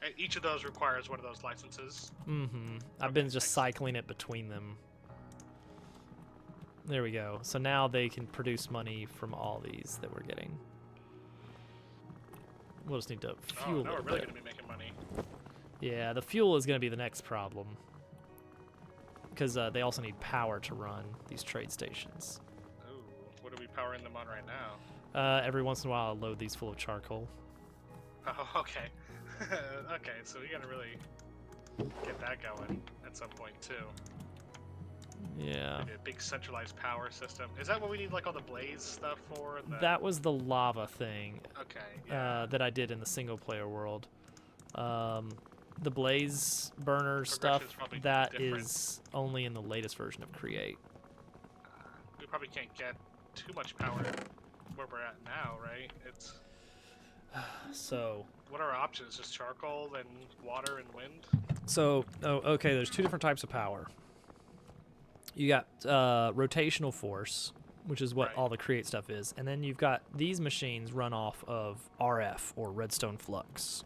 And each of those requires one of those licenses. Mm-hmm. I've been just excellent. cycling it between them. There we go. So now they can produce money from all these that we're getting. We'll just need to Oh, fuel now it we're a really bit. gonna be making money. Yeah, the fuel is going to be the next problem. Because they also need power to run these trade stations. Ooh, what are we powering them on right now? Every once in a while, I'll load these full of charcoal. Oh, okay. Okay, so we gotta really get that going at some point too. Yeah. Maybe a big centralized power system. Is that what we need like all the blaze stuff for? The... That was the lava thing Okay. Yeah. that I did in the single player world. The blaze burner stuff, Progression's probably that different. is only in the latest version of Create. We probably can't get too much power where we're at now, right? It's So, what are our options? Just charcoal and water and wind? okay, there's 2 different types of power. You got rotational force, which is what Right. all the Create stuff is, and then you've got these machines run off of RF, or redstone flux.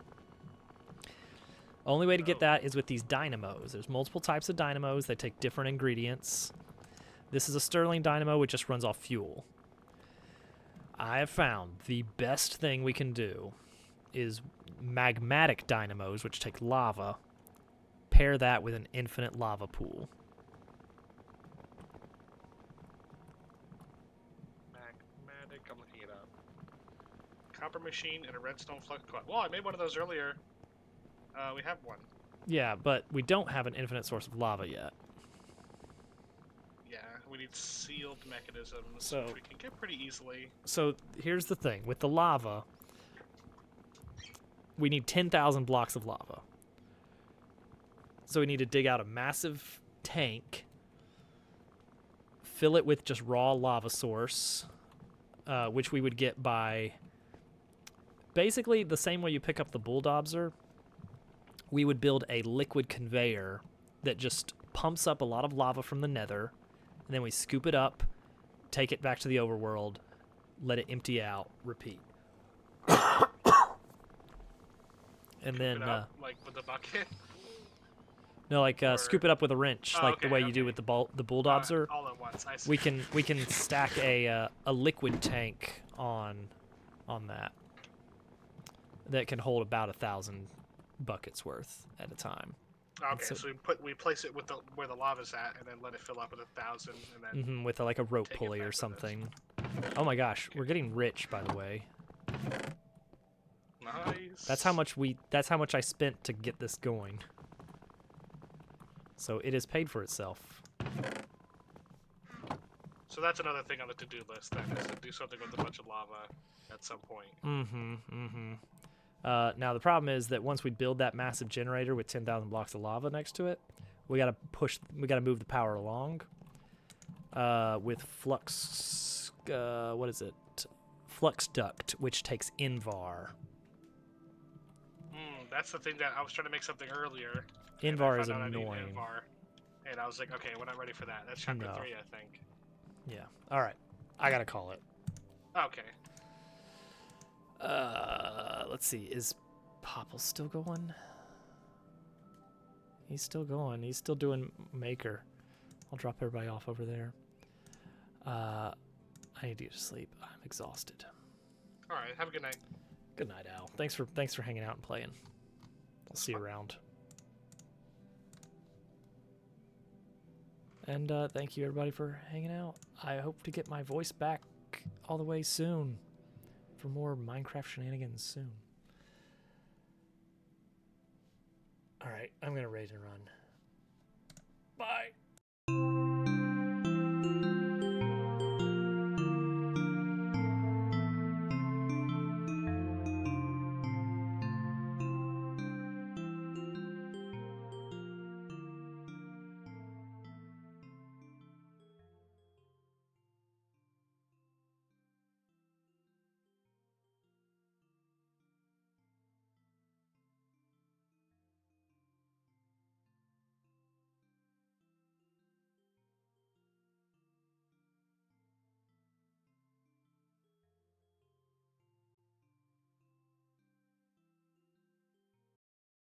Only way to get Oh. that is with these dynamos. There's multiple types of dynamos. They take different ingredients. This is a Stirling dynamo, which just runs off fuel. I have found the best thing we can do is magmatic dynamos, which take lava. Pair that with an infinite lava pool. Magmatic, I'm looking it up. Copper machine and a redstone flux coil. Well, I made one of those earlier. We have one. Yeah, but we don't have an infinite source of lava yet. Yeah, we need sealed mechanisms, So- which we can get pretty easily. So here's the thing. With the lava, we need 10,000 blocks of lava. So we need to dig out a massive tank, fill it with just raw lava source, which we would get by basically the same way you pick up the bulldozer. We would build a liquid conveyor that just pumps up a lot of lava from the nether, and then we scoop it up, take it back to the overworld, let it empty out, repeat. And then, Scoop it up, like with a bucket. no, like scoop it up with a wrench, Oh, like the okay, way you do okay. with the bulldozer. All at once. I see. We can stack a liquid tank on that can hold about 1,000 buckets worth at a time. Okay, so- so we place it with where the lava's at, and then let it fill up with 1,000, and then With like a rope Take it pulley back or with us. something. Oh my gosh, we're getting rich, by the way. nice. That's how much I spent to get this going. So it has paid for itself. So that's another thing on the to-do list then, is to do something with a bunch of lava at some point. Now the problem is that once we build that massive generator with 10,000 blocks of lava next to it, we gotta move the power along. With flux, what is it? Flux duct, which takes Invar. That's the thing that I was trying to make something earlier. Invar is and I found out I need annoying. Invar, and I was like, okay, we're not ready for that. That's chapter No. 3, I think. Yeah. All right. I gotta call it. Okay. Let's see. Is Popple still going? He's still going. He's still doing Maker. I'll drop everybody off over there. I need to go to sleep. I'm exhausted. All right. Have a good night. Good night, Al. Thanks for hanging out and playing. I'll see you around. And thank you everybody for hanging out. I hope to get my voice back all the way soon for more Minecraft shenanigans soon. All right, I'm gonna raid and run. Bye.